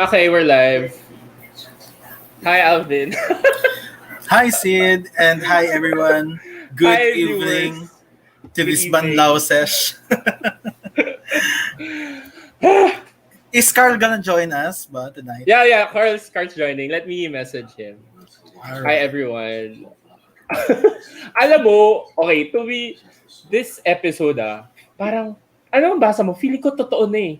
Okay, we're live. Hi, Alvin. Hi Sid, and hi everyone. Good Hi, evening viewers. to Good this Banlao evening. sesh. Is Carl gonna join us tonight? Yeah. Carl's joining. Let me message him. Hi, Alright. everyone. Alam mo, okay, this episode, parang, ano ang basa mo? Feeling ko totoo na eh.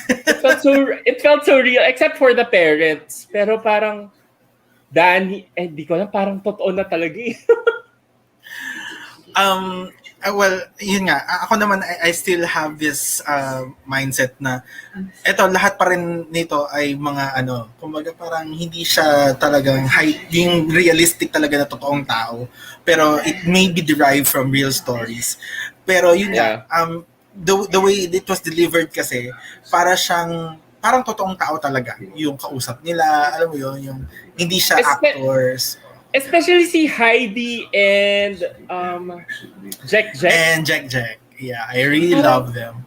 It felt so real, except for the parents. Pero parang, di ko alam, parang totoo na talaga eh. Well, yun nga. Ako naman, I still have this mindset na eto, lahat pa rin nito ay mga kumbaga parang hindi siya talagang yung realistic talaga na totoong tao. Pero it may be derived from real stories. Pero yun nga, Yeah. the way it was delivered kasi, parang totoong tao talaga yung kausap nila, alam mo yun, yung hindi siya actors. Especially si Heidi and Jack. And Jack. Yeah, I really love them.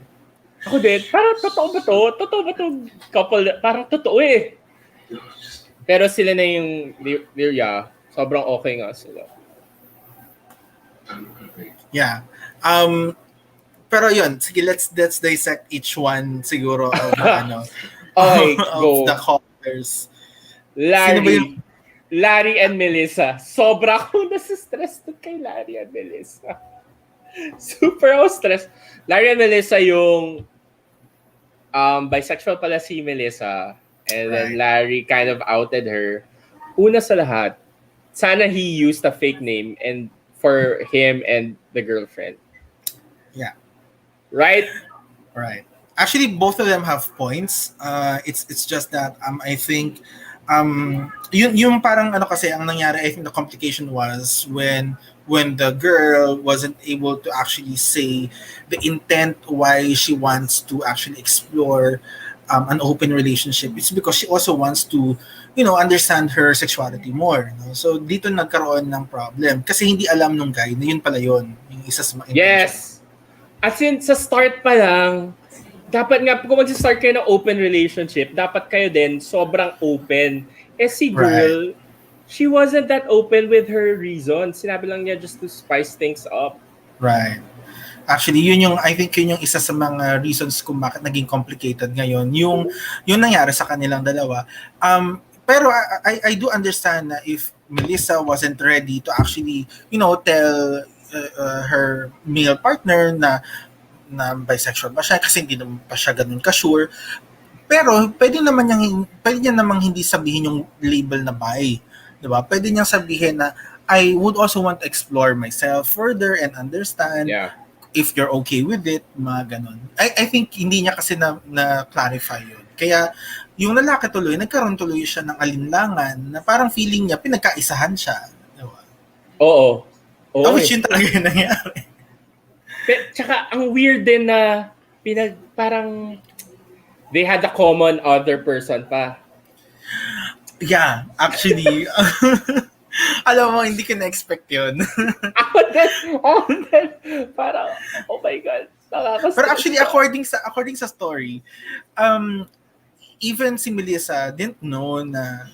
Ako din, parang totoo ba to? Totoo ba to couple? Parang totoo eh. Pero sila na yung, sobrang okay nga sila. Yeah. Pero yun, sige, let's dissect each one siguro of the Okay, of go. the callers. Larry and Melissa. Sobra akong nasa-stress kay Larry and Melissa. Super ako stress. Larry and Melissa yung bisexual pala si Melissa. And then Larry kind of outed her. Una sa lahat, sana he used a fake name and for him and the girlfriend. Yeah. Right? Right. Actually, both of them have points. It's just that I think yung parang kasi ang nangyari, I think the complication was when the girl wasn't able to actually say the intent why she wants to actually explore an open relationship. It's because she also wants to understand her sexuality more. So dito nagkaroon ng problem kasi hindi alam nung guy na yun pala yun, yung isa sa mga intention. Yes. As in, sa start pa lang, dapat nga, kung mag-start kayo ng open relationship, dapat kayo din sobrang open. Eh si girl, she wasn't that open with her reasons. Sinabi lang niya just to spice things up. Right. Actually, I think yun yung isa sa mga reasons kung bakit naging complicated ngayon. Yung nangyari sa kanilang dalawa. Pero I do understand na if Melissa wasn't ready to actually, tell her male partner na bisexual ba siya kasi hindi naman pa siya ganun ka-sure. Pero pwede niya namang hindi sabihin yung label na bi. 'Di ba? Pwede niyang sabihin na I would also want to explore myself further and understand if you're okay with it, mga ganun. I think hindi niya kasi na-clarify yun. Kaya yung lalaki tuloy, nagkaroon tuloy siya ng alinlangan na parang feeling niya pinagkaisahan siya. Diba? Oo. Which yun talaga yung nangyari. Tsaka ang weird din na parang they had a common other person pa. Yeah, actually. Alam mo, hindi ko na-expect yun. Ako din. Parang, oh my God. Pero actually, according sa story, even si Melissa didn't know na,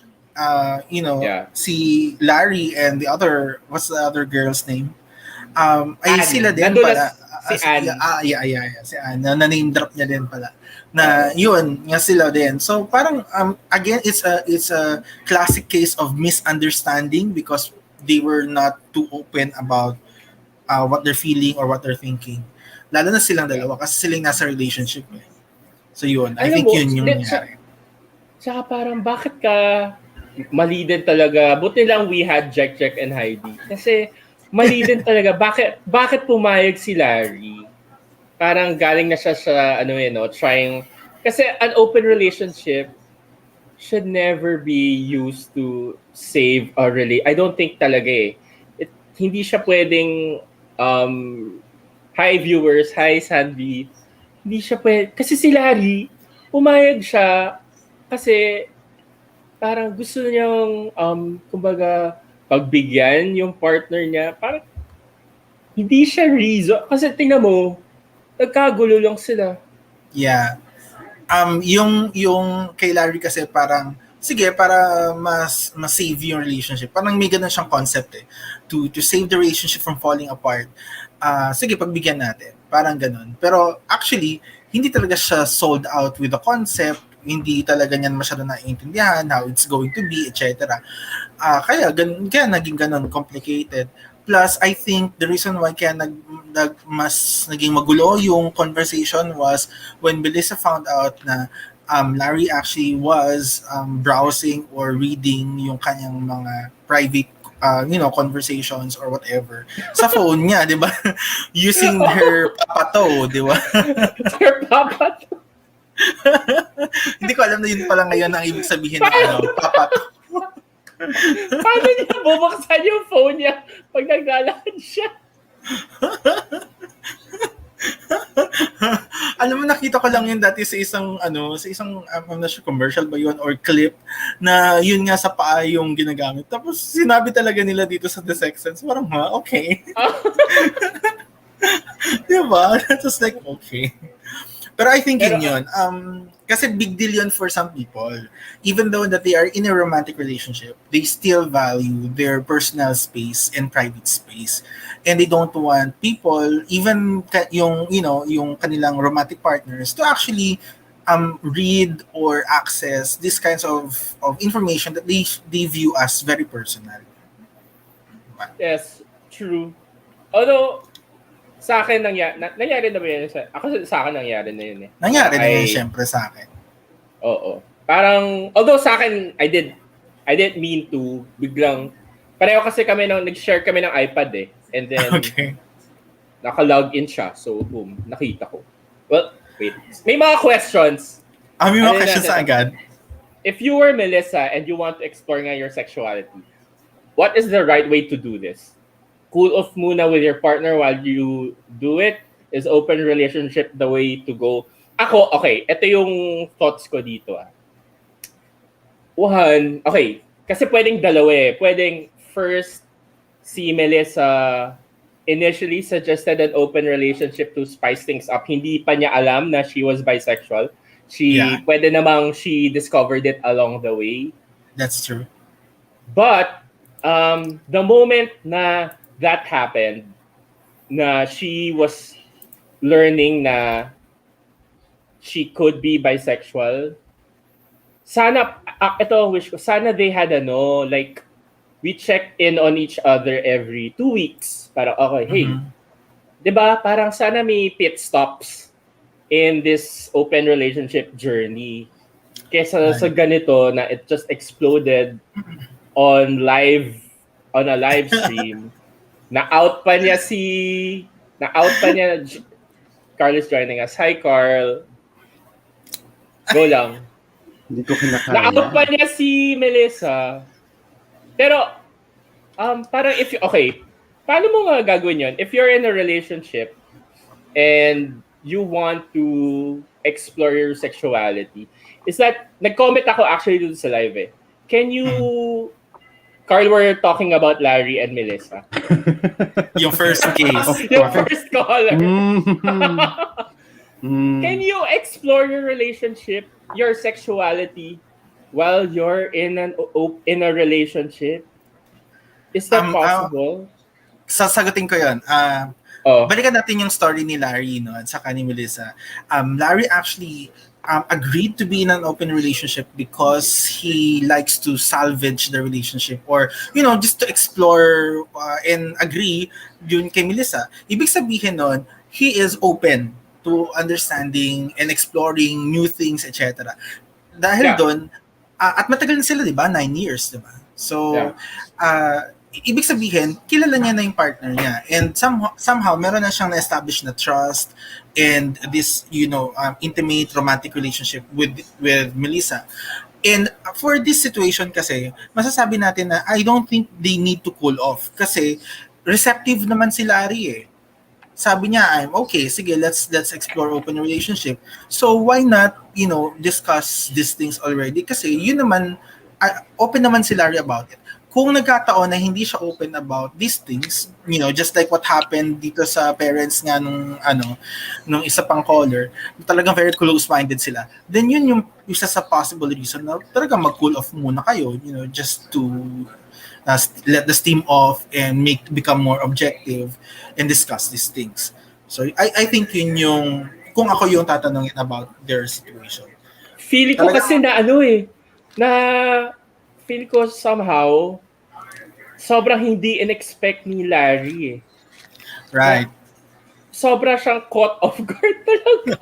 si Larry and what's the other girl's name? Ay sila din pala. Si Anne. Si Anne. Na-name drop niya din pala. Na yun, nga sila din. So parang again it's a classic case of misunderstanding because they were not too open about what they're feeling or what they're thinking. Lalo na silang dalawa kasi silang nasa relationship. So yun, I think yun yung nangyari. Tsaka parang bakit ka mali din talaga. Buti lang we had Jack and Heidi. Kasi mali din talaga. Bakit pumayag si Larry? Parang galing na siya sa trying. Kasi an open relationship should never be used to save a relationship. I don't think talaga eh. Hindi siya pwedeng hi viewers, hi Sandy. Hindi siya pwede. Kasi si Larry, pumayag siya kasi parang gusto niyang kumbaga pagbigyan yung partner niya. Parang hindi siya reason. Kasi tingnan mo, nagkagulo lang sila. Yeah. Yung kay Larry kasi parang sige para mas save yung relationship. Parang may ganun siyang concept eh. To save the relationship from falling apart. Sige pagbigyan natin. Parang ganun. Pero actually hindi talaga siya sold out with the concept. Hindi talaga niyan masyado naiintindihan how it's going to be, etc. Kaya naging ganun complicated. Plus, I think the reason why kaya mas naging magulo yung conversation was when Melissa found out na Larry actually was browsing or reading yung kanyang mga private conversations or whatever sa phone niya, di ba? Using her papato, di ba? Sir Papa, Hindi ko alam na yun pala ngayon ang ibig sabihin ng papato. paano niya bubuksan yung phone niya pag naglalakad siya? Alam mo, nakita ko lang yun dati sa isang I'm not sure commercial ba yun or clip na yun nga sa paa yung ginagamit. Tapos sinabi talaga nila dito sa The Sexth, parang okay. Diba? That was like, okay. Pero I think yun. Kasi big deal yun for some people. Even though that they are in a romantic relationship, they still value their personal space and private space. And they don't want people, even yung kanilang romantic partners, to actually read or access these kinds of information that they view as very personal. Yes, true. Although, sa akin nangyari na ba yun? Sa akin nangyari na yun eh. Nangyari na yun syempre sa akin. Oo. Parang, although sa akin, I didn't mean to, biglang, pareho kasi kami nag-share kami ng iPad eh. And then, naka-login siya. So, boom, nakita ko. Well, wait. May mga questions. May mga questions agad. If you were Melissa and you want to explore nga your sexuality, what is the right way to do this? Cool off muna with your partner while you do it? Is open relationship the way to go? Ako, okay, ito yung thoughts ko dito. Okay, kasi pwedeng dalawa eh. Pwedeng first, si Melissa initially suggested an open relationship to spice things up. Hindi pa niya alam na she was bisexual. Pwede namang she discovered it along the way. That's true. But, the moment na that happened, na she was learning na she could be bisexual, sana, ito ang wish ko, sana they had like, we check in on each other every 2 weeks. Para, okay, hey, diba, parang sana may pit stops in this open relationship journey. Kesa sa ganito na it just exploded on a live stream. Na-out pa niya Carl is joining us. Hi, Carl. Go lang. Hindi ko kinakaya. Na-out pa niya si Melissa. Pero, parang paano mo nga gagawin yun? If you're in a relationship and you want to explore your sexuality, is that, nag-comment ako actually dun sa live eh. Can you, Carl, we're talking about Larry and Melissa. Yung first case. Yung first caller. Can you explore your relationship, your sexuality, while you're in a relationship? Is that possible? Sasagutin ko yun. Balikan natin yung story ni Larry at saka ni Melissa. Larry actually agreed to be in an open relationship because he likes to salvage the relationship or, just to explore and agree yun kay Melissa. Ibig sabihin nun, he is open to understanding and exploring new things, etc. Dahil doon, at matagal na sila, di ba? 9 years, di ba? So, ibig sabihin, kilala niya na yung partner niya. And somehow meron na siyang na-establish na trust and this, intimate romantic relationship with Melissa. And for this situation kasi, masasabi natin na I don't think they need to cool off. Kasi receptive naman si Larry eh. Sabi niya, I'm okay, sige, let's explore open relationship. So why not, discuss these things already? Kasi yun naman, open naman si Larry about it. kung nagkataon na hindi siya open about these things, just like what happened dito sa parents nga nung isa pang caller, talagang very close-minded sila, then yun yung isa sa possible reason na talagang mag-cool off muna kayo, just to let the steam off and become more objective and discuss these things. So I think yun yung, kung ako yung tatanungin about their situation. Feel ko kasi na na feel ko somehow sobrang hindi in-expect ni Larry Right. Sobra siyang caught off guard talaga.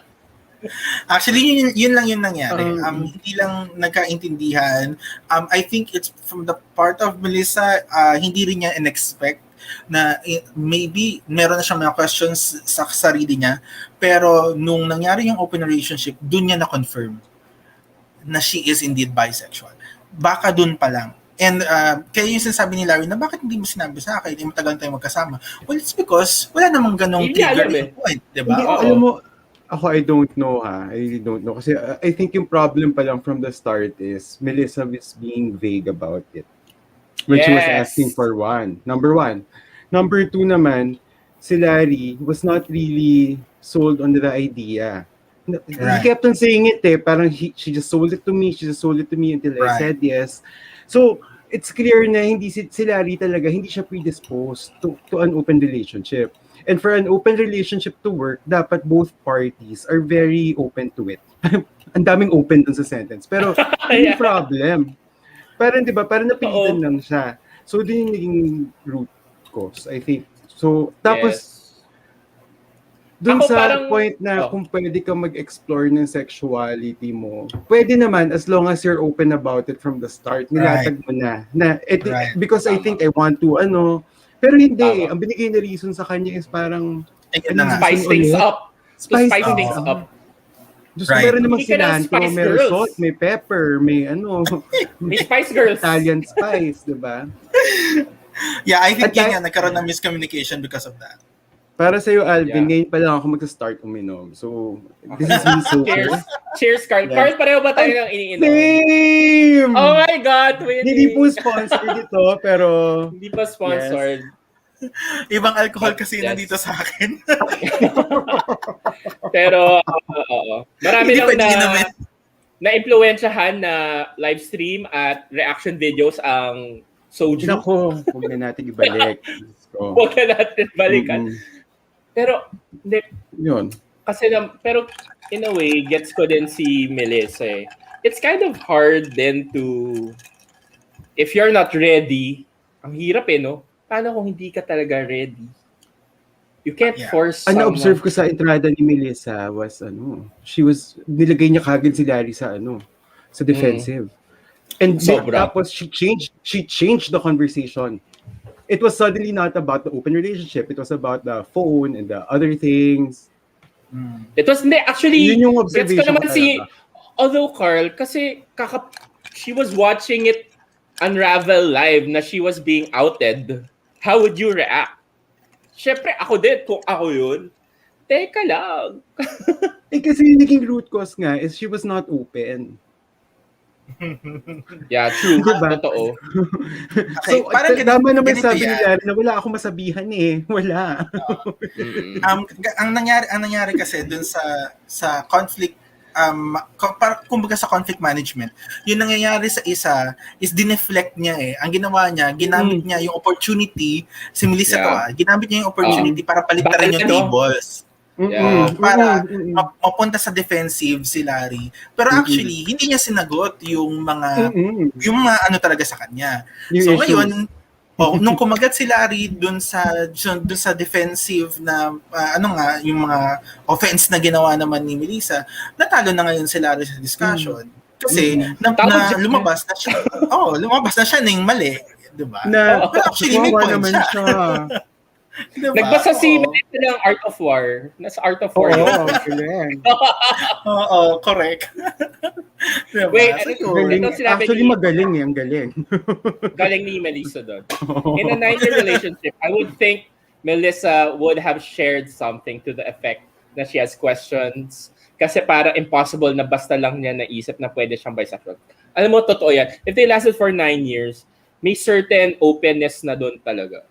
Actually, yun lang yung nangyari. Hindi lang nagkaintindihan. I think it's from the part of Melissa, hindi rin niya in-expect na maybe meron na siyang mga questions sa sarili niya, pero nung nangyari yung open relationship, dun niya na-confirm na she is indeed bisexual. Baka dun pa lang. And kaya yung sinasabi ni Larry na bakit hindi mo sinabi sa akin, hindi matagal tayong magkasama. Well, it's because wala namang ganong trigger point, diba? Alam mo, ako, I don't know ha. I really don't know. Kasi I think yung problem pa lang from the start is Melissa was being vague about it. When she was asking for one. Number one. Number two naman, si Larry was not really sold on the idea. He kept on saying it parang she just sold it to me, until I said yes. So, it's clear na hindi si Larry talaga, hindi siya predisposed to an open relationship. And for an open relationship to work, dapat both parties are very open to it. Ang daming open dun sa sentence. Pero, yung problem. Parang, di ba, parang napilitan lang siya. So, din yung naging root cause, I think. So, tapos, dun Ako sa parang, point na kung pwede ka mag-explore ng sexuality mo, pwede naman as long as you're open about it from the start. Nilatag mo na. Because I think I want to, pero hindi. Ang binigay na reason sa kanya is parang, spice things up. Spice things up. Just meron namang cilantro, may salt, may pepper, may may Spice Girls. Italian spice, diba? Yeah, I think yun nga, nagkaroon ng miscommunication because of that. Para sa'yo, Alvin, ngayon pa lang ako mag-start uminom. So, this is me so Cheers, Carl. Yeah. Carl, pareho ba tayo ng iniinom? Same! Oh my God, Winnie! Hindi po sponsored ito, pero... Hindi pa sponsored. Yes. Ibang alcohol kasi nandito sa akin. Pero, marami lang na-impluensyahan na live stream at reaction videos ang soju. Nako, huwag na natin ibalik. Huwag na natin balikan. Pero, hindi. Yun. Kasi, pero in a way, gets ko din si Melissa It's kind of hard then to, if you're not ready, ang hirap no? Paano kung hindi ka talaga ready? You can't force someone. Ano observe ko sa entrada ni Melissa was, nilagay niya kagad si Larry sa defensive. And tapos she changed the conversation. It was suddenly not about the open relationship. It was about the phone and the other things. It was, actually, yun yung observation gets ko naman although Carl, kasi she was watching it unravel live na she was being outed. How would you react? Syempre, ako din, kung ako yun, teka lang. Kasi yung naging root cause nga is she was not open. Yeah, true. Diba? Totoo. Okay, so, parang tama naman sabi ni Larry na wala akong masabihan Wala. Ang nangyari kasi dun sa conflict, kumbaga sa conflict management, yung nangyayari sa isa is dineflect niya Ang ginawa niya, ginamit niya yung opportunity, si Melissa ginamit niya yung opportunity para palitan yung tables. Para mapunta sa defensive si Larry. Pero actually, hindi niya sinagot yung mga talaga sa kanya. So ngayon, nung kumagat si Larry dun sa defensive na yung mga offense na ginawa naman ni Melissa, natalo na ngayon si Larry sa discussion. Kasi lumabas na siya. Lumabas na siya ng mali, 'di ba? But actually may point siya. Diba? Nagbasa si Melissa ng Art of War. Nasa Art of War. Oo, correct. Diba? Wait, actually magaling ang galing. Galing ni Melissa doon. In a 9-year relationship, I would think Melissa would have shared something to the effect na she has questions. Kasi para impossible na basta lang niya naisip na pwede siyang bisexual. Alam mo, totoo yan. If they lasted for 9 years, may certain openness na doon talaga.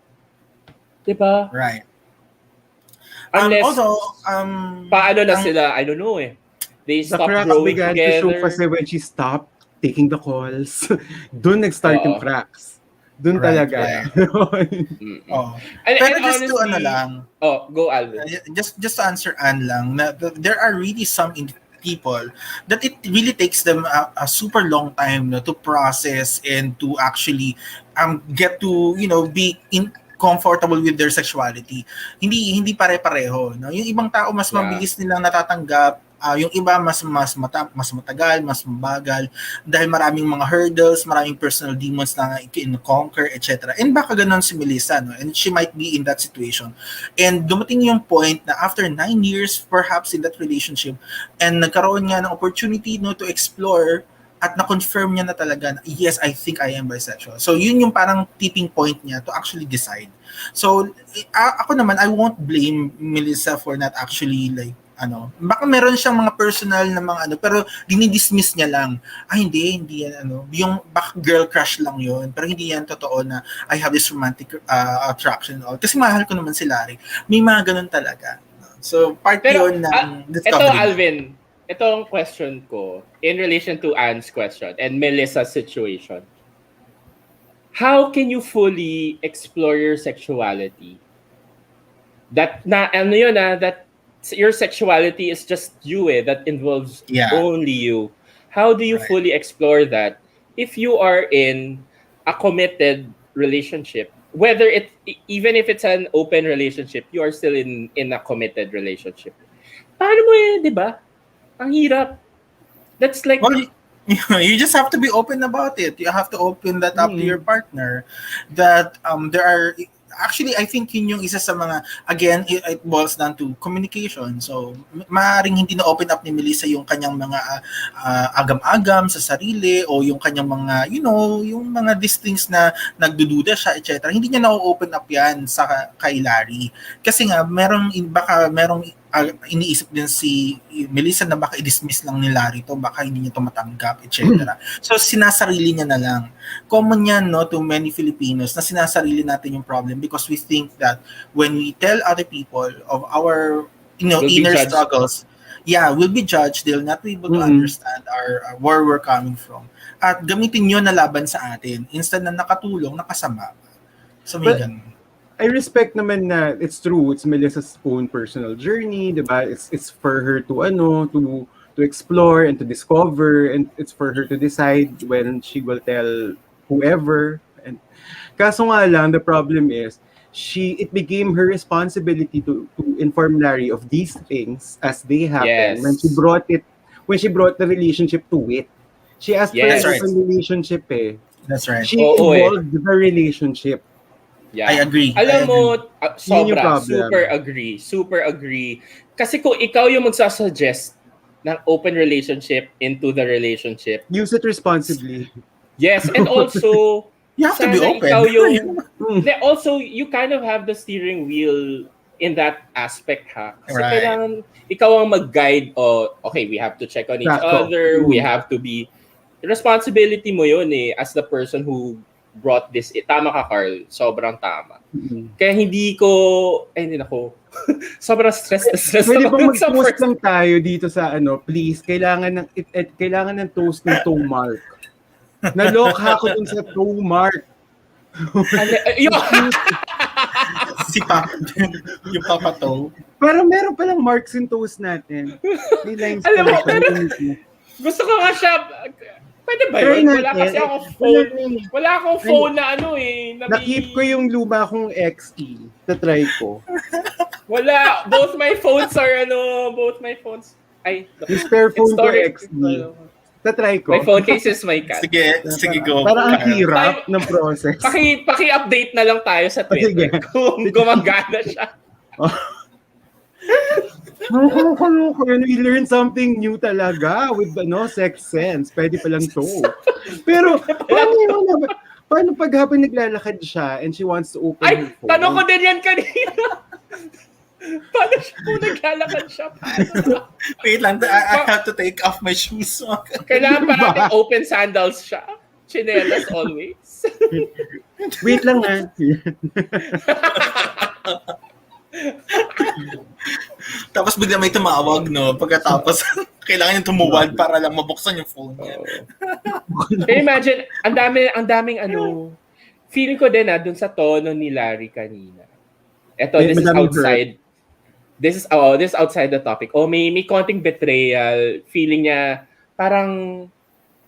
Diba? Right. Unless, Also, paano na sila? I don't know eh. They The stop cracks growing began to show together. kasi when she stopped taking the calls. Doon nag-start yung Oo. cracks. Doon Right, talaga. Mm-mm. oh. And Pero just to honestly, lang, go Alvin. just to answer Ann lang, there are really some people that it really takes them a super long time to process and to actually get to be in comfortable with their sexuality. Hindi pare-pareho, no? Yung ibang tao mas Yeah. mabilis nilang natatanggap, yung iba mas matagal, mas mabagal dahil maraming mga hurdles, maraming personal demons na i-conquer, etc. And baka ganun si Melissa, no? And she might be in that situation. And dumating yung point na after 9 years perhaps in that relationship and nagkaroon nga ng opportunity to explore at na-confirm niya na talaga na, yes, I think I am bisexual. So yun yung parang tipping point niya to actually decide. So ako naman, I won't blame Melissa for not actually baka meron siyang mga personal na mga pero dinidismiss niya lang. Hindi yan yung baka girl crush lang yun, pero hindi yan totoo na I have this romantic attraction all. Kasi mahal ko naman si Larry. May mga ganun talaga. So part Pero, yun ng ito discovery. Alvin, ito ang question ko in relation to Anne's question and Melissa's situation. How can you fully explore your sexuality? That your sexuality is just you that involves only you. How do you fully explore that if you are in a committed relationship? Whether even if it's an open relationship, you are still in a committed relationship. Paano mo yun, di ba? Ang hirap. That's like... Well, you just have to be open about it. You have to open that up to your partner. That there are... Actually, I think yun yung isa sa mga... Again, it boils down to communication. So, maaaring hindi na open up ni Melissa yung kanyang mga agam-agam sa sarili o yung kanyang mga, yung mga these things na nagdududa siya, etc. Hindi niya na-open up yan kay Larry. Kasi nga, baka merong iniisip din si Melissa na baka i-dismiss lang ni Larry to, baka hindi niya to matanggap, etc. So, sinasarili niya na lang. Common yan, to many Filipinos na sinasarili natin yung problem because we think that when we tell other people of our inner struggles, we'll be judged. They'll not be able to understand where we're coming from. At gamitin yun na laban sa atin. Instead na nakatulong, nakasama. So, may ganun. I respect naman na it's true. It's Melissa's own personal journey, diba? It's for her to explore and to discover, and it's for her to decide when she will tell whoever. And kaso nga lang, the problem is it became her responsibility to inform Larry of these things as they happen. Yes. When she brought the relationship to it. She asked for an open relationship eh. That's right. She involved the relationship. Yeah. I agree. Alam mo, sobra, super agree. Kasi kung ikaw yung magsasuggest ng open relationship into the relationship, use it responsibly. Yes, and also, you have to be open. Also, you kind of have the steering wheel in that aspect, ha? Kasi kailangan ikaw ang mag-guide, okay, we have to check on each other, we have to be, responsibility mo yun as the person who brought this. Tama ka, Carl. Sobrang tama. Kaya hindi ako. Sobrang stress. Pwede bang mag-post lang tayo dito sa please, kailangan ng toast ng toe mark. Nalokha ko dun sa toe mark. Si Papa, yung Papa toe. Parang meron palang marks in toast natin. May lines alam mo, gusto ko nga siya. Pwede ba yun? Wala kasi akong phone. Wala akong phone na na-keep ko yung luma kong XE. Na-try ko. Wala. Both my phones. Yung spare phone ko XE. Na-try ko. My phone case is my cat. Sige, go. Parang ang hirap ng process. Paki-update na lang tayo sa Twitter kung gumagana siya. We learn something new talaga with sex sense. Pwede palang to. Pero, paano pag habang naglalakad siya and she wants to open her phone? Tanong ko din yan kanina. Paano siya kung naglalakad siya? Wait lang, I have to take off my shoes. Kailangan parating open sandals siya. Chinelas always. Wait lang nga. Tapos bigla may tumawag, no? Pagkatapos, kailangan yung tumuwad para lang mabuksan yung phone niya. Can you imagine, ang daming ano, feeling ko din dun sa tono ni Larry kanina. Eto, this is Madaming outside. This is outside the topic. May konting betrayal. Feeling niya, parang,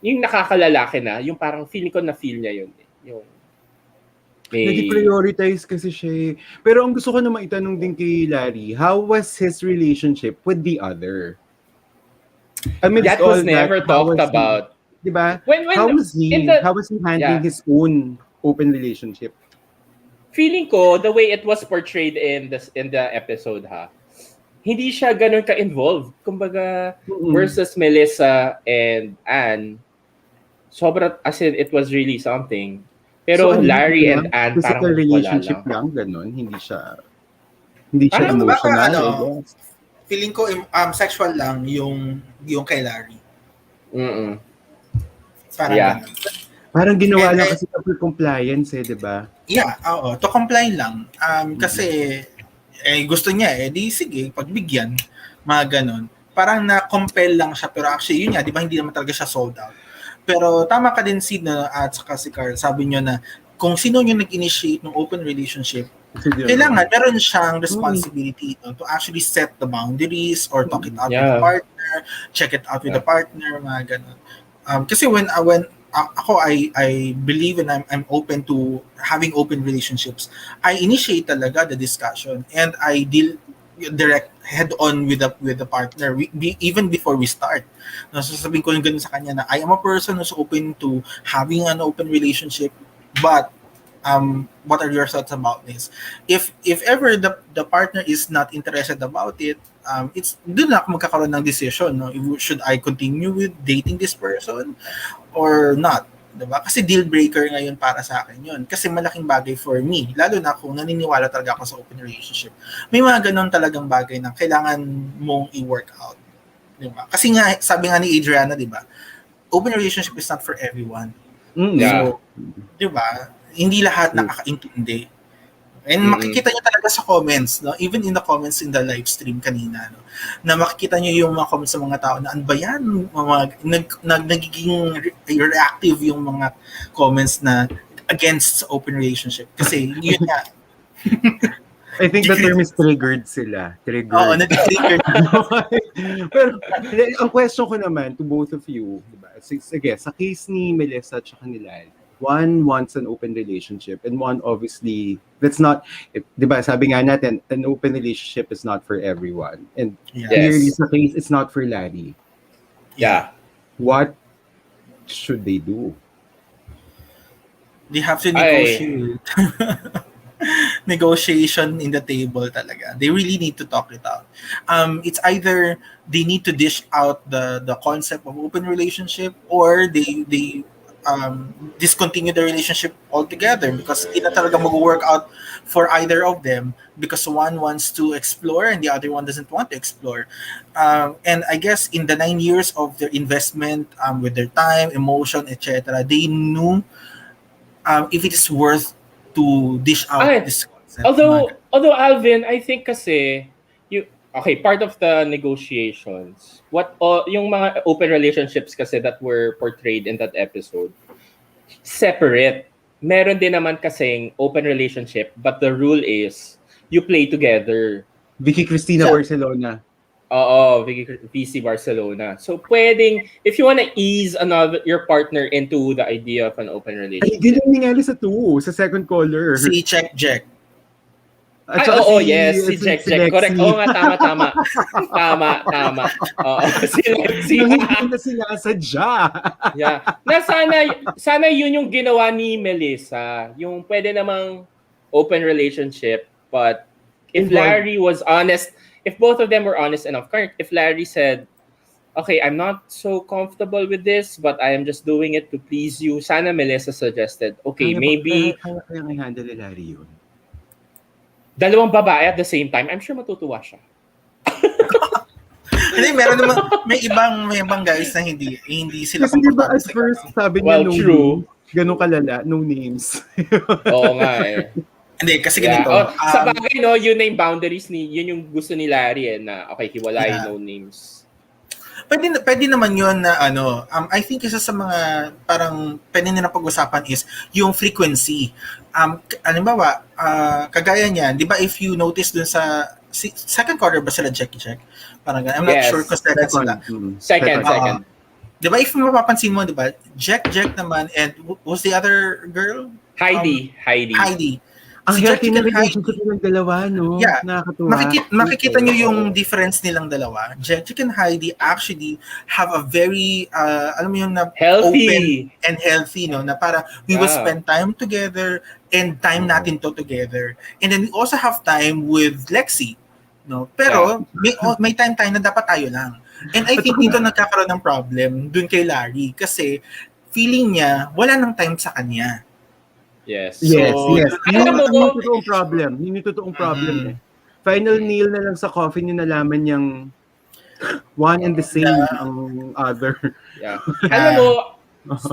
yung nakakalalaki na, yung parang feeling ko na feel niya yun. Yung, Nag-prioritize kasi siya eh. Pero ang gusto ko na maitanong din kay Larry, how was his relationship with the other? Amidst that all was never how talked was about. He, diba? When How was he handling Yeah. his own open relationship? Feeling ko, the way it was portrayed in the episode, hindi siya ganun ka-involved. Kumbaga, versus Melissa and Anne, sobrang, as in, it was really something. Pero So, Larry and Anne, physical parang relationship wala lang. ganun. Hindi siya Parang emotional. baka, feeling ko sexual lang yung kay Larry. Parang ganun. Parang ginawa lang kasi for compliance di ba? Yeah, oo. To comply lang. Kasi gusto niya di sige, pagbigyan, mga ganun. Parang na-compel lang siya, pero actually yun nga, di ba hindi naman talaga siya sold out. Pero tama ka din, Sid, at saka si Carl, sabi nyo na kung sino yung nag-initiate ng open relationship, kailangan meron siyang responsibility to actually set the boundaries or talk it out with the partner, check it out with the partner, mga ganun. Kasi when ako, I believe and I'm open to having open relationships, I initiate talaga the discussion and I deal direct head-on with the partner even before we start. Sasabihin ko yung ganun sa kanya na I am a person who's open to having an open relationship, but what are your thoughts about this? If ever the partner is not interested about it, it's doon na ako magkakaroon ng decision, no? Should I continue with dating this person or not? Diba? Kasi deal breaker ngayon para sa akin yun. Kasi malaking bagay for me. Lalo na kung naniniwala talaga ako sa open relationship. May mga ganun talagang bagay na kailangan mong i-work out. Diba? Kasi nga, sabi nga ni Adriana, diba? Open relationship is not for everyone. So, diba? Hindi lahat nakakaintindi. And makikita nyo talaga sa comments, no? Even in the comments in the live stream kanina, no? Na makikita nyo yung mga comments sa mga tao na ano ba yan? Nagiging reactive yung mga comments na against open relationship. Kasi yun nga. I think the term is triggered sila. Triggered. Oo, nag-triggered. Pero ang question ko naman to both of you, diba? Sige, sa case ni Melissa at saka ni Lal, one wants an open relationship and one obviously that's not diba sabi nga natin an open relationship is not for everyone and clearly sa case it's not for Larry. What should they do? They have to negotiate. Negotiation in the table talaga. They really need to talk it out. It's either they need to dish out the concept of open relationship or they discontinue the relationship altogether because hindi na talaga mag-work out for either of them because one wants to explore and the other one doesn't want to explore. And I guess in the 9 years of their investment with their time, emotion, etc., they knew if it is worth to dish out this concept. Although Alvin, I think kasi part of the negotiations, yung mga open relationships kasi that were portrayed in that episode, separate. Meron din naman kasing open relationship, but the rule is you play together. Vicky Cristina Barcelona. Oo, VC Barcelona. So pwedeng, if you wanna ease your partner into the idea of an open relationship. Ay, ganun nangyari sa 2, sa second caller. Si Check Jack. Si Jack. Correct. Oo nga, tama. Tama. Oo, si Lexi. Hindi na sinasadya. Sana yun yung ginawa ni Melissa. Yung pwede namang open relationship, but if Larry was honest, if both of them were honest enough, if Larry said, okay, I'm not so comfortable with this, but I am just doing it to please you. Sana Melissa suggested, okay, maybe... Kaya handle ni Larry yun. Dalawang babae at the same time, I'm sure matutuwa siya. Hindi, may ibang guys na hindi sila Kasi diba komportable at sa first, ganun. sabi niya Well, no true. names. Ganun kalala, no names. Oo nga eh. Hindi, kasi Yeah. ganito. Sa bagay, no, yun na yung boundaries yun yung gusto ni Larry eh, na okay, hiwalay, Yeah. no names. Pwede naman yun na I think isa sa mga parang pwede nila pag-usapan is yung frequency. Halimbawa, kagaya niyan, di ba if you notice dun sa second quarter ba sila Jack? Parang ganun. I'm not Yes. sure kung second sila. Second. Di ba if mapapansin mo, di ba, Jack naman, and who's the other girl? Heidi. Ang Si Jack healthy na and relationship nilang dalawa, no? Yeah. Nakakatuwa. Makikita nyo yung difference nilang dalawa. Jack and Heidi actually have a very, alam mo yung na Healthy. open and healthy, no? Na para we will Yeah. spend time together and time natin to together. And then we also have time with Lexi, no? Pero may time na dapat tayo lang. And I think dito nagkakaroon ng problem dun kay Larry kasi feeling niya wala nang time sa kanya. Yes. Yes. Alam mo, Yun yung totoong problem. Yun yung totoong problem eh. Final nail na lang sa coffee niyo nalaman niyang one and the same ang other. Yeah. Alam mo,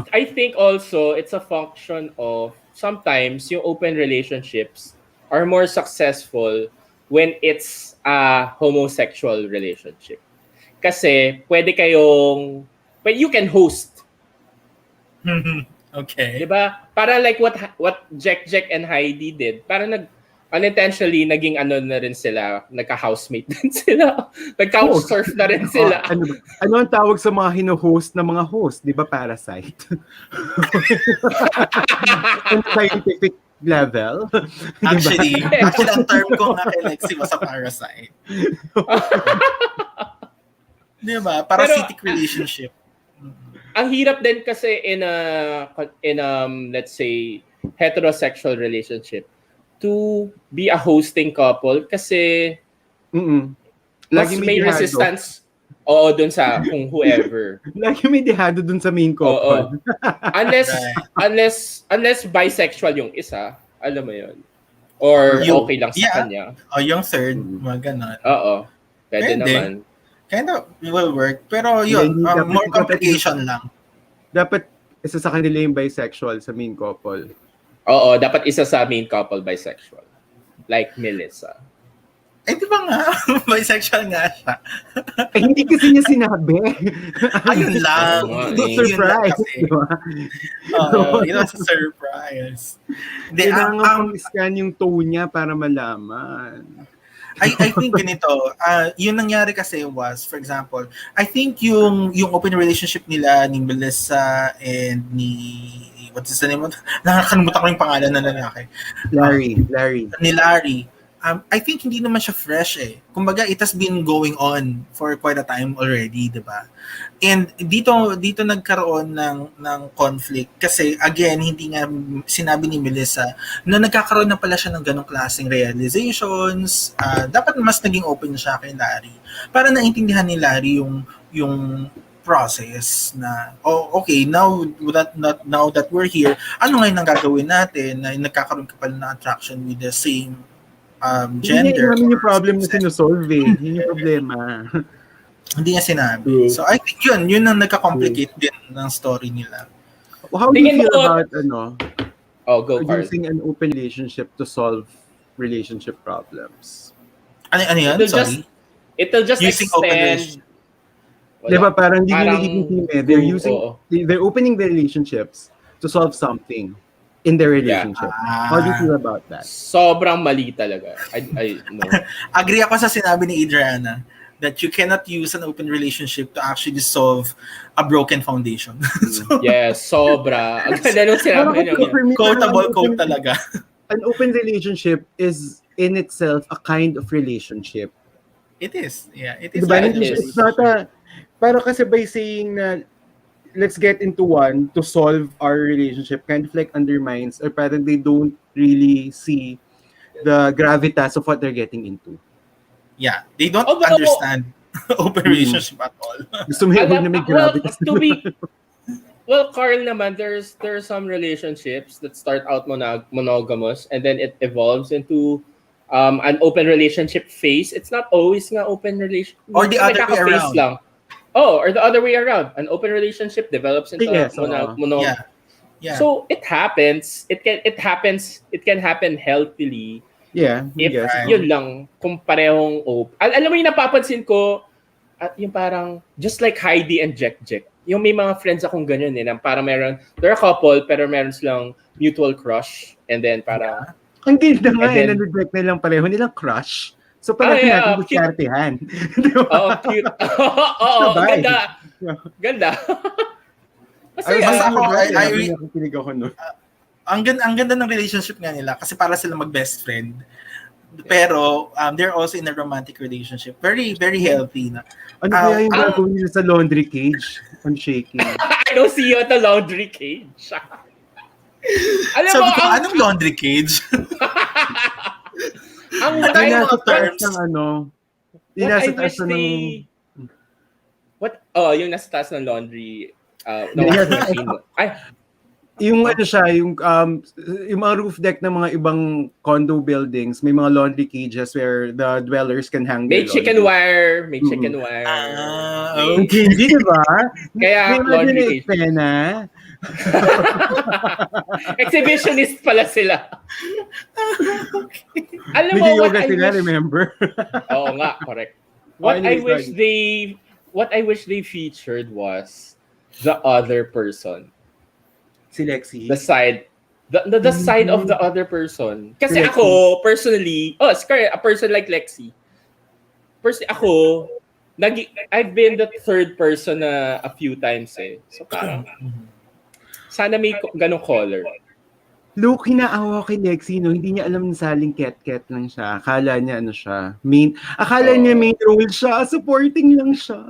I think also it's a function of sometimes yung open relationships are more successful when it's a homosexual relationship. Kasi but you can host. Okay. Diba? Para like what Jack and Heidi did. Para unintentionally naging na rin sila, nagka-housemate din sila. Nag-couchsurf na rin sila. Ano ang tawag sa mga hino-host na mga host? Di ba parasite? On scientific level. Actually, ang term ko nga kay Lexi was a parasite. Di ba? Parasitic relationship. Ang hirap din kasi in let's say heterosexual relationship to be a hosting couple kasi lagi may resistance dun sa kung whoever. Lagi may dehado dun sa main couple. Unless bisexual yung isa, alam mo yun. Or okay lang sa kanya. Yung third, mga ganon. Oo. Pwede naman. Kind of will work. Pero yun, more complication lang. Dapat isa sa kanila yung bisexual sa main couple. Oo, dapat isa sa main couple bisexual. Like Melissa. Di ba nga? Bisexual nga siya. Hindi kasi niya sinabi. Ayun lang. Surprise. Yun was a surprise. Kailangan scan yung tone niya para malaman. I think ganito, yung nangyari kasi was, for example, I think yung open relationship nila ni Melissa and what's his name? Nakakalimutan ko yung pangalan ng lalaki. Larry. Ni Larry. I think hindi naman siya fresh eh. Kumbaga, it has been going on for quite a time already, di ba? And dito nagkaroon ng conflict kasi again, hindi nga sinabi ni Melissa na nagkakaroon na pala siya ng ganong klaseng realizations. Dapat mas naging open siya kay Larry para naintindihan ni Larry yung process na okay, now that we're here, ano ngayon ang gagawin natin na nagkakaroon ka pala ng attraction with the same gender. Hindi yung problem na sinusolve eh. Hindi yung problema. Hindi niya sinabi. So I think yun ang nagka-complicate din ng story nila. How do you feel about go using an open relationship to solve relationship problems? Ano yan? Sorry? It'll just using open extend. relationship. Diba parang hindi nagiging team eh. They're opening their relationships to solve something in their relationship. How do you feel about that? Sobrang mali talaga. I no. Agree ako sa sinabi ni Adriana that you cannot use an open relationship to actually solve a broken foundation. Yes, sobra. Ang ganda nung sinabi niya. Quotable quote talaga. An open relationship is in itself a kind of relationship. It is. Yeah, it is. Diba? It's not para kasi by saying na let's get into one to solve our relationship kind of like undermines or parang they don't really see the gravitas of what they're getting into. Yeah, they don't understand open relationship at all. Gusto mo na may gravitas. Well, Carl naman, there's some relationships that start out monogamous and then it evolves into an open relationship phase. It's not always nga open relationship. Or the other way Phase around. lang. Oh, or the other way around. An open relationship develops into Yes, Yeah. Yeah. So it happens. It can happen healthily. Yeah, I If guess. Right. yun lang, kung parehong open. Alam mo yung napapansin ko, at yung parang, just like Heidi and Jack, yung may mga friends akong ganyan na parang they're a couple, pero meron silang mutual crush. And then parang, Ang ganda nga And then- na-reject nilang pareho nilang crush. So pareho yeah, natin diskartehan. Di ba? oh, cute. Oo, Sabay. ganda. Ganda. Ay, Masaya. basta ako, nakikinig ako nun. ang ganda ng relationship nga nila kasi para sila mag-best friend. Pero they're also in a romantic relationship. Very, very healthy na. Ano kaya yung gagawin nila sa laundry cage? On shaking. I don't see you at the laundry cage. Alam mo, Sabi ko, anong laundry cage? ang Ano Yung yung nasa mga taas terms? ng ano. Yung what nasa I taas wish ng... yung nasa taas ng laundry Yeah. machine. Ay, Yung ano siya, yung mga roof deck ng mga ibang condo buildings, may mga laundry cages where the dwellers can hang may their chicken laundry. wire, may chicken wire. Ang hindi, di ba? Kaya May laundry cage. eksena. Exhibitionist pala sila. Alam mo what Nag-yoga I sila, wish? remember? Oo nga, correct. What I Anyways, wish they featured was the other person. Si Lexi. The side the side of the other person. Kasi Lexi. ako personally, a person like Lexi. Personally ako, I've been the third person na a few times eh. So parang sana may ganong color. Look, hinaawa kay Lexi, no? Hindi niya alam na saling ket-ket lang siya. Akala niya akala niya main role siya. Supporting lang siya.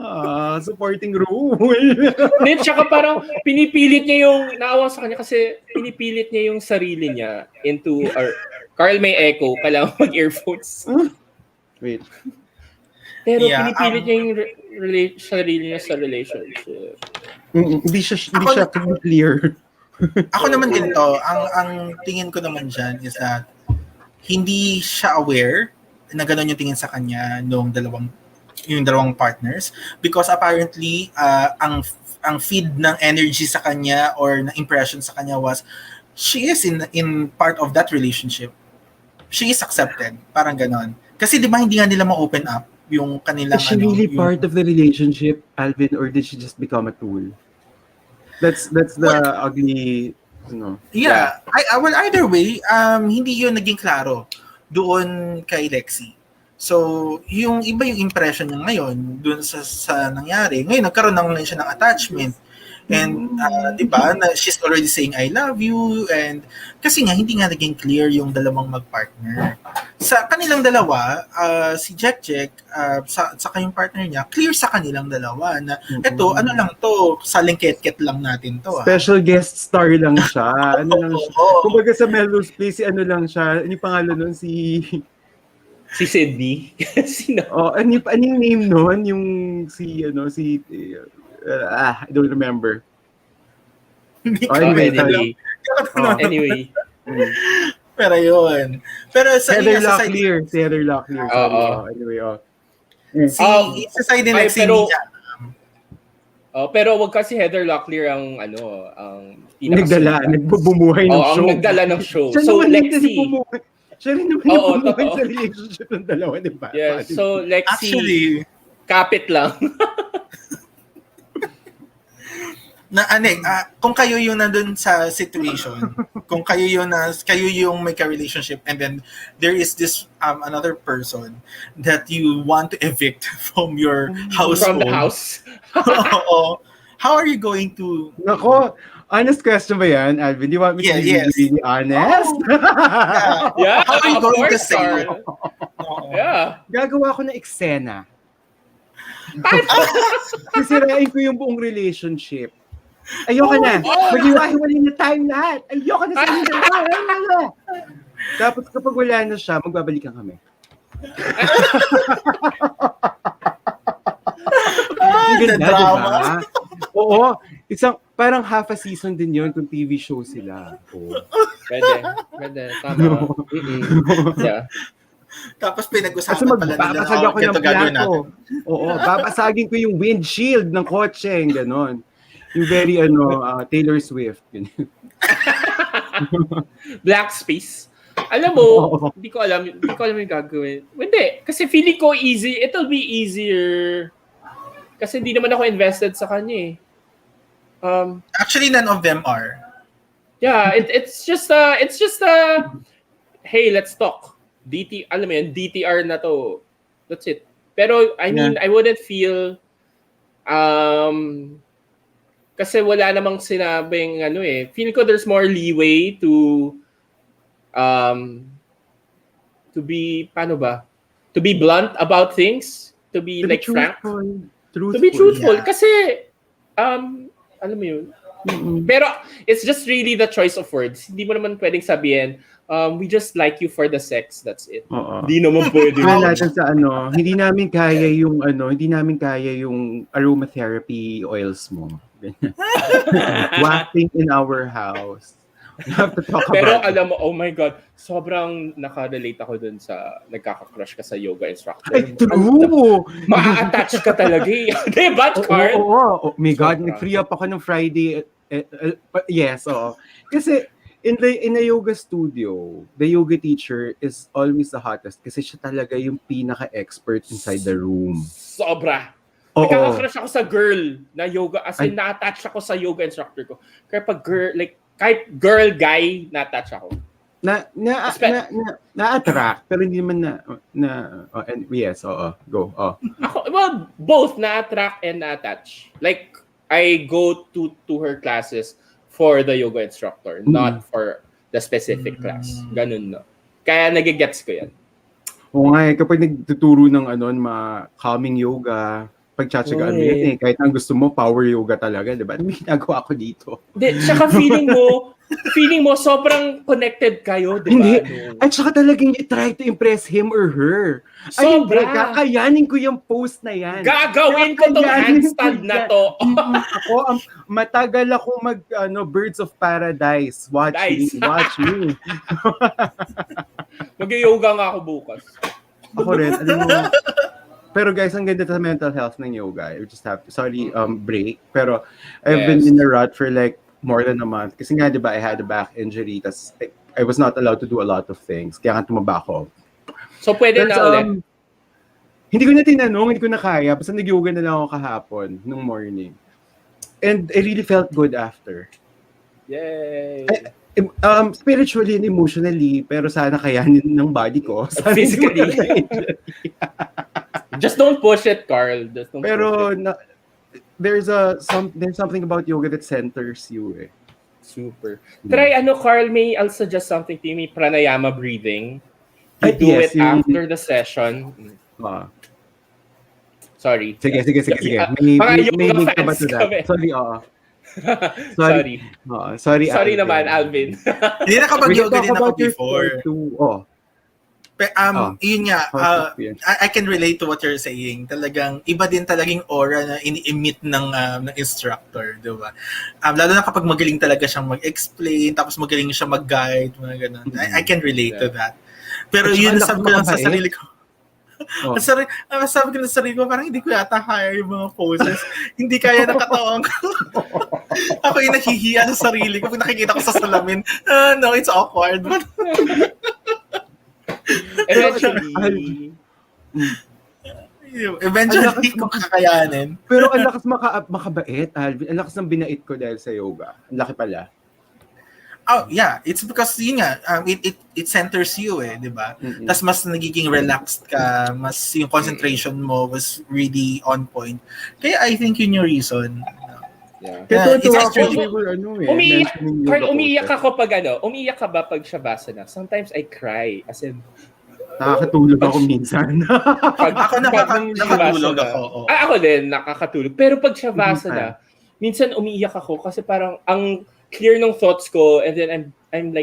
Supporting role. Then tsaka parang pinipilit niya yung naawa sa kanya kasi pinipilit niya yung sarili niya into Carl may echo, kailangan mag-earphones. Wait. Pero Yeah, pinipilit niya yung sarili niya sa relationship. Hindi siya clear. Ako naman ganito, ang tingin ko naman dyan is that hindi siya aware na gano'n yung tingin sa kanya yung dalawang partners because apparently ang feed ng energy sa kanya or ng impression sa kanya was she is in part of that relationship. She is accepted, parang gano'n. Kasi di ba hindi nga nila ma-open up yung kanilang Is she really part of the relationship, Alvin, or did she just become a tool? That's the ugly, Yeah. Well, either way, hindi yun naging klaro doon kay Lexi. So, yung iba yung impression niya ngayon doon sa nangyari. Ngayon, nagkaroon na ngayon siya ng attachment. And, di ba, she's already saying, I love you. And, kasi nga, hindi nga naging clear yung dalawang magpartner. Sa kanilang dalawa, si Jack, sa yung partner niya, clear sa kanilang dalawa na, eto, ano lang to, saling ket-ket lang natin to. special guest star lang siya. Ano lang siya. Oo. Kumbaga sa Melrose Place, ano lang siya. Ano yung pangalan nun? Si Sydney. Sino? ano yung name nun? Yung I don't remember. Anyway. Anyway. Pero yun. Pero sa Heather sa side, Locklear. Si Heather Locklear. Anyway. sa side din Lexi, pero- niya. Pero wag kasi Heather Locklear ang Nagbubumuhay ng show. ang nagdala ng show. Siya So naman yung Lexi. bumuhay. Siya rin naman Oo, yung bumuhay totoo. sa relationship ng dalawa, di ba? Yeah, so Lexi, Actually, kapit lang. kung kayo yung nandun sa situation, kung kayo yung may ka-relationship and then there is this another person that you want to evict from your household. From the house. Oo. How are you going to... Nako, honest question ba yan, Alvin? Do you want me to be Yes. really honest? Yeah, How are you of going to course, say Carl. it? Oo. Yeah. Gagawa ko ng eksena. Sisirain ko yung buong relationship. Ayoko na. Maghiwa-hiwalay na tayong lahat. Ayoko na sa inyo. Tapos kapag wala na siya, magbabalikan kami. Ang The ganda, drama. diba? Oo. Parang half a season din yun kung TV show sila. Oh. Pwede. Tama. Yeah. Tapos Kasi pinag-usapan pala nila magbabasag ako ng ganito gagawin plato. natin. Oo, babasagin ko yung windshield ng kotse, yung ganon. Yung very, Taylor Swift. Ganyan. Black space. Alam mo, hindi ko alam yung gagawin. Hindi, kasi feeling ko it'll be easier. Kasi hindi naman ako invested sa kanya eh. Actually, none of them are. Yeah, it's just hey, let's talk. Alam mo yun, DTR na to. That's it. Pero I mean, I wouldn't feel kasi wala namang sinabing feeling ko there's more leeway to be to be blunt about things, to be like frank, to be truthful. Yeah. Kasi alam mo yun. Pero it's just really the choice of words. Hindi mo naman pwedeng sabihin, we just like you for the sex, that's it. Hindi naman pwede. Natin sa hindi namin kaya yung aromatherapy oils mo. Wafting in our house. We have to talk Pero about alam mo, oh my God, sobrang nakarelate ako dun sa nagkaka-crush ka sa yoga instructor. Ay, true! Ma-attach ka talaga eh. Diba, Carl? Oo. Oh my God, nag-free up ako ng Friday. Yes, oo. Kasi in a yoga studio, the yoga teacher is always the hottest kasi siya talaga yung pinaka-expert inside the room. Sobra. Oo. Nagkaka-crush ako sa girl na yoga, as in na-attach ako sa yoga instructor ko. Kaya pag girl, like, kahit girl, guy, na-attach ako. Na-attract, pero hindi naman yes, go. Ako, well, both na-attract and na-attach. Like, I go to her classes for the yoga instructor, not for the specific class. Ganun, no? Kaya nagigets ko yan. Oo nga kapag nagtuturo ng mga calming yoga, pagtsatsagaan mo yan kahit ang gusto mo, power yoga talaga, di ba? Ano ginagawa ko dito? Tsaka feeling mo sobrang connected kayo, di ba? Hindi. At saka talagang you try to impress him or her. Sobra. Ay, kakayanin ko yung post na yan. Gagawin ko tong handstand na to. Matagal ako Birds of Paradise. Watch me. Mag-yoga nga ako bukas. Ako rin, alam mo. Pero guys, ang ganda sa mental health ng yoga. I just have to, break. Pero I've been in a rut for like more than a month. Kasi nga, di ba, I had a back injury. Tas I was not allowed to do a lot of things. Kaya nga tumaba ako. So, pwede na ulit? Hindi ko na tinanong, hindi ko na kaya. Basta nag-yoga na lang ako kahapon, nung morning. And I really felt good after. Yay! Spiritually and emotionally, pero sana kayanin ng body ko. Physically. Just don't push it, Carl. Just don't pero push it. There's something about yoga that centers you eh. Super. Try Carl, I'll suggest something to you. May pranayama breathing. You do it after the session. Sorry. Sige. Mga yoga ka ba fans to that? kami. Sorry. Sorry naman, Alvin. Hindi nakapag-yoga din ako before. Yun nga, I can relate to what you're saying. Talagang iba din talagang aura na ini-emit ng instructor, di ba? Lalo na kapag magaling talaga siyang mag-explain, tapos magaling siya mag-guide, mga ganun. I can relate to that. Pero yun, sabi ko lang sa sarili ko. Sabi ko sa sarili ko, parang hindi ko yata kaya yung mga poses. Hindi kaya ng katawan ko. Ako yung nahihiya sa sarili ko pag nakikita ko sa salamin. No, it's awkward. Eventually, kung kakayanin. Pero ang lakas makabait, Alvin. Ang lakas ng binait ko dahil sa yoga. Ang laki pala. Oh, yeah. It's because, yun nga, it centers you di ba? Tas mas nagiging relaxed ka, mas yung concentration mo was really on point. Kaya I think yun yung reason. Yeah. It's actually... Umiiyak ako pag umiiyak ka ba pag shavasana? Sometimes I cry. As in, nakakatulog ako minsan. Ako nakakatulog ako. Ako din, nakakatulog. Pero pag shavasana, minsan umiiyak ako kasi parang ang clear ng thoughts ko and then I'm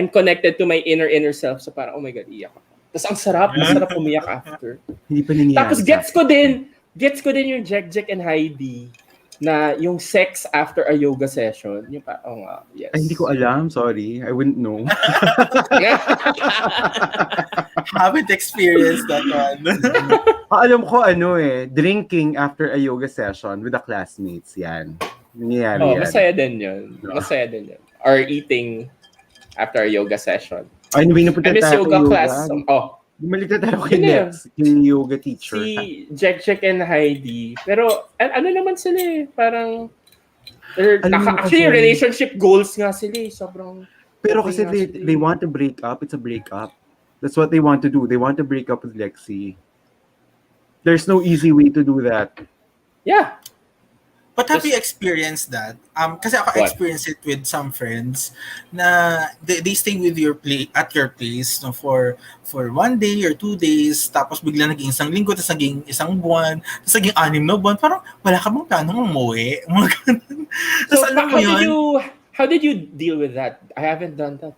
connected to my inner self. So parang, oh my God, iyak ako. Tapos ang sarap umiyak after. Hindi pa nangyayari. Tapos gets ko din yung Jack and Heidi. na yung sex after a yoga session, yung yes. Ay, hindi ko alam. Sorry. I wouldn't know. Haven't experienced that one. Alam ko drinking after a yoga session with the classmates. Yan. Nangyayari yan. Masaya din yun. Masaya din yun. Or eating after a yoga session. Anyway, napunta I miss tayo yoga kay class. Bumalik na tayo kay Yun na yun. Lex, yung yoga teacher. Si Jack and Heidi. Pero ano naman sila Parang actually kasi- relationship goals nga sila Sobrang Pero okay kasi nga they sila. want to break up. It's a breakup. That's what they want to do. They want to break up with Lexi. There's no easy way to do that. Yeah. But have you experienced that? Kasi ako What? experienced it with some friends na they stay with at your place no, for 1 day or 2 days, tapos bigla naging isang linggo, tapos naging isang buwan, tapos naging 6 na buwan. Parang wala ka bang planong umuwi? Mga ganun. So Tapos alam mo yun, how did you deal with that? I haven't done that.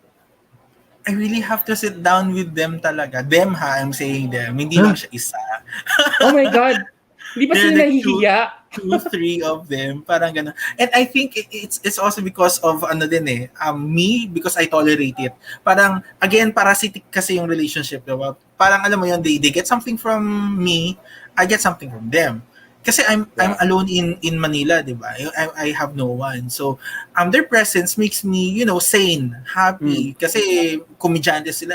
I really have to sit down with them talaga. Them I'm saying them. Hindi lang siya isa. Oh my God. Hindi ba They're sila like nahihiya? 2, 3 of them, parang gano'n. And I think it's also because of me, because I tolerate it. Parang again, parasitic kasi yung relationship, diba? Parang alam mo yun, they get something from me, I get something from them. Kasi I'm alone in Manila, diba? I have no one. So their presence makes me, sane, happy. Kasi komedyante sila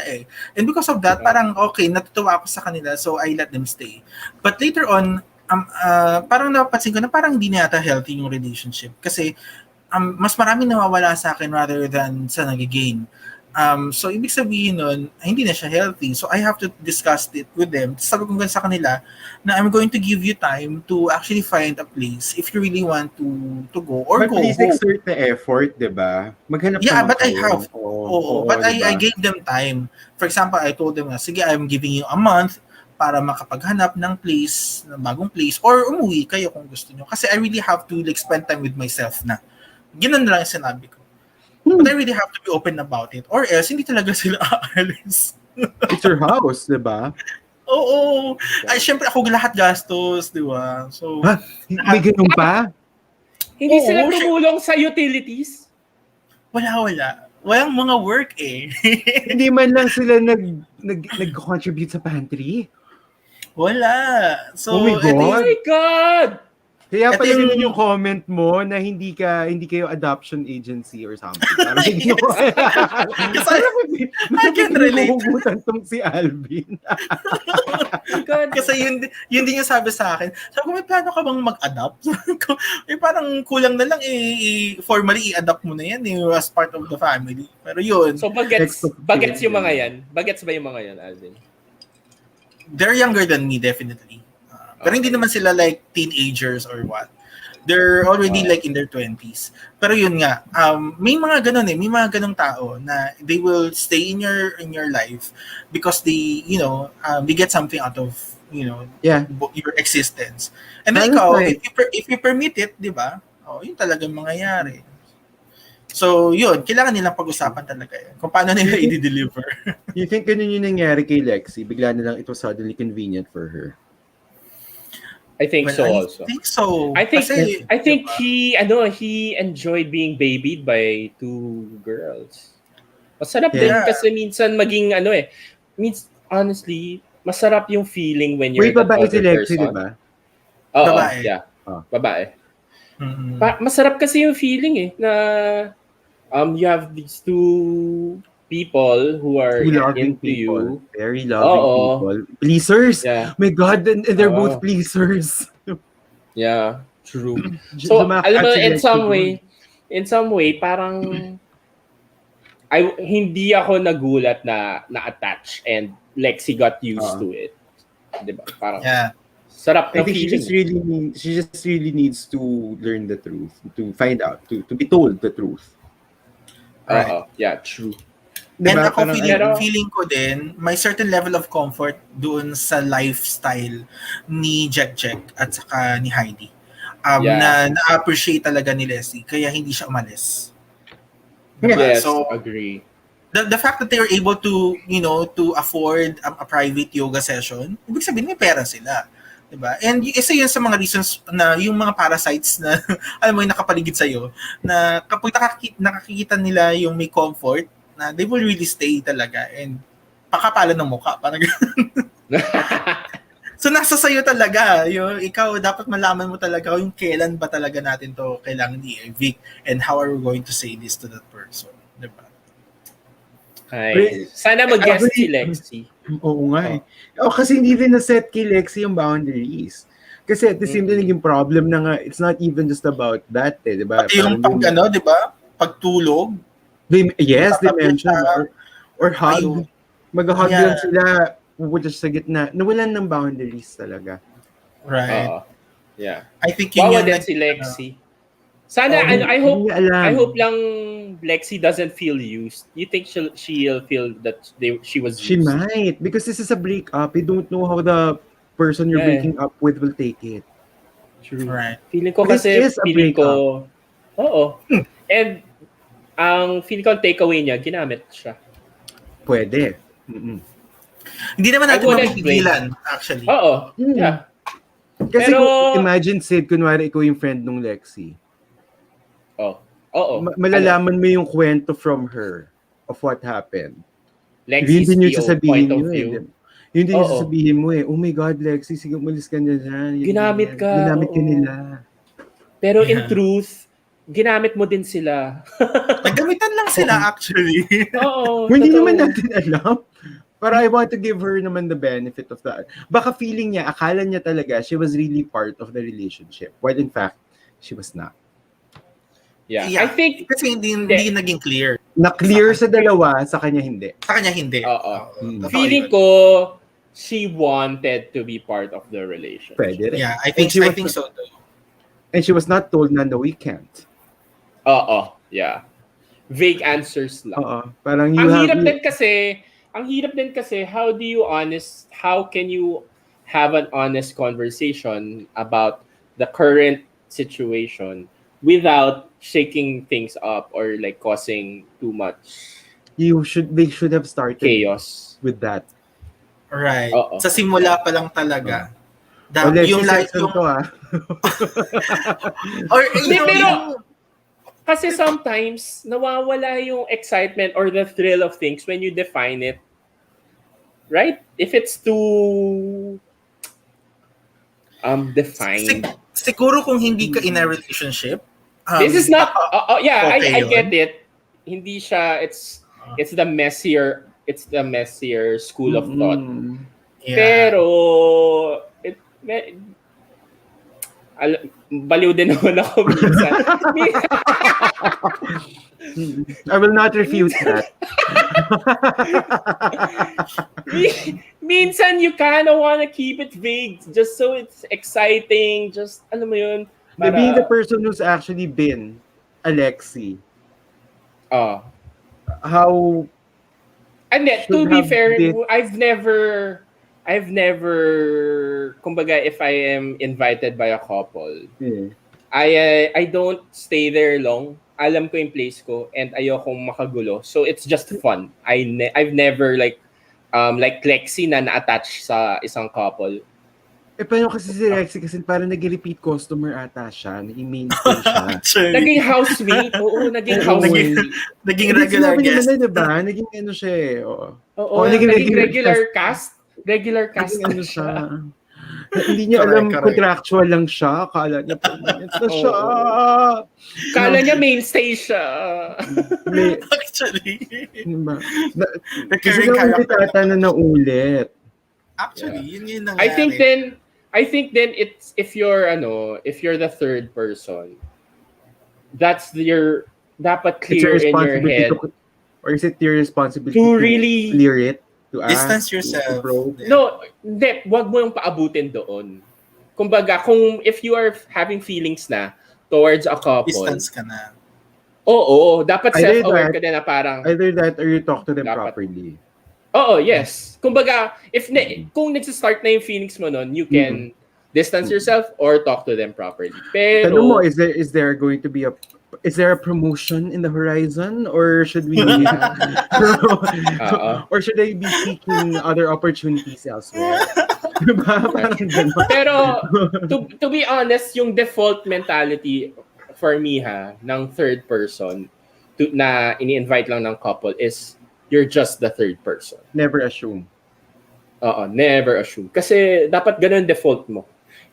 And because of that, parang okay, natutuwa ako sa kanila, so I let them stay. But later on, parang napansin ko na parang hindi na yata healthy yung relationship kasi mas maraming nawawala sa akin rather than sa nagigain. So ibig sabihin nun, hindi na siya healthy. So I have to discuss it with them. Sabi ko sa kanila na I'm going to give you time to actually find a place if you really want to go or But go please home. exert the effort, diba? Maghanap Yeah, naman but I kayo. have. Oo, But diba? I gave them time. For example, I told them na, sige, I'm giving you a month para makapaghanap ng place, ng bagong place, or umuwi kayo kung gusto nyo. Kasi I really have to spend time with myself na. Ganoon na lang yung sinabi ko. But I really have to be open about it. Or else, hindi talaga sila aalis. It's your house, diba? Oo. Ay, syempre ako lahat gastos, di ba? So, Ha? May ganun pa? Hindi Oo, sila tumulong sa utilities? wala. Walang mga work Hindi man lang sila nag-contribute sa pantry? Wala. So, Oh my God. Oh my God! Kaya Ito pala yung- ganun yung comment mo na hindi kayo adoption agency or something. Parang hindi mo. I can relate. Naguhugutan tong si Alvin. God. Kasi yun din yung sabi sa akin. Sabi ko, may plano ka bang mag-adapt? Sabi ko, parang kulang na lang formally i-adapt mo na yan as part of the family. Pero yun, So bagets yung mga yan? Bagets ba yung mga yan, Alvin? they're younger than me, definitely. Pero hindi naman sila like teenagers or what. They're already like in their 20s. Pero yun nga, may mga ganun may mga ganung tao na they will stay in your life because they get something out of Yeah. your existence. And then That's ikaw, right. if you permit it, di ba? Yun talagang mangyayari. So, yun, kailangan nilang pag-usapan talaga yun. Kung paano nila i-deliver. You think ganun yung nangyari kay Lexi? Bigla na lang ito suddenly convenient for her. I think so I also. think so. I think Kasi, he enjoyed being babied by 2 girls. Masarap din Yeah. kasi minsan maging honestly, masarap yung feeling when you're Wait, that babae si other Lexi, person. diba? Oo, Babae. yeah. Oh. Babae. mm-mm. Masarap kasi yung feeling na you have these 2 people who are Two loving into people. you. Very loving Oo. people. Pleasers! Yeah. My God, and they're Oo. both pleasers. Yeah, true. So, alam mo, in some way, parang hindi ako nagulat na na-attach and Lexi got used to it. Diba? Parang sarap I na think feeling. she just really needs to learn the truth, to find out, to be told the truth. Oo, yeah, true. And Diba? ako Parang, feeling ko din, may certain level of comfort doon sa lifestyle ni Jack at saka ni Heidi. Na na-appreciate talaga ni Leslie, kaya hindi siya umalis. Diba? Yes, So, agree. the fact that they were able to, to afford a private yoga session, ibig sabihin may pera sila. Diba? And isa yun sa mga reasons na yung mga parasites na alam mo yung nakapaligid sa'yo, na kapag nakakikita nila yung may comfort, na they will really stay talaga and pakapalan ng mukha. Parang so nasa sa'yo talaga. Yung, ikaw dapat malaman mo talaga yung kailan ba talaga natin to kailangan i-evict and how are we going to say this to that person. Diba? Ay, sana mag-guest si Lexi. Oo nga eh. Kasi hindi rin na-set kay Lexi yung boundaries. Kasi at the same time, naging problem na nga, it's not even just about that eh, di ba? Pati yung di ba? Pagtulog. Yes, they mentioned. Or hug. Ayaw. Mag-hug lang sila, pupunta sa gitna. Nawalan ng boundaries talaga. Right. Yeah. I think yun Bawa yung din si Lexi. Sana, I hope lang Lexi doesn't feel used. You think she'll feel that she was used? She might, because this is a breakup. You don't know how the person you're breaking up with will take it. True. Right. Feeling ko This kasi, is a breakup. And ang feeling ko takeaway niya, ginamit siya. Pwede. Hindi naman natin mapipigilan, actually. Yeah. Kasi kung imagine, Sid, kunwari ikaw yung friend nung Lexi. Malalaman mo yung kwento from her of what happened. Lexi's point of view. Yun din yung sasabihin mo eh. Oh my God, Lexi, sige umalis ka na dyan. Ginamit ka. Ginamit ka nila. Pero in truth, ginamit mo din sila. Naggamitan lang sila actually. Hindi naman natin alam. Pero I want to give her naman the benefit of that. Baka feeling niya, akala niya talaga she was really part of the relationship. While in fact, she was not. Yeah. I think kasi hindi naging clear. Na-clear sa dalawa, sa kanya hindi. Sa kanya hindi. Feeling ko she wanted to be part of the relationship. Pwede rin. Yeah, I think so too. And she was not told na we can't. Yeah. Vague answers lang. Parang ang hirap din kasi how can you have an honest conversation about the current situation without shaking things up or like causing too much they should have started chaos with that. Right. Sa simula pa lang talaga. Yung like yung or pero kasi sometimes nawawala yung excitement or the thrill of things when you define it. Right? If it's too defined. Siguro kung hindi ka in a relationship, this is not I get it. Hindi siya it's the messier school of thought. Yeah. Pero baliw din naman ako minsan. I will not refute that. Minsan you kind of want to keep it vague just so it's exciting, just alam mo yun. Maybe the person who's actually been Alexi. How? And to be fair, I've never, kumbaga, if I am invited by a couple, I don't stay there long. Alam ko yung place ko and ayokong makagulo. So it's just fun. I've never like Lexi na na-attach sa isang couple. Paano kasi si Lexi kasi parang nag-repeat customer ata siya. Naging mainstay siya. Naging housemate. Oo, naging housemate. Naging regular guest. Diba? Naging ano siya eh. Naging regular cast. Regular cast ano siya. Hindi niya alam contractual lang siya. Kala niya permanent na siya. Kala niya mainstay siya. Actually. Diba? Kasi naman tata na naulit. Actually, yun nangyari. I think then it's if you're the third person, that's your dapat clear in your head. Or is it your responsibility to really clear it? Distance yourself. No, wag mo yung paabutin doon. Kumbaga, if you are having feelings na towards a couple, distance ka na. Oo, dapat self-aware ka din na parang either that or you talk to them properly. Yes. Kumbaga, kung nagsa-start na yung feelings mo nun, you can distance yourself or talk to them properly. Pero tanong mo, is there going to be a promotion in the horizon, or should we or should I be seeking other opportunities elsewhere? Diba? Parang gano'n. Pero to be honest, yung default mentality for me ng third person na ini-invite lang ng couple is you're just the third person. Never assume. Oo, never assume. Kasi dapat ganun default mo.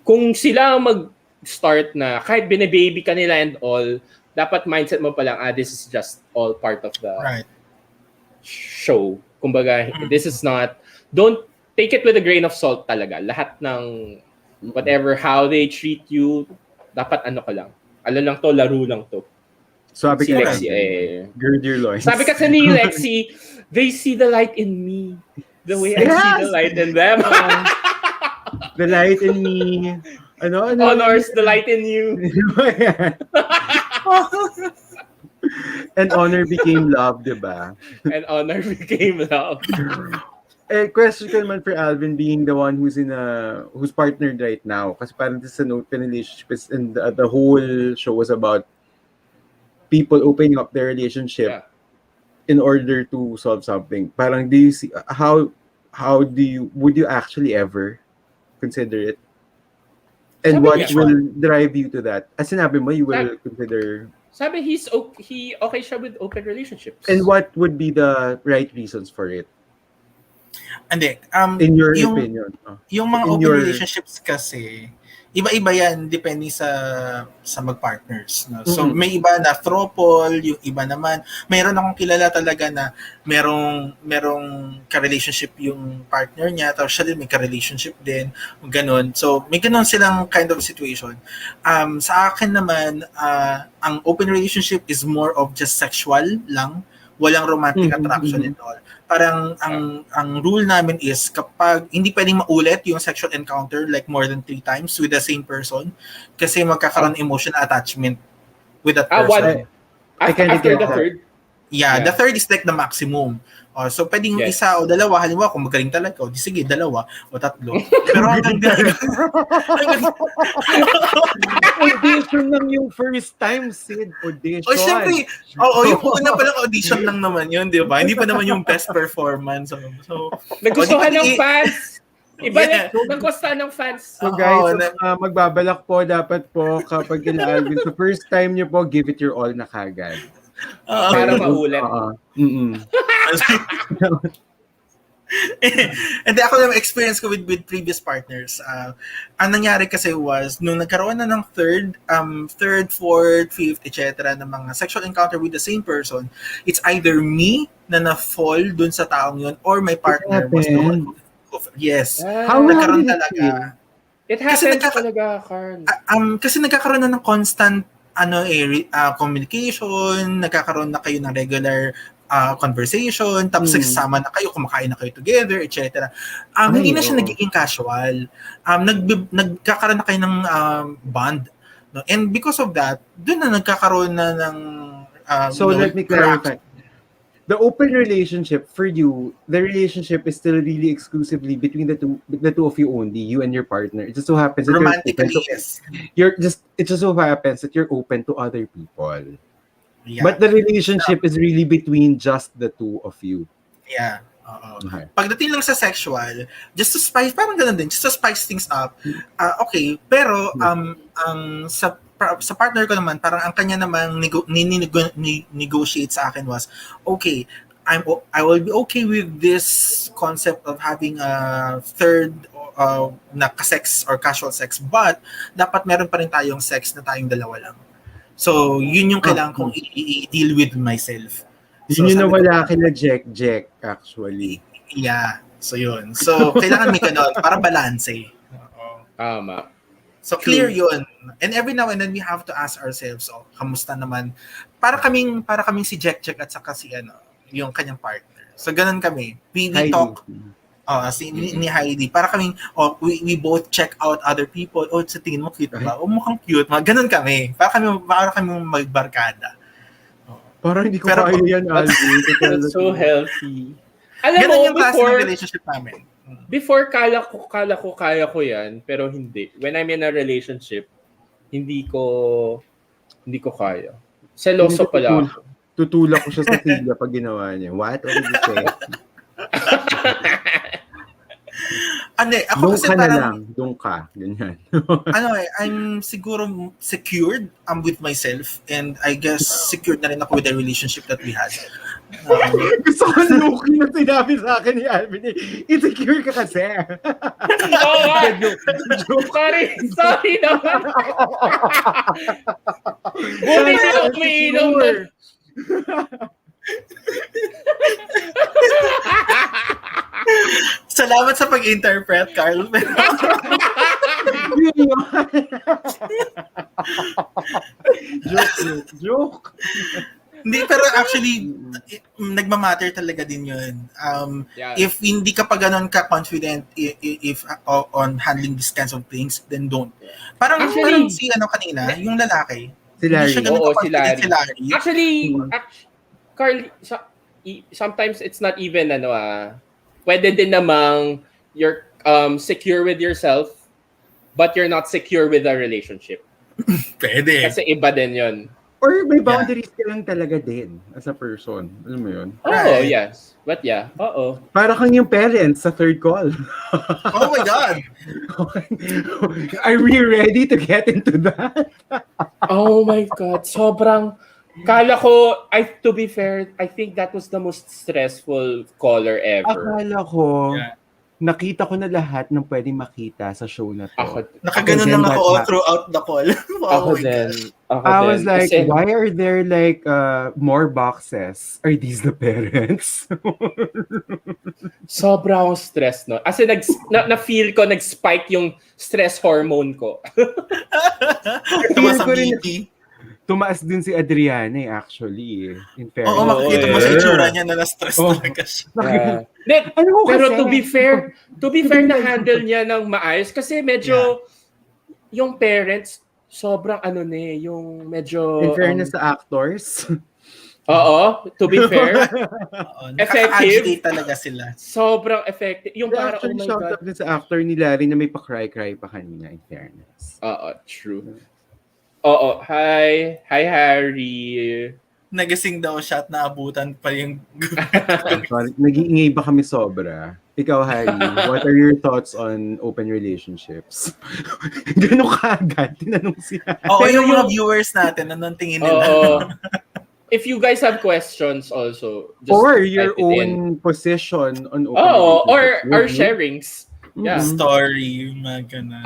Kung sila mag-start na kahit bine-baby ka nila and all, dapat mindset mo pa lang, this is just all part of the show. Kumbaga, this is not, don't take it with a grain of salt talaga. Lahat ng whatever, how they treat you, dapat ano ka lang. Lang to, laro lang to. Sabi Si ka Lexi, gird your loins. Sabi kasi ni Lexi, they see the light in me. The way I see the light in them. The light in me. Ano? Honors the light in you. And honor became love, diba? And honor became love. Question ko naman for Alvin being the one who's partnered right now. Kasi parang this is an open relationship and the whole show was about people opening up their relationship in order to solve something. Parang do you see would you actually ever consider it? And Sabi what niya, will drive you to that? As sinabi mo, you will consider. Sabi he okay siya with open relationships. And what would be the right reasons for it? Hindi. In your opinion. Yung mga open relationships kasi, iba-iba yan depende sa mag-partners. No? So, may iba na throuple, yung iba naman. Mayroon akong kilala talaga na merong ka-relationship yung partner niya, tapos siya din may ka-relationship din, ganun. So, may ganun silang kind of situation. Sa akin naman, ang open relationship is more of just sexual lang, walang romantic attraction at all. Parang ang rule namin is kapag hindi pwedeng maulit yung sexual encounter like more than 3 times with the same person kasi magkakaroon emotional attachment with that person. After the third? Yeah, the third is like the maximum. So pwedeng isa o dalawa, halimbawa kung magaling talaga, di sige, dalawa o tatlo. Pero hanggang audition lang yung first time, Sid. Audition. O syempre, yung una pa lang audition lang naman yun, di ba? Hindi pa naman yung best performance. So nagustuhan ng fans. Ibalik, nagustuhan ng fans. So guys, magbabalak po, dapat po kapag kila Alvin, so first time nyo po, give it your all na kagad. Para maulit. And ako yung experience ko with previous partners. Ang nangyari kasi was, nung nagkaroon na ng third, fourth, fifth, etc. na mga sexual encounter with the same person, it's either me na na-fall dun sa taong yun or my partner was the one. Yes. How nagkaroon talaga. It happens talaga, Carl. Kasi nagkakaroon na ng constant communication, nagkakaroon na kayo ng regular conversation, tapos nagsasama na kayo, kumakain na kayo together, etc. Hindi na siya nagiging casual. Nagkakaroon na kayo ng bond. No? And because of that, doon na nagkakaroon na ng so let me clarify. The open relationship for you, the relationship is still really exclusively between the two of you only, you and your partner. It just so happens that romantically, yes. It just so happens that you're open to other people. Yeah. But the relationship is really between just the two of you. Yeah. Okay. Pagdating lang sa sexual, just to spice, parang ganun din, just to spice things up. Okay, pero sa partner ko naman, parang ang kanya namang negotiate sa akin was, okay, I will be okay with this concept of having a third na ka-sex or casual sex, but dapat meron pa rin tayong sex na tayong dalawa lang. So, yun yung kailangan kong i-deal with myself. Yun yung nawala kila Jack actually. Yeah. So, yun. So, kailangan may kanon para balanse. Tama. So, clear yun. And every now and then, we have to ask ourselves, kamusta naman? Para kaming si Jack at saka si yung kanyang partner. So, ganun kami. We talk, ni Heidi, para kaming, we both check out other people. Sa tingin mo, cute ba? Mukhang cute. Ganun kami. Para kami magbarkada. Parang hindi ko kaya yan, Alvin. That's so healthy. Alam ganun mo, yung klase ng relationship namin. Before, kaya ko yan, pero hindi. When I'm in a relationship, hindi ko kaya. Seloso pala ako. Tutulak ko siya sa sila pag ginawa niya. What did you say? Ako Doon kasi ka na parang, lang. Doon ka. Ganyan. I'm siguro secured with myself, and I guess secured na rin ako with the relationship that we had. Gusto ko looking na sinabi sa akin ni Alvin. Insecure ka kasi. Oo nga. Joke. Sorry naman. Buti di ako umiinom nun. Salamat sa pag-interpret, Carl. Joke. Hindi, pero actually, nagmamatter talaga din yun. Yeah. If hindi ka pa ganun ka-confident if on handling these kinds of things, then don't. Parang si kanina, yung lalaki. Si Larry. Hindi siya ganun Oo, ka-confident si Larry. Actually, Carl, sometimes it's not even pwede din namang you're secure with yourself but you're not secure with a relationship. Pwede. Kasi iba din yun. Or may boundaries ka lang talaga din as a person. Alam mo yun? Oh, yes. But yeah, oo. Para kang yung parents sa third call. Oh my God! Are we ready to get into that? Oh my God. Sobrang, kala ko, to be fair, I think that was the most stressful caller ever. Akala ko, Yeah. nakita ko na lahat ng pwedeng makita sa show na to. Nakaganon lang ako all throughout the call. Ako din. I was like, Kasi, why are there like more boxes? Are these the parents? sobra akong stress, no? Kasi na-feel ko, nag-spike yung stress hormone ko. Tumas ang ko rin- BP. Tumaas din si Adriana actually. In fairness. Oo, makikita mo sa itsura niya na na-stress Oh. talaga siya. Pero to be fair, na-handle niya ng maayos kasi medyo yung parents sobrang yung medyo In fairness sa actors. Oo, to be fair, Nakaka-agitate talaga sila. sobrang effective. Yung para oh Actually, my shout God. out din sa actor ni Larry na may pa-cry-cry pa kanina, in fairness. Oo, true. Oo, hi Harry. Nagising daw siya at naabutan pa yung... Sorry, nag-iingay ba kami sobra? Ikaw, Harry, what are your thoughts on open relationships? Gano'n ka agad? Tinanong siya. Oo, Pero yung mga yung- viewers natin, anong tingin nila? Oo. If you guys have questions also, just Or type your it in. own position on open Oo, or relationships. our Mhm. sharings. Yeah. Story, yung mga ganun.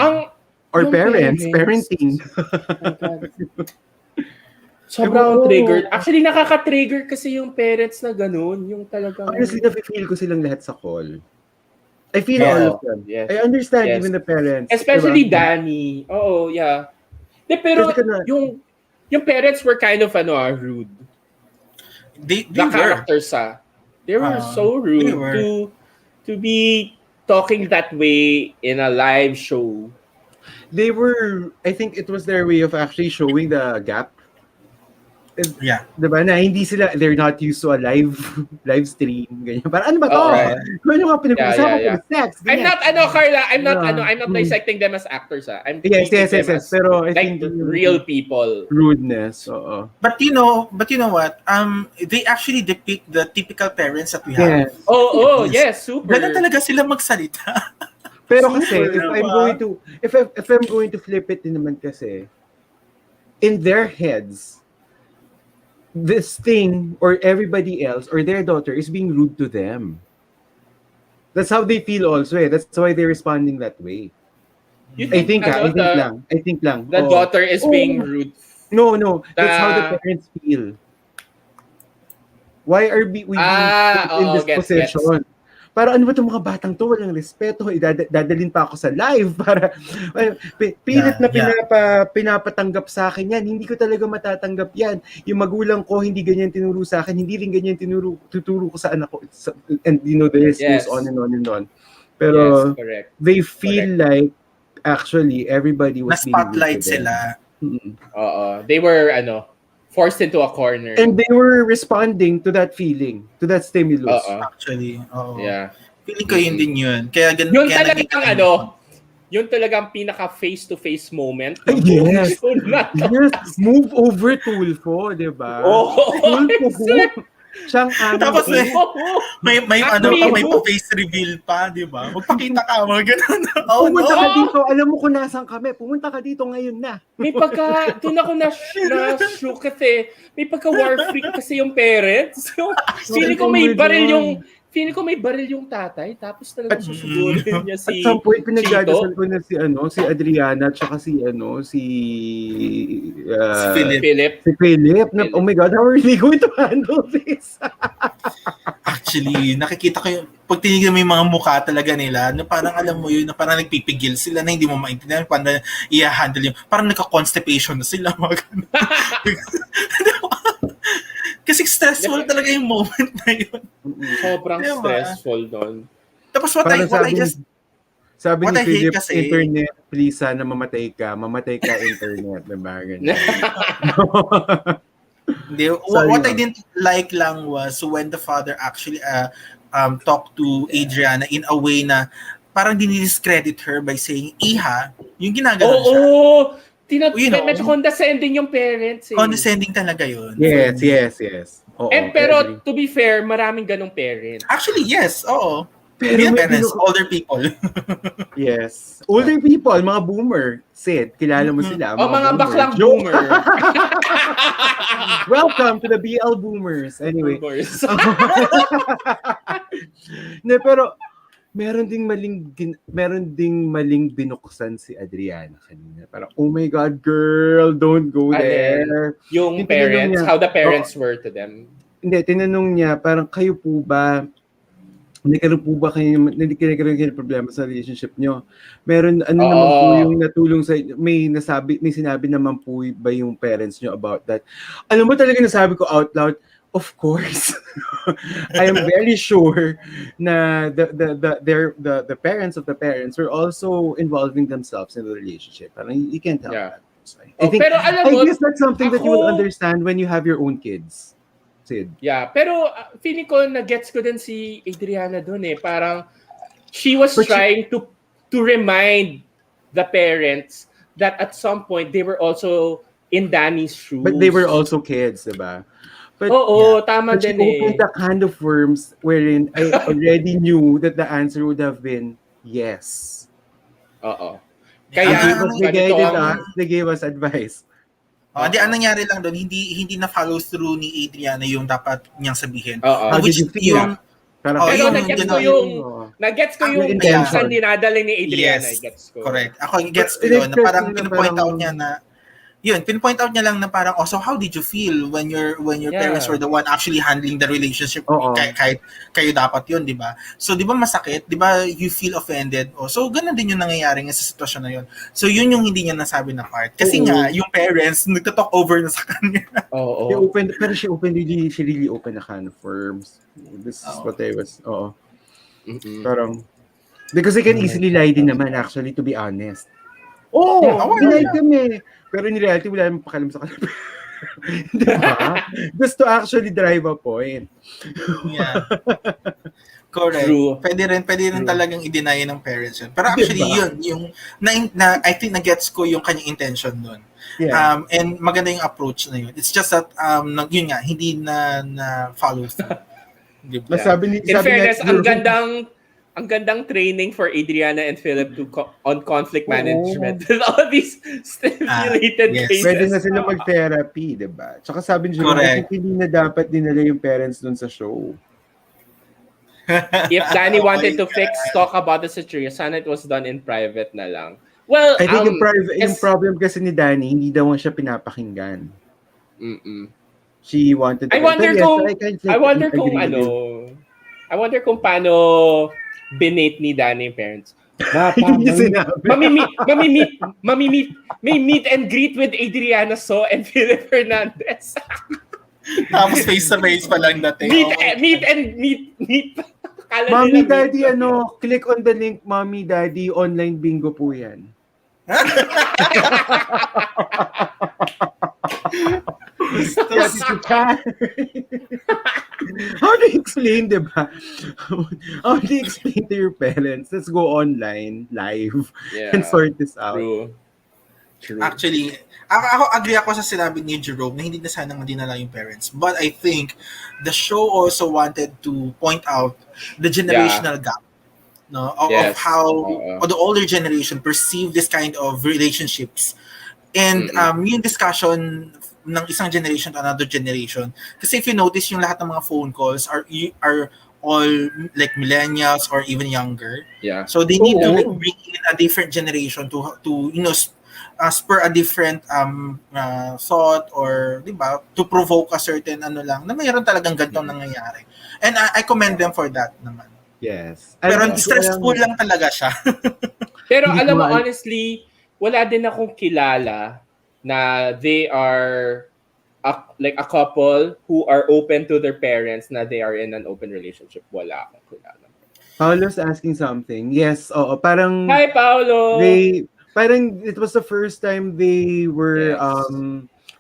Or yung parents, parenting. Sobrang Oo. triggered. Actually, nakaka-trigger kasi yung parents na ganun. Yung talagang... Honestly, nafe-feel ko silang lahat sa call. I feel Yeah. all of them. Yes. I understand Yes. even the parents. Especially diba? Danny. Oo, yeah. Pero Kasi yung parents were kind of rude. They The were. characters they were so rude they were. to be talking that way in a live show. They were, I think it was their way of actually showing the gap. Yeah. Diba na hindi sila, they're not used to a live stream. Ganyan. Para ano ba to? Right. Ano nga pinag-uusapan Yeah. ko? Sex. I'm not Carla, I'm not Yeah. dissecting them as actors. I'm Yes. treating them as, Pero I like think real people. rudeness. Oo. But you know what? They actually depict the typical parents that we have. Yes. Oh, yes, super. Ganun talaga sila magsalita. Pero kasi, Super, if I'm going to flip it din naman kasi, in their heads, this thing or everybody else or their daughter is being rude to them. That's how they feel also. That's why they're responding that way. You I think lang. The daughter is being rude. No. That's how the parents feel. Why are we being put in this position? Para ano ba itong mga batang to? Walang respeto. Dadalhin pa ako sa live para pilit na pinapatanggap sa akin yan. Hindi ko talaga matatanggap yan. Yung magulang ko, hindi ganyan tinuro sa akin. Hindi rin ganyan tuturo ko sa anak ko. And the list goes on and on and on. Pero yes, they feel like actually everybody was being Na-spotlight rude to them. sila. They were forced into a corner. And they were responding to that feeling, to that stimulus. Actually, Yeah. Feeling ko yun din yun. Kaya Yun kaya talagang yun talagang pinaka face-to-face moment. Yes. Show na to. Yes, move over Tulfo, di ba? Oh, Tulfo. Siyang amo Tapos ko. may Amigo. may pa-face reveal pa, di ba? Magpakita ka, mga ganun. Oh, Pumunta no! ka dito, alam mo kung nasan kami. Pumunta ka dito ngayon na. Doon ako na-shook kasi may pagka-war freak kasi yung parents. Feeling ko may baril yung tatay, tapos talagang susugurin niya At si some point, pinagdadasal Chito. ko na si Adriana, at saka si Philip. Philip. Si Philip. Na, oh my God, how are we going to handle this? Actually, nakikita ko yung, pag tinignan mo yung mga mukha talaga nila, na parang alam mo yun, na parang nagpipigil sila na hindi mo maintindihan, paano i-handle yung, parang nagka-constipation na sila. Mga ganun. Kasi stressful talaga yung moment na yun. Sobrang Diba? stressful doon. Tapos Sabi what ni I hate Philip, kasi- internet, please sana mamatay ka internet, diba? Ganyan. Hindi, Sorry, what I ma'am. didn't like lang was when the father actually talked to Adriana in a way na parang dinidiscredit her by saying, Iha, yung ginaganon siya. Oo! You know, Medyo condescending yung parents eh. condescending talaga yun. Yes, for me. yes. Oo, Pero to be fair, maraming ganong parents. Actually, yes, oo. Pero Hindi na may parents, older people. Yes. Older people, mga boomer. Sid, kilala mo sila. O mga boomer. baklang Joke. boomer. Welcome to the BL boomers. Anyway. Boomers. Pero meron ding maling binuksan si Adriana kanina. Parang, oh my God, girl, don't go there. Yung Tinanong parents, niya, how the parents were to them. Hindi, tinanong niya, parang kayo po ba, hindi kayo ng problema sa relationship nyo? Meron, naman po yung natulong sa, may sinabi naman po ba yung parents nyo about that? Alam mo talaga nasabi ko out loud, of course. I am very sure na the parents of the parents were also involving themselves in the relationship. Parang you can't help that. So I guess that's something that you will understand when you have your own kids. Sid. Yeah, pero feeling ko na-gets ko din si Adriana doon eh. Parang she was trying to remind the parents that at some point they were also in Danny's shoes. But they were also kids, diba? But, tama din she opened the can of worms wherein I already knew that the answer would have been yes. Oo. Kaya they gave us advice. Ang nangyari lang doon, hindi na follow through ni Adriana yung dapat niyang sabihin. How did you feel? Pero nag-gets ko yung intention dinadala ni Adriana. Yes, gets ko. Correct. Ako gets ko yun, na parang pinpoint out niya na pinpoint out niya lang na parang, so how did you feel when your parents were the one actually handling the relationship? Kahit kayo dapat yun, di ba? So, di ba masakit? Di ba you feel offended? So, ganun din yung nangyayari nga sa sitwasyon na yun. So, yun yung hindi niya nasabi na part. Kasi nga, yung parents, nagtatalk over na sa kanya. She really opened a can of worms. This is what I was, parang, because they can easily lie din naman, actually, to be honest. Pinay kami. Pero in reality, wala namang pakalam sa kanila. Diba? Just to actually drive a point. Yeah. Correct. True. Pwede rin talagang i-deny ng parents yun. Pero actually, yun, I think na-gets ko yung kanyang intention nun. Yeah. And maganda yung approach na yun. It's just that, yun nga, hindi na follow through. Diba? In fairness, ang gandang training for Adriana and Philip on conflict management. All these stipulated cases. Pwede na sila mag-therapy, diba? Tsaka sabi ni Jerome, hindi na dapat dinala yung parents dun sa show. If Danny wanted to talk about the situation, sana it was done in private na lang. Well, I think yung problem kasi ni Danny, hindi daw siya pinapakinggan. She wanted to... I wonder kung paano binate ni Danny yung parents. May meet and greet with Adriana So and Philip Hernandez. Tapos face-to-face pa lang dating. Meet. Mommy, Daddy, click on the link, Mommy, Daddy, online bingo po yan. How do you explain, diba? How do you explain to your parents? Let's go online, live, and sort this out. True. True. Actually, ako agree ako sa sinabi ni Jerome na hindi na sana dinala yung parents. But I think the show also wanted to point out the generational gap, no, of Yes. how the older generation perceive this kind of relationships. And yung discussion ng isang generation to another generation. Kasi if you notice, yung lahat ng mga phone calls are all like millennials or even younger. Yeah. So they need to like bring in a different generation to spur a different thought or, di ba, to provoke a certain ano lang na mayroon talagang ganitong nangyayari. And I commend them for that naman. Yes. Pero stressful lang talaga siya. Pero alam mo, honestly, wala din akong kilala na they are like a couple who are open to their parents na they are in an open relationship. Wala akong kilala. Paolo's asking something. Yes, oo. Parang Hi, Paolo! Parang it was the first time they were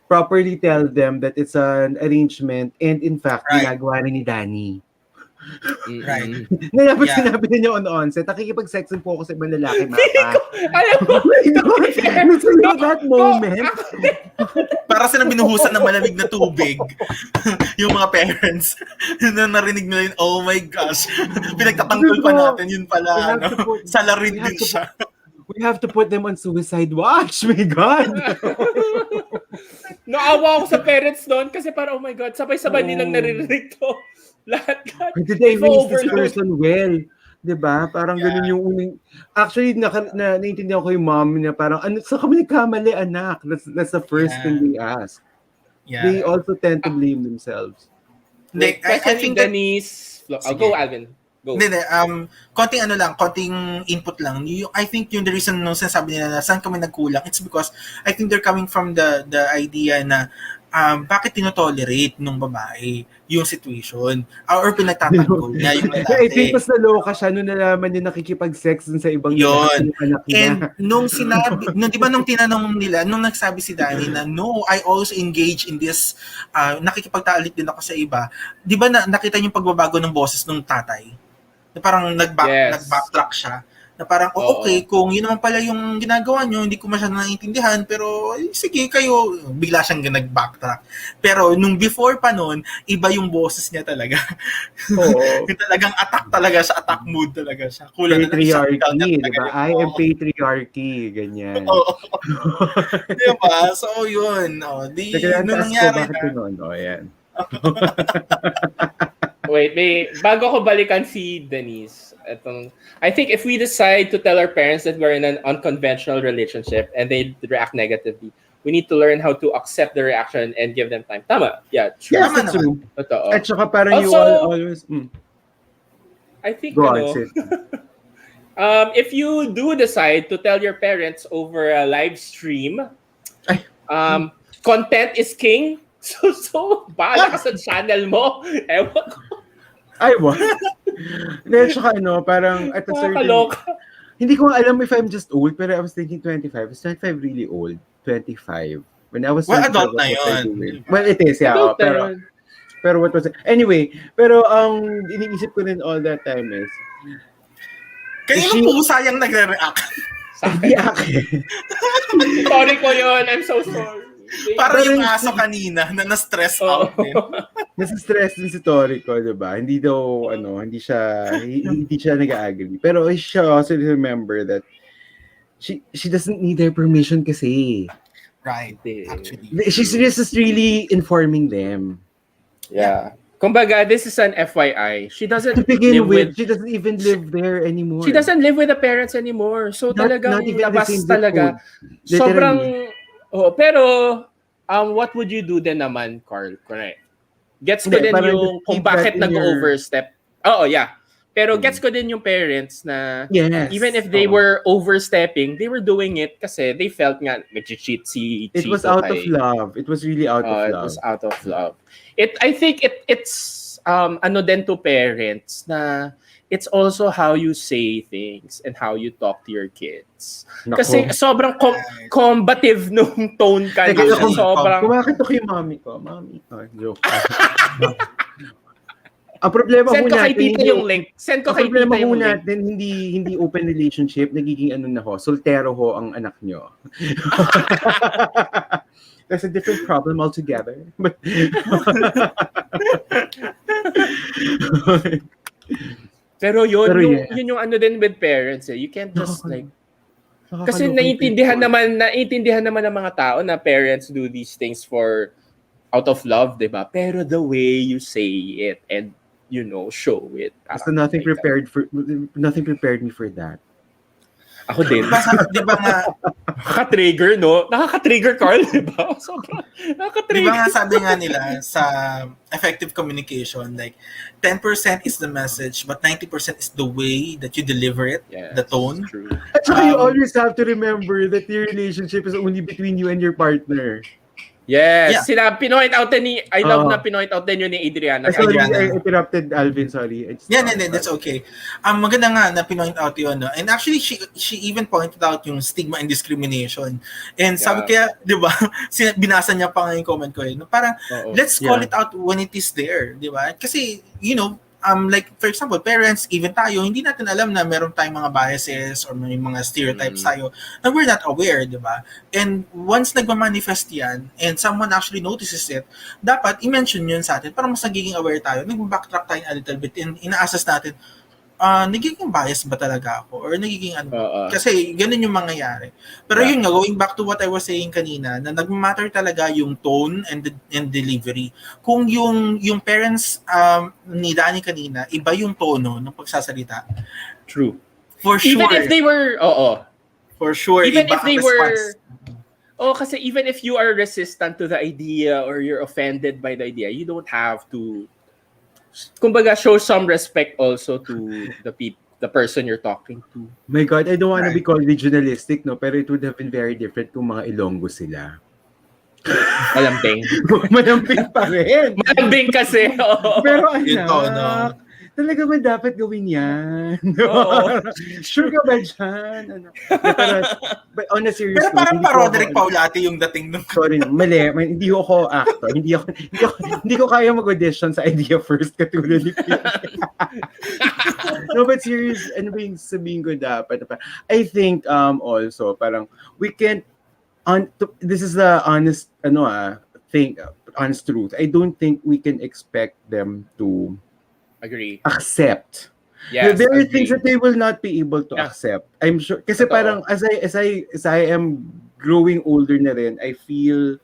properly tell them that it's an arrangement, and in fact, ginagawa rin ni Danny. Right. Na dapat sinabi niya on onset, nakikipag-sexon po ako sa ibang lalaki, mapa. Alam mo, that moment. Para silang binuhusan ng malamig na tubig yung mga parents na narinig nila yun, oh my gosh, pinagtatanggol pa natin, yun pala, no? Salarin din siya. We have to put them on suicide watch, my God! Naawa ako sa parents noon kasi parang, oh my God, sabay-sabay nilang naririnig to. Lahat. Did they raise this person well? Diba? Parang ganun yung uning... Actually, naiintindihan ko yung mom niya, parang, ano, sa kami nagkamali, anak? That's the first thing they ask. Yeah. They also tend to blame themselves. I think Denise... Go, Alvin. Go. Hindi, konting input lang. I think yung the reason nung sinasabi nila na saan kami nagkulang, it's because I think they're coming from the idea na bakit tinotolerate nung babae yung situation or pinagtatanggol niya yung lalaki. I think mas naloka siya nung nalaman niya nakikipag-sex dun sa ibang yun. Anak niya. And nung sinabi, di ba nung tinanong nila, nung nagsabi si Danny na no, I also engage in this, nakikipagtalik din ako sa iba, di ba nakita yung pagbabago ng boses ng tatay? Na parang nag-backtrack siya. Na parang, okay, kung yun naman pala yung ginagawa nyo, hindi ko masyadong naiintindihan, pero sige kayo, bigla siyang nag-backtrack. Pero nung before pa nun, iba yung boses niya talaga. Yung talagang attack talaga siya, attack mood talaga siya. Kulang patriarchy, diba? I am patriarchy, ganyan. Diba? So, yun. Nung nangyari na. Ayan. Wait, bago ko balikan si Denise, I think if we decide to tell our parents that we're in an unconventional relationship and they react negatively, we need to learn how to accept the reaction and give them time. Tama. Yeah, true. Yes, that's true. Totoo. At saka parang also, you always... I think, if you do decide to tell your parents over a live stream, content is king. So bahala ka sa channel mo. Ewan ko. Ay, what? Dahil saka parang at a certain... Hindi ko alam if I'm just old, pero I was thinking 25. Is 25 really old? 25. When I was... Well, adult na yun. Well, it is, yeah. Pero what was it? Anyway, pero ang iniisip ko rin all that time is... Kanino po sayang nagre-react? Sa akin. Sorry ko yun. I'm so sorry. Para yung aso kanina na na-stress out din. Nasa-stress din si Tori ko, diba? Hindi daw, hindi siya nag-agree. Pero I should also remember that she doesn't need their permission kasi. Right, actually. She's just really informing them. Yeah. Kumbaga, this is an FYI. She doesn't to begin with, she doesn't even live there anymore. She doesn't live with the parents anymore. So talagang labas talaga. Sobrang... pero what would you do then naman, Carl? Correct. Gets ko din yung kung bakit nag-overstep. Yeah. Pero gets ko din yung parents na even if they were overstepping, they were doing it kasi they felt nga nag-cheat si Chico. It was out of love. It was really out of love. It was out of love. I think it's din to parents na it's also how you say things and how you talk to your kids. Nako. Kasi sobrang combative nung tone kanina. Sobrang... Kumakit ako yung mami ko. Mami. Joke. Ang problema Send ho ko kay natin, tita yung link. Send ko ang kay problema tita ho yung link. natin, hindi open relationship, nagiging ano na ho, soltero ho ang anak nyo. That's a different problem altogether. But, Pero yun, Pero yeah. yun yung ano din with parents eh. You can't just like... Kasi Nakakaloka yung naiintindihan naman ng mga tao na parents do these things for out of love, di ba? Pero the way you say it and show it. So nothing prepared me for that. Ako din. Di ba nga, Nakaka-trigger, no? Nakaka-trigger, Carl, di ba? Sobrang di nakaka-trigger. ba nga sabi nga nila sa effective communication, like 10% is the message, but 90% is the way that you deliver it, Yes, the tone. True. At saka you always have to remember that your relationship is only between you and your partner. Yes, Yeah. pinoint out din I love na pinoint out din yun ni Adriana. Sorry, Adriana. I interrupted Alvin, sorry. Yeah, that's okay. Maganda nga na pinoint out yun. No? And actually, she even pointed out yung stigma and discrimination. And sabi kaya, di ba, binasa niya pa nga yung comment ko eh. No? Parang, let's call it out when it is there. Di ba? Kasi, like, for example, parents, even tayo, hindi natin alam na meron tayong mga biases or may mga stereotypes tayo na we're not aware, di ba? And once nagmamanifest yan and someone actually notices it, dapat i-mention yun sa atin para mas nagiging aware tayo. Nag-backtrack tayo a little bit and ina-assess natin, nagiging bias ba talaga ako? Or nagiging ano? Kasi ganun yung mangyayari. Pero yun nga, going back to what I was saying kanina, na nag-matter talaga yung tone and delivery. Kung yung parents ni Danny kanina, iba yung tono ng pagsasalita. True. For sure. Even if they were, For sure, even iba if they ang response. kasi even if you are resistant to the idea or you're offended by the idea, you don't have to kumbaga show some respect also to the person you're talking to. My God, I don't want to be called regionalistic, no? Pero it would have been very different kung mga Ilonggo sila. Malambing. Malambing pa rin. Malambing kasi. Pero anak, talaga ba dapat gawin yan? Sure ka ba dyan? But on a serious note, pero parang pa-Roderick Paulate yung dating nung... Sorry, mali. Hindi ako actor. Hindi ko kaya mag-audition sa idea first katulad ni Pete. No, but serious, ano ba yung sabihin ko dapat? I think also, parang we can't, this is the honest, honest truth. I don't think we can expect them to accept. Yes, there are things that they will not be able to accept. I'm sure. Kasi parang as I am growing older na rin, I feel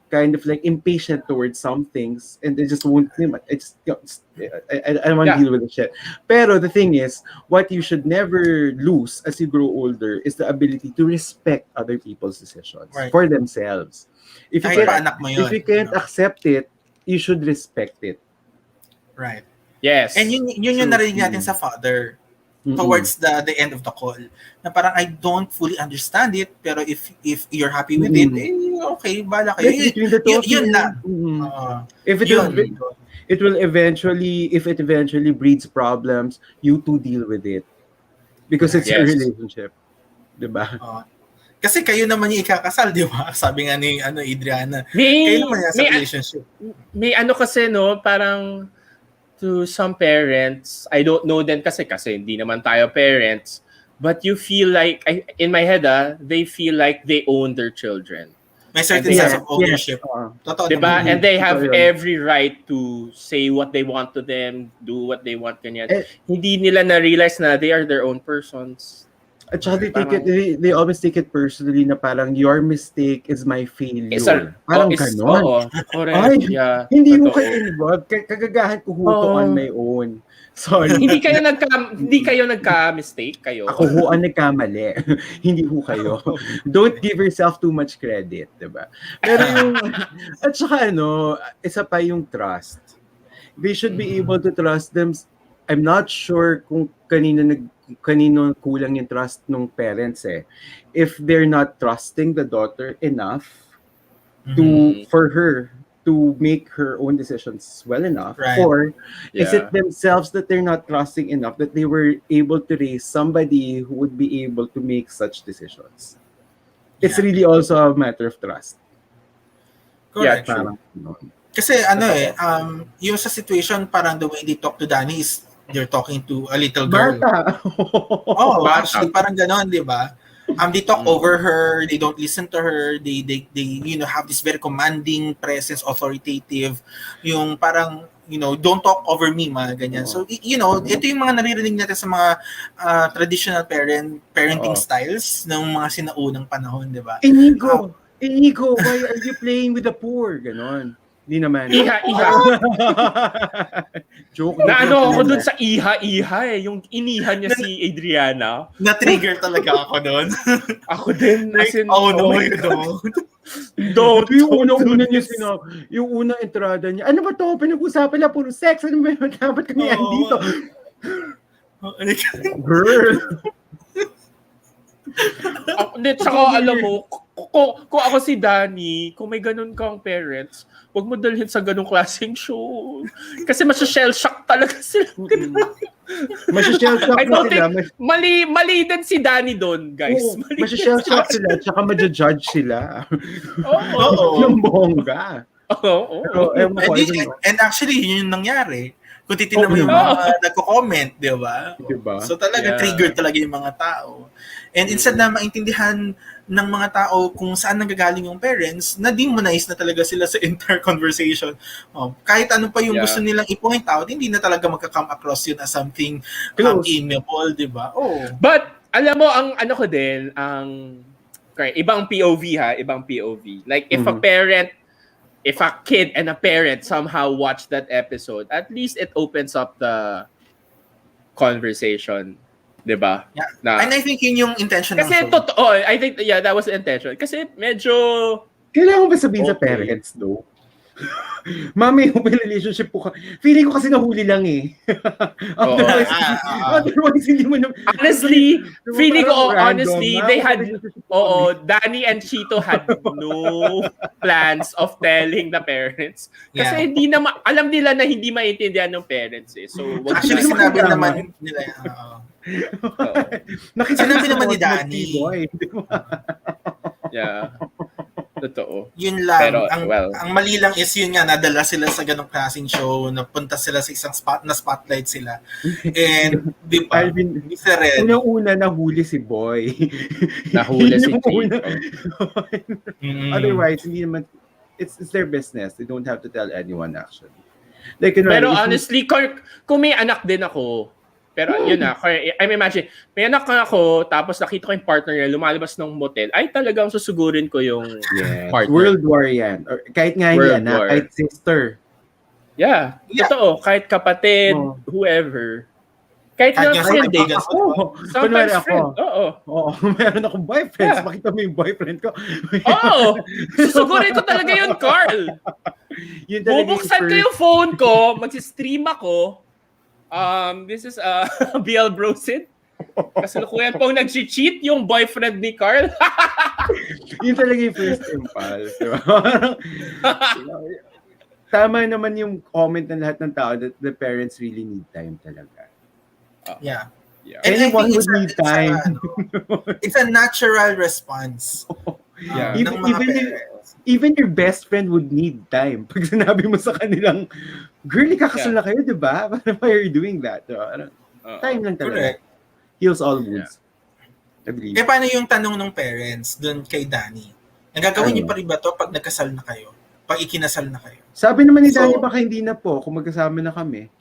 kind of like impatient towards some things and I just won't, I don't want to deal with the shit. Pero the thing is, what you should never lose as you grow older is the ability to respect other people's decisions for themselves. If you can't accept it, you should respect it. Right. Yes. And yun yung narinig natin sa father towards the end of the call. Na parang I don't fully understand it, pero if you're happy with it, okay, bala kayo. Yun na. If it will eventually, if it eventually breeds problems, you two deal with it. Because it's your relationship. Diba? Kasi kayo naman yung ikakasal, di ba? Sabi nga ni Adriana. Kayo naman yung sa relationship. May kasi, no, parang to some parents, I don't know them kasi hindi naman tayo parents, but you feel like, in my head, they feel like they own their children. May certain sense of ownership. Diba? And they have every right to say what they want to them, do what they want, ganyan. Hindi nila na-realize na they are their own persons. At saka they always take it personally na parang your mistake is my failure. Parang ganon. Hindi mo kayo involved. Kagagahan ko huto on my own. Sorry. Hindi kayo nagka-mistake kayo. Ako ho ang nagkamali. Hindi ho kayo. Don't give yourself too much credit, diba? Pero at saka isa pa yung trust. They should be able to trust them. I'm not sure kung kanino kulang yung trust ng parents if they're not trusting the daughter enough for her to make her own decisions well enough, or is it themselves that they're not trusting enough that they were able to raise somebody who would be able to make such decisions. It's really also a matter of trust. Correct. Kasi yung sa situation, parang the way they talk to Danny is they're talking to a little girl. Bata. Oh, Bata. actually, parang ganon, di ba? They talk over her, they don't listen to her, they have this very commanding presence, authoritative, yung parang, don't talk over me, mga ganyan. So, ito yung mga naririnig natin sa mga traditional parenting styles ng mga sinaunang panahon, di ba? Inigo, why are you playing with the poor? Ganon. Hindi naman. Iha. Joke. Naano ako dun sa iha yung inihan niya si Adriana. Na-trigger talaga ako doon. Ako din. Like, no, you don't. Don't. Yung unang-una niya yung unang entrada niya. Ano ba to? Pinag-usapan na puro sex. Ano ba yun? Dapat kami andito. Girl. Tsaka alam mo, kung ako si Danny, kung may ganun kang parents, huwag mo dalhin sa ganung klaseng show. Kasi shell shock talaga sila. Shell shock na sila. Mali din si Danny doon, guys. Shell shock sila, tsaka ma-judge sila. Oo. Yung bongga. Oo. And actually, yun yung nangyari. Kung titignan mo yung mga nagko-comment, di ba? Diba? So talaga trigger talaga yung mga tao. And instead na maintindihan ng mga tao kung saan nanggagaling yung parents, na-demonize na talaga sila sa entire conversation. Kahit ano pa yung gusto nilang i-point out, hindi na talaga magka-come across yun as something amiable, di ba? But, alam mo, ang ano ko din, ibang POV ibang POV. Like, if a kid and a parent somehow watch that episode, at least it opens up the conversation. Diba? Yeah. And I think yun yung intention ng show. Kasi totoo, I think, that was the intention. Kasi medyo... Kailangan ba sabihin sa parents, though? Mami, may relationship po ka. Feeling ko kasi nahuli lang eh. Otherwise, hindi mo na... Honestly, feeling ko, they had... Danny and Chito had no plans of telling the parents. Kasi hindi na... alam nila na hindi maintindihan ng parents eh. So, actually, sinabi naman nila sinabi naman ni Danny. Yeah. Totoo. Yun lang. Pero, ang mali lang is yun nga, nadala sila sa ganong klaseng show, napunta sila sa isang spotlight sila. And, di ba? Unang-una nahuli si Boy. Nahuli si Chito. Otherwise, hindi naman, it's their business. They don't have to tell anyone actually. Pero honestly, kung may anak din ako, pero yun na, I imagine, may anak ako, tapos nakita ko yung partner niya, lumalabas ng motel, ay talagang susugurin ko yung partner. World War yan. Or, kahit nga yan, kahit sister. Yeah, totoo. Kahit kapatid, whoever. Kahit nga friend eh. Sometimes friend. Oo, meron akong boyfriend. Makita mo yung boyfriend ko. Susugurin ko talaga yun, Carl. Bubuksan ko yung phone ko, mag-stream ako. This is BL Brosid. Kasalukuyan pong nag-cheat yung boyfriend ni Carl. Yun talaga yung first impulse. Diba? Tama naman yung comment ng lahat ng tao that the parents really need time talaga. Yeah. Anyone would need time. It's a natural response. Even your best friend would need time. Pag sinabi mo sa kanilang, girl, ikakasal na kayo, diba? Why are you doing that? Diba? Time lang talaga. Correct. Heals all wounds. Yeah. Paano yung tanong ng parents dun kay Danny? Nagagawin niyo pa rin ba to pag nagkasal na kayo? Pag ikinasal na kayo? Sabi naman ni Danny, baka hindi na po kung magkasama na kami.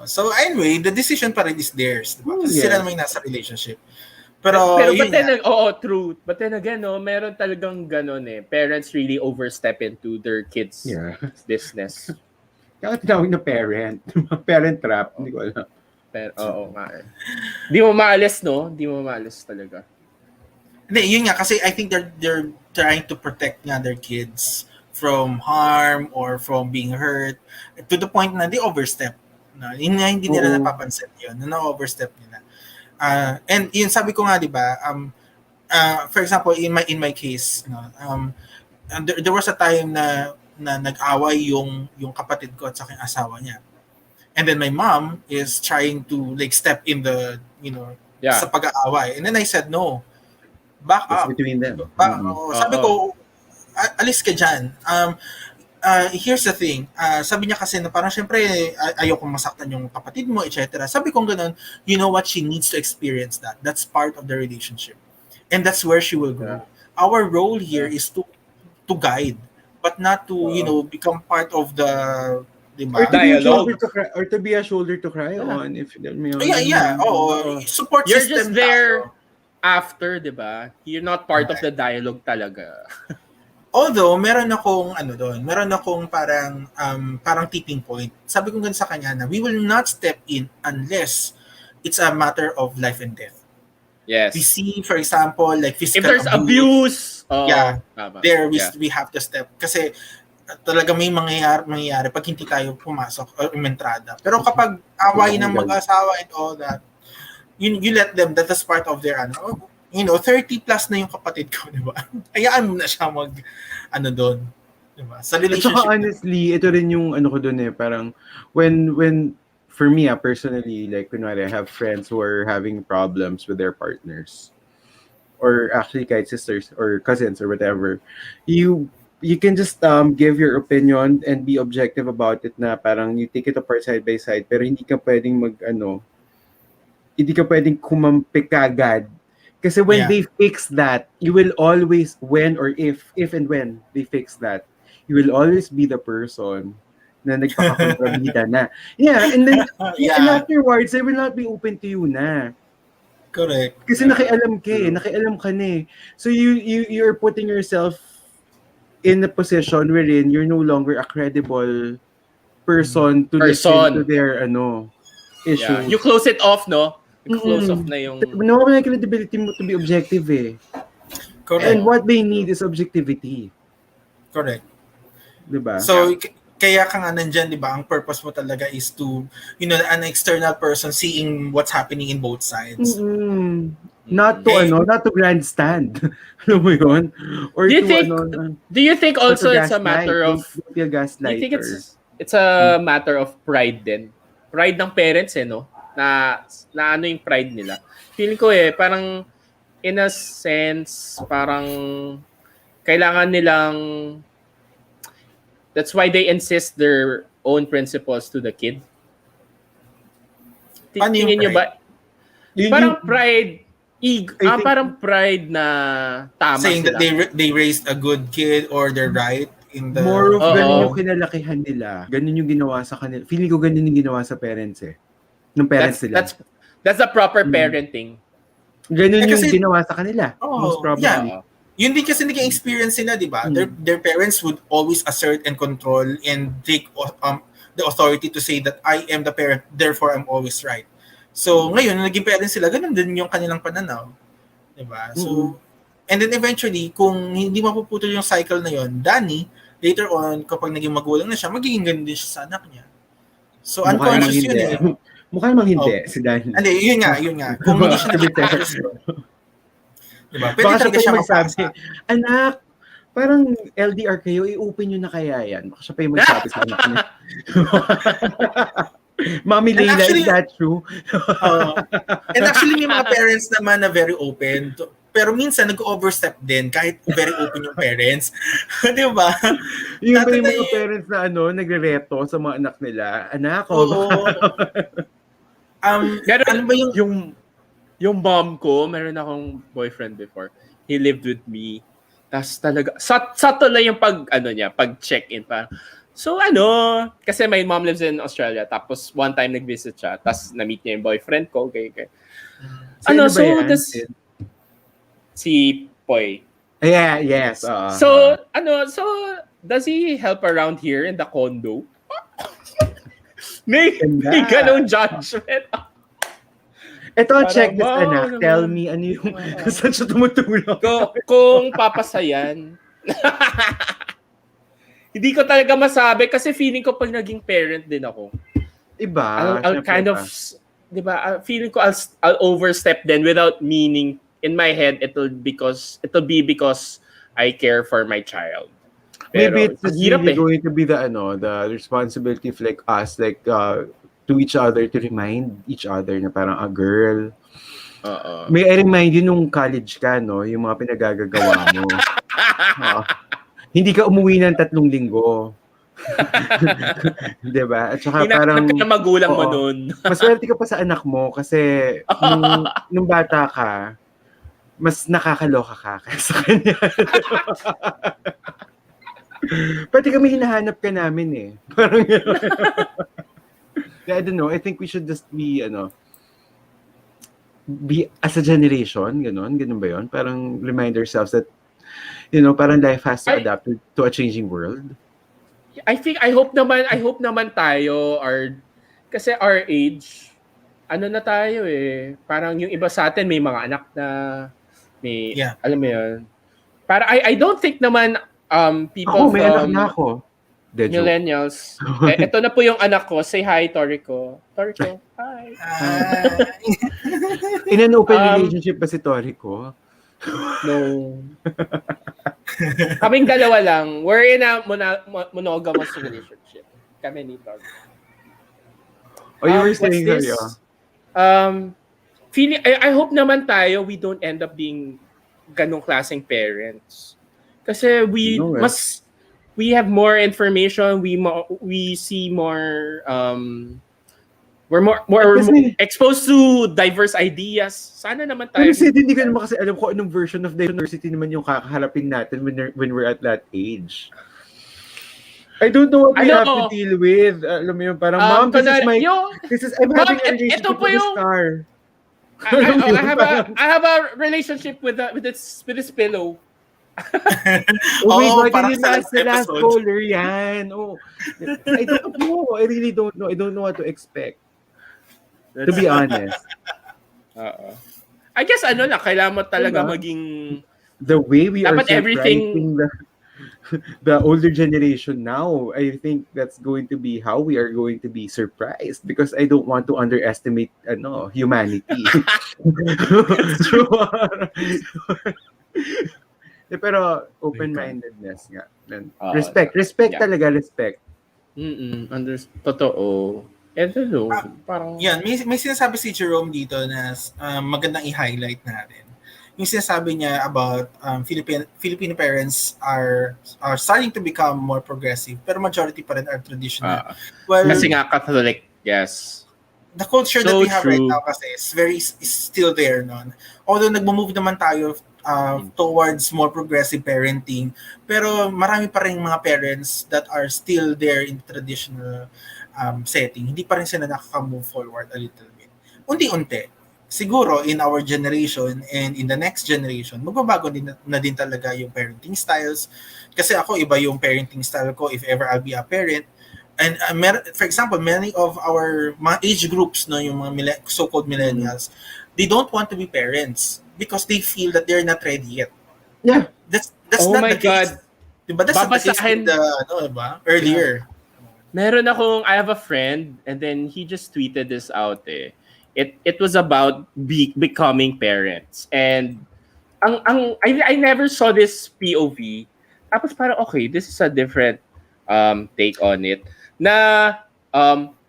So anyway, the decision pa rin is theirs. Diba? Kasi sila naman yung nasa relationship. Pero but then, true. But then again, meron talagang ganon eh. Parents really overstep into their kids' business. Kaya tinawag na parent. Parent trap. Hindi ko alam. Pero, nga eh. Di mo maalis, no? Di mo maalis talaga. Hindi, yun nga. Kasi I think they're trying to protect nga their kids from harm or from being hurt. To the point na they overstep. No, hindi nila napapansin yun. Na-overstep nila. And yun sabi ko nga, di ba, for example, in my case, no, there was a time na nag-away yung kapatid ko at sa aking asawa niya. And then my mom is trying to like step in the, sa pag-aaway. And then I said, no, back up. Between them. Sabi ko, alis ka dyan. Here's the thing. Sabi niya kasi na parang syempre ayoko masaktan yung kapatid mo, etc. Sabi ko ganun, you know what, she needs to experience that. That's part of the relationship. And that's where she will grow. Our role here is to guide, but not to, become part of the, Or diba? to be a Dialogue. shoulder to cry, or to be a shoulder to cry on if may Yeah. Oo. Support You're system just there tayo. after, di ba? You're not part of the dialogue talaga. Although, meron akong parang tipping point. Sabi ko ganun sa kanya na we will not step in unless it's a matter of life and death. Yes. We see, for example, like If physical there's abuse, yeah, tama. there Yeah. we have to step. Kasi talaga may mangyayari pag hindi tayo pumasok o umentrada. Pero kapag away ng mag-asawa and all that, you let them, that is part of their 30 plus na yung kapatid ko, di ba? Hayaan mo na siya doon. Di ba? Sa At relationship. saka honestly, ito rin yung ko doon parang when for me personally, like kunwari I have friends who are having problems with their partners, or actually kahit sisters or cousins or whatever, you can just give your opinion and be objective about it, na parang you take it apart side by side, pero hindi ka pwedeng hindi ka pwedeng kumampi kagad. Kasi when they fix that, you will always, if and when they fix that, you will always be the person na nagpakakontrabida na. Yeah, and then and afterwards, they will not be open to you na. Correct. Kasi nakialam ka na eh. So you're putting yourself in a position wherein you're no longer a credible person to listen to their issue. Yeah. You close it off, no? You close off na yung... Nawawala yung credibility mo to be objective eh. Correct. And what they need is objectivity. Correct. Diba? So, kaya ka nga nandyan, diba, ang purpose mo talaga is to, an external person seeing what's happening in both sides. Not to grandstand. Alam mo yun? Or do you think also it's a matter of... Do you think it's a matter of pride din? Pride ng parents no? Na ano yung pride nila? Feeling ko parang in a sense, parang kailangan nilang... That's why they insist their own principles to the kid. Tingin nyo ba? Parang pride... parang pride na tama saying sila. That they raised a good kid or they're right in the... More of ganun yung kinalakihan nila. Ganun yung ginawa sa kanila. Feeling ko ganun yung ginawa sa parents ng parents nila. That's the proper parenting. Ganun yung ginawa sa kanila. Most probably. Yeah. Yun din kasi naging experience nila, di ba? Their parents would always assert and control and take the authority to say that I am the parent, therefore I'm always right. So, ngayon, naging parents sila, ganun din yung kanilang pananaw. Diba? So, and then eventually, kung hindi mapuputol yung cycle na yon, Danny, later on, kapag naging magulang na siya, magiging ganun din siya sa anak niya. So, unconscious yun Mukha namang hindi, si Danny. Hindi, yun nga. Kung hindi siya nag-conscious yun. Diba? Pwede talaga siya magsabi, anak, parang LDR kayo, i-open nyo na kaya yan. Baka siya pa yung magsabi sa anak niya. Mommy Leila, is that true? And actually, may mga parents naman na very open. Pero minsan, nag-overstep din kahit very open yung parents. Di ba? Yung ba yung mga parents na nagre-reto sa mga anak nila? Anak, ano ba yung mom ko, meron akong boyfriend before. He lived with me. Tapos talaga, sato lang yung pag-check-in pa. So kasi my mom lives in Australia, tapos one time nag-visit siya, tapos na-meet niya yung boyfriend ko, okay. Si Poy. Yeah, yes. So does he help around here in the condo? may ganong judgment. Ito, check this, anak. Tell me, ano yung saan siya tumutulong? Kung papasayan. Hindi ko talaga masabi kasi feeling ko pag naging parent din ako. Iba. I'll kind of, di ba, feeling ko I'll overstep then without meaning. In my head, it'll be because I care for my child. Pero, maybe it's really going to be the responsibility of like us, like to each other, to remind each other na parang a girl. May I remind you nung college ka, yung mga pinagagagawa mo. Hindi ka umuwi ng 3 linggo. Diba? At saka Hinahanap ka parang, ng magulang mo oo, nun. maswerte ka pa sa anak mo kasi nung bata ka, mas nakakaloka ka kaysa kanya. Pati kami hinahanap ka namin eh. Parang I don't know, I think we should just be, be as a generation, ganun ba yun? Parang remind ourselves that, parang life has to I adapt to a changing world. I hope naman tayo are kasi our age ano na tayo eh. Parang yung iba sa atin may mga anak na may Yeah. alam mo yun. Para I don't think naman people Ako, may anak na from ako. De joke. millennials. Ito na po yung anak ko. Say hi, Toriko. Toriko, hi. In an open relationship ba si Tori ko? No. Kaming dalawa lang. We're in a monogamous relationship. Kami ni Toriko. Oh, you were What's saying this? Feeling, I hope naman tayo we don't end up being ganong klaseng parents. Kasi we have more information, we see more we're more exposed to diverse ideas. Sana naman tayo. Kasi hindi ko naman kasi alam kung anong version of diversity naman yung kakaharapin natin when we're at that age. I don't know what we have to deal with. Alam mo yun, parang, Mom, I'm having a relationship with this car. I have a relationship with this pillow. Oh my God, yun yung last caller yan. Oh, I don't know. I really don't know. I don't know what to expect. To be honest. I guess kailangan mo talaga maging the way we are everything the older generation now, I think that's going to be how we are going to be surprised because I don't want to underestimate humanity. Pero open-mindedness nga. Respect talaga, respect. Totoo. Parang yan, may sinasabi si Jerome dito na magandang i-highlight natin. Yung sinasabi niya about Filipino parents are starting to become more progressive pero majority pa rin are traditional. Kasi nga Catholic, yes. The culture that we have right now kasi is still there noon. Although nagmo-move naman tayo towards more progressive parenting, pero marami pa rin mga parents that are still there in traditional setting. Hindi pa rin sila nakaka-move forward a little bit. Unti-unti. Siguro in our generation and in the next generation, magbabago din talaga yung parenting styles. Kasi ako, iba yung parenting style ko if ever I'll be a parent. And for example, many of our mga age groups, yung mga so-called millennials, they don't want to be parents because they feel that they're not ready yet. Yeah. That's not the case. God. Diba? That's not the case with earlier. Yeah. I have a friend and then he just tweeted this out eh. It was about becoming parents. And I never saw this POV. Tapos parang okay, this is a different take on it. Na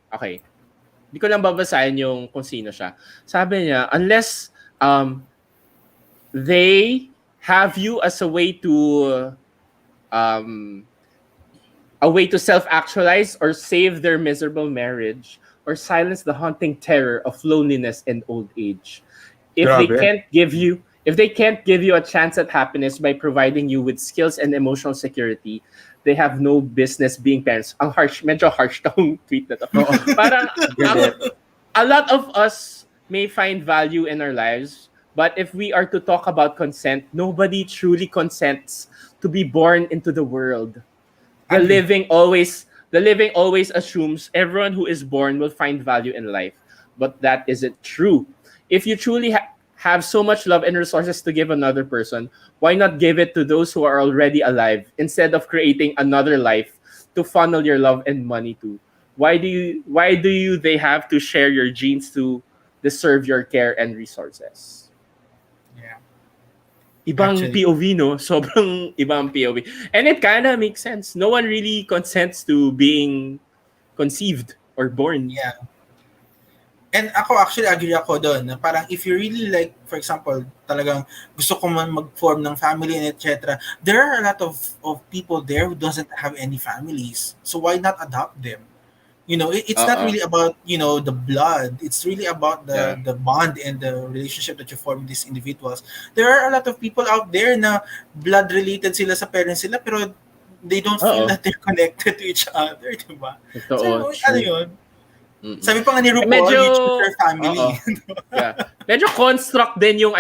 okay. Hindi ko lang babasahin yung kung sino siya. Sabi niya, unless they have you as a way to self-actualize or save their miserable marriage or silence the haunting terror of loneliness and old age. If they can't give you a chance at happiness by providing you with skills and emotional security, they have no business being parents. Ang harsh, medyo harsh tong tweet na to. Parang a lot of us may find value in our lives, but if we are to talk about consent, nobody truly consents to be born into the world. The living always assumes everyone who is born will find value in life, but that isn't true. If you truly have so much love and resources to give another person, why not give it to those who are already alive instead of creating another life to funnel your love and money to? Why do they have to share your genes to deserve your care and resources? Ibang actually, POV, no? Sobrang ibang POV. And it kind of makes sense. No one really consents to being conceived or born. Yeah. And ako actually agree ako doon na parang if you really like, for example, talagang gusto ko man mag-form ng family and etc. There are a lot of people there who doesn't have any families. So why not adopt them? It's not really about, the blood. It's really about Yeah. the bond and the relationship that you form with these individuals. There are a lot of people out there na blood related sila sa parents sila pero they don't feel that they're connected to each other, diba? Totoo, So, true. yun? Mm-mm. Sabi pa nga ni RuPaul, Medyo, you choose your family. Yeah. Medyo construct din yung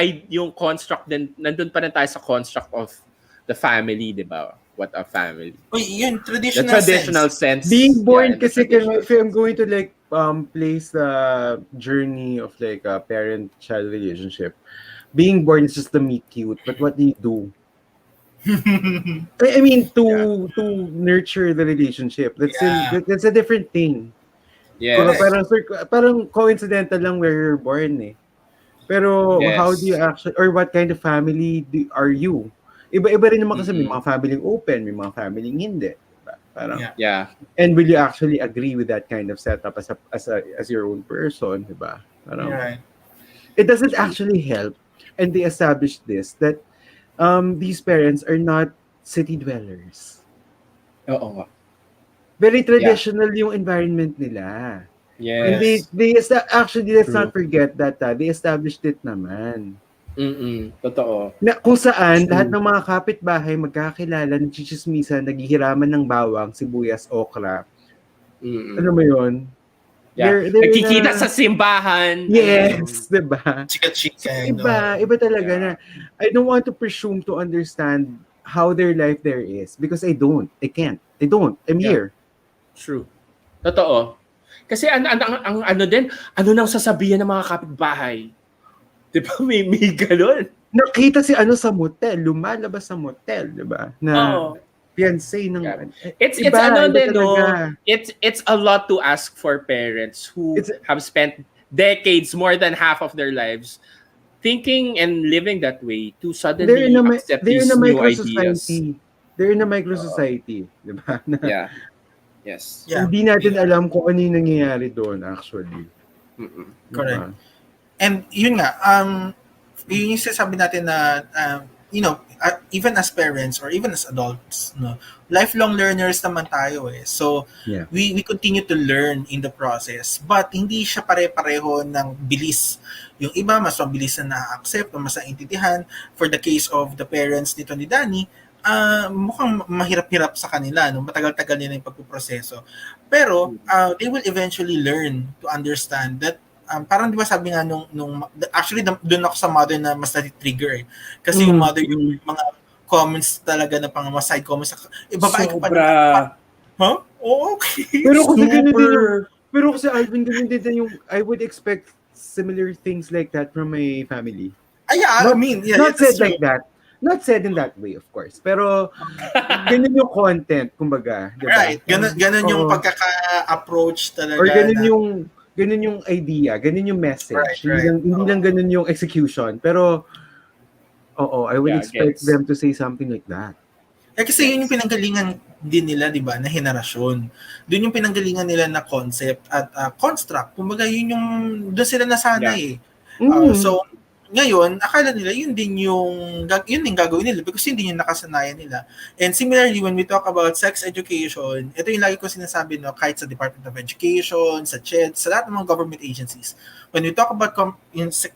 construct din. Nandun pa rin tayo sa construct of the family, di ba? What a family. Uy, yun, The traditional traditional sense. sense. Being born in the kasi traditional if I'm going to like place the journey of like a parent-child relationship, being born is just to meet cute, but what do you do? I mean to nurture the relationship. That's a different thing. Yes. Parang coincidental lang where you're born eh. Pero Yes. how do you actually, or what kind of family are you? Iba-iba rin naman kasi may mga family open, may mga family hindi. Diba? Parang, Yeah. and will you actually agree with that kind of setup as your own person, diba? Parang, Right. it doesn't actually help, and they established this that these parents are not city dwellers. Oo. Very traditional yung environment nila. And Yes. actually, let's True. not forget that they established it naman. Totoo. Na kung saan lahat ng mga kapitbahay magkakilala, nagchichismisan, naghihiraman ng bawang, sibuyas, okra. Ano mo yun? Yeah. Nagkikita sa simbahan. Yes, diba? Chika-chika. Iba talaga na. I don't want to presume to understand how their life there is because I don't. I can't. I don't. I'm here. True. Totoo. Kasi ang ano din, ano nang sasabihan ng mga kapitbahay? Di ba may gano'n? Nakita si sa motel, lumalabas sa motel, di ba? Na fiancé ng... It's ano din, no? It's a lot to ask for parents who have spent decades, more than half of their lives, thinking and living that way to suddenly accept these new ideas. They're in a micro-society, di ba? Yeah. Yes. Hindi natin alam kung ano yung nangyayari doon, actually. Correct. And yun nga, yun yung sinasabi natin na, even as parents or even as adults, no, lifelong learners naman tayo eh. So, we continue to learn in the process. But hindi siya pare-pareho ng bilis. Yung iba, mas mabilis na na-accept o mas naintindihan. For the case of the parents nito ni Danny, mukhang mahirap-hirap sa kanila, no? Matagal-tagal nila yung pagpuproseso. Pero, they will eventually learn to understand that parang di ba sabi nga actually doon ako sa mother na mas nati-trigger eh. Kasi yung mother yung mga comments talaga na pang mga side comments. Babae ka pa. Huh? Oh, okay. Pero kasi pero kasi Alvin, ganun din yung I would expect similar things like that from my family. Not said like that. Not said in that way, of course. Pero, ganun yung content, kumbaga. Diba? Right. Ganun yung pagkaka-approach talaga. Or ganun yung idea, ganun yung message. Right. Hindi lang ganun yung execution. Pero, I would expect them to say something like that. Kasi yun yung pinanggalingan din nila, di ba, na henerasyon. Doon yung pinanggalingan nila na concept at construct. Kumbaga, yun yung, doon sila nasanay eh. So, ngayon, akala nila yun din yung gagawin nila because hindi yung nakasanayan nila. And similarly, when we talk about sex education, ito yung lagi ko sinasabi, no, kahit sa Department of Education, sa CHED, sa lahat ng mga government agencies. When we talk about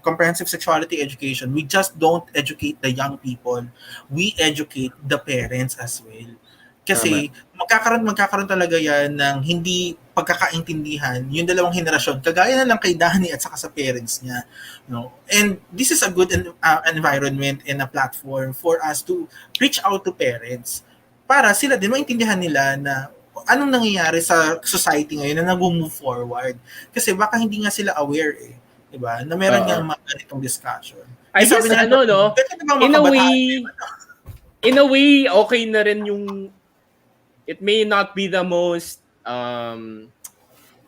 comprehensive sexuality education, we just don't educate the young people. We educate the parents as well. Kasi magkakaroon talaga yan ng hindi pagkakaintindihan yung dalawang henerasyon, kagaya na lang kay Danny at saka sa parents niya. No? And this is a good environment and a platform for us to reach out to parents para sila din maintindihan nila na anong nangyayari sa society ngayon na nag-move forward. Kasi baka hindi nga sila aware eh. Diba? Na meron niyang mga ganitong discussion. I guess in a way, okay na rin yung it may not be the most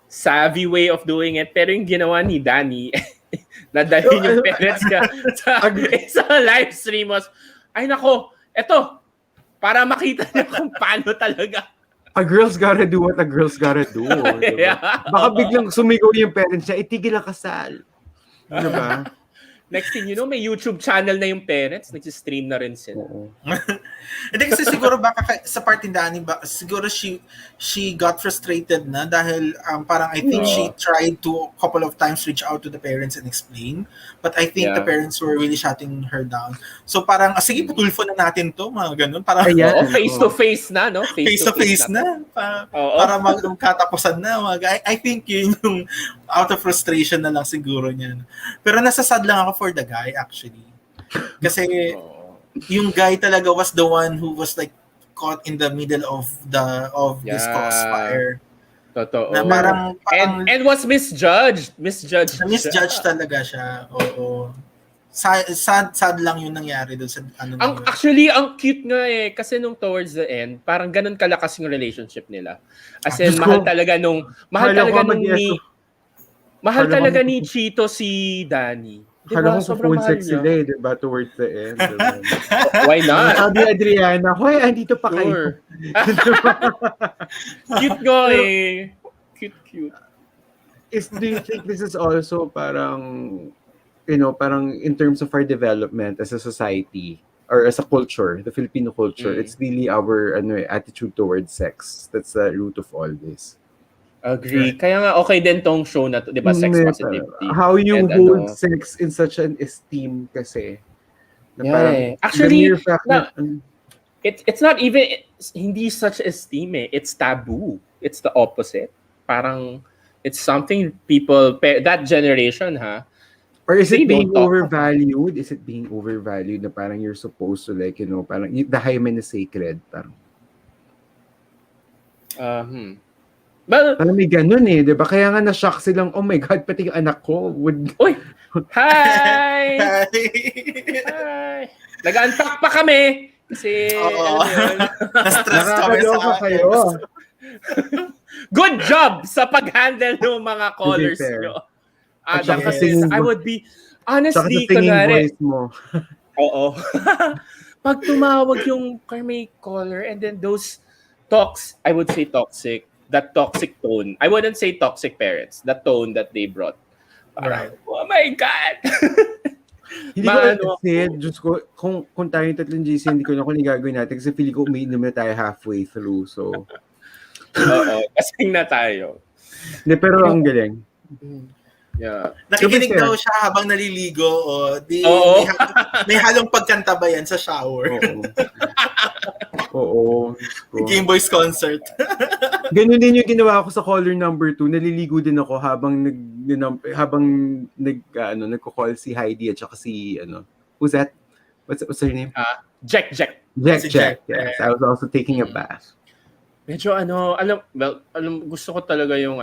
savvy way of doing it, pero yung ginawa ni Danny, nadalhin yung parents ka sa live stream was, ay nako, eto, para makita niyo kung paano talaga. A girl's gotta do what a girl's gotta do. Diba? Yeah. Baka biglang sumigaw yung parents niya, itigil ang kasal. Diba? Next thing you know, may YouTube channel na yung parents. Nag-stream na rin sila. Oo. Hindi kasi siguro baka sa part ni Dani, siguro she got frustrated na dahil parang I think she tried to couple of times reach out to the parents and explain, but I think the parents were really shutting her down. So parang sige, patulfo na natin to, mga ganun. Parang Face to face na, no? Face to face na. Para magkatapusan na. I think yun yung out of frustration na lang siguro niya. Pero nasasad lang ako for the guy actually. Kasi yung guy talaga was the one who was like caught in the middle of this crossfire. Totoo. Na parang and was misjudged. Misjudged talaga siya. Oo. Sad lang yung nangyari doon sa Actually, ang cute nga eh. Kasi nung towards the end, parang ganun kalakas yung relationship nila. As in, mahal talaga ni Chito si Danny. Diba? Kala ko Sobrang phone mahal sex niya. sila diba? Towards the end. Diba? Why not? Sabi Adriana, hoy, andito pa kayo. Cute nga eh. Cute. Do you think this is also parang, parang in terms of our development as a society or as a culture, the Filipino culture, it's really our attitude towards sex. That's the root of all this. Agree. Kaya nga okay din tong show na to, 'di ba? Sex positivity. How you hold sex in such an esteem kasi. Actually, it's not even hindi such esteem eh. It's taboo. It's the opposite. Parang it's something people that generation or is it being overvalued? Is it being overvalued na parang you're supposed to like, parang the hymen is sacred parang. Parang may ganun eh, di ba? Kaya nga na-shock silang, oh my God, pati yung anak ko would... Uy! Hi! Hi! Nag-unpack pa kami! Kasi, na-stress kami sa kayo. Good job sa pag-handle ng mga callers nyo. Kasi I would be, honestly, kunwari... voice mo. Oo. Pag tumawag yung may caller and then those talks, I would say toxic. That toxic tone. I wouldn't say toxic parents. The tone that they brought. Parang, oh my God! Hindi ko kasi, Diyos ko, kung tayong tatlong GC, hindi ko na kung gagawin natin kasi feeling ko umiinom na tayo halfway through. So, oo, kasing na tayo. Hindi, pero ang galing. Yeah. Nakikinig daw siya habang naliligo may halong pagkanta ba yan sa shower? Oo. Game Boys concert. Ganun din yung ginawa ko sa caller number 2. Naliligo din ako habang nagko-call si Heidi at saka si who's that? What's her name? Jack. Jack. Yes, I was also taking a bath. Medyo gusto ko talaga yung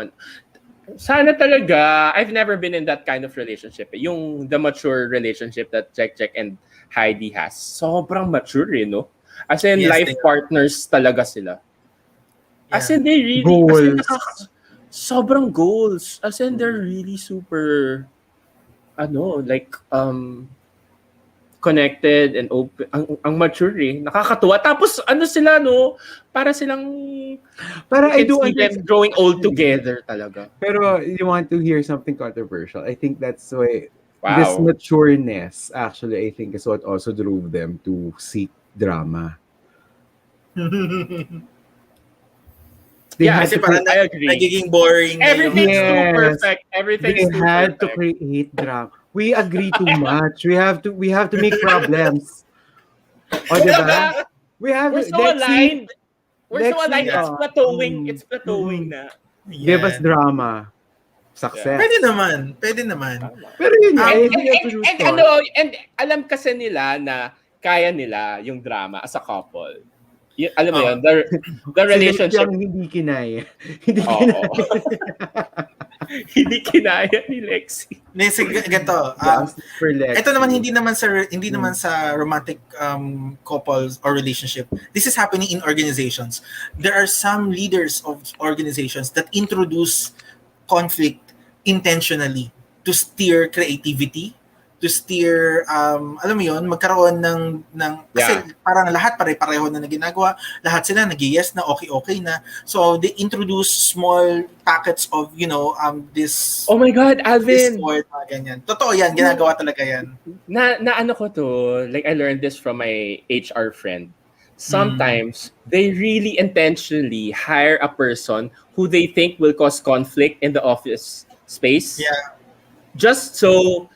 sana talaga, I've never been in that kind of relationship. Yung the mature relationship that Jack and Heidi has. Sobrang mature no? As in, life partners talaga sila. As in, they really... Goals. Sobrang goals. As in, they're really super... connected and open. Ang mature eh. Nakakatuwa. Tapos, sila, no? Para silang... I do them growing old together talaga. Pero you want to hear something controversial. I think that's why this matureness, actually, I think is what also drove them to seek drama. Kasi parang I agree. Nagiging boring. Everything's too perfect. Everything's too had perfect. To create drama. We agree too much. We have to make problems. O, diba? We're so aligned. We're so aligned. It's plateauing na. Give us drama. Success. Pwede naman. Pero yun and alam kasi nila na kaya nila yung drama as a couple. Alam mo yun, the relationship. Hindi kinaya. Hindi kinaya ni Lexi. Ganito. Ito naman hindi naman sa romantic couples or relationship. This is happening in organizations. There are some leaders of organizations that introduce conflict intentionally to steer creativity, to steer, alam mo yun, magkaroon ng kasi parang lahat pare-pareho na ginagawa, lahat sila nag-yes na, okay na. So they introduce small packets of, this Oh my God, Alvin! Discord, ganyan. Totoo yan, ginagawa talaga yan. Na ano ko to, like I learned this from my HR friend. Sometimes they really intentionally hire a person who they think will cause conflict in the office space. Yeah. Just so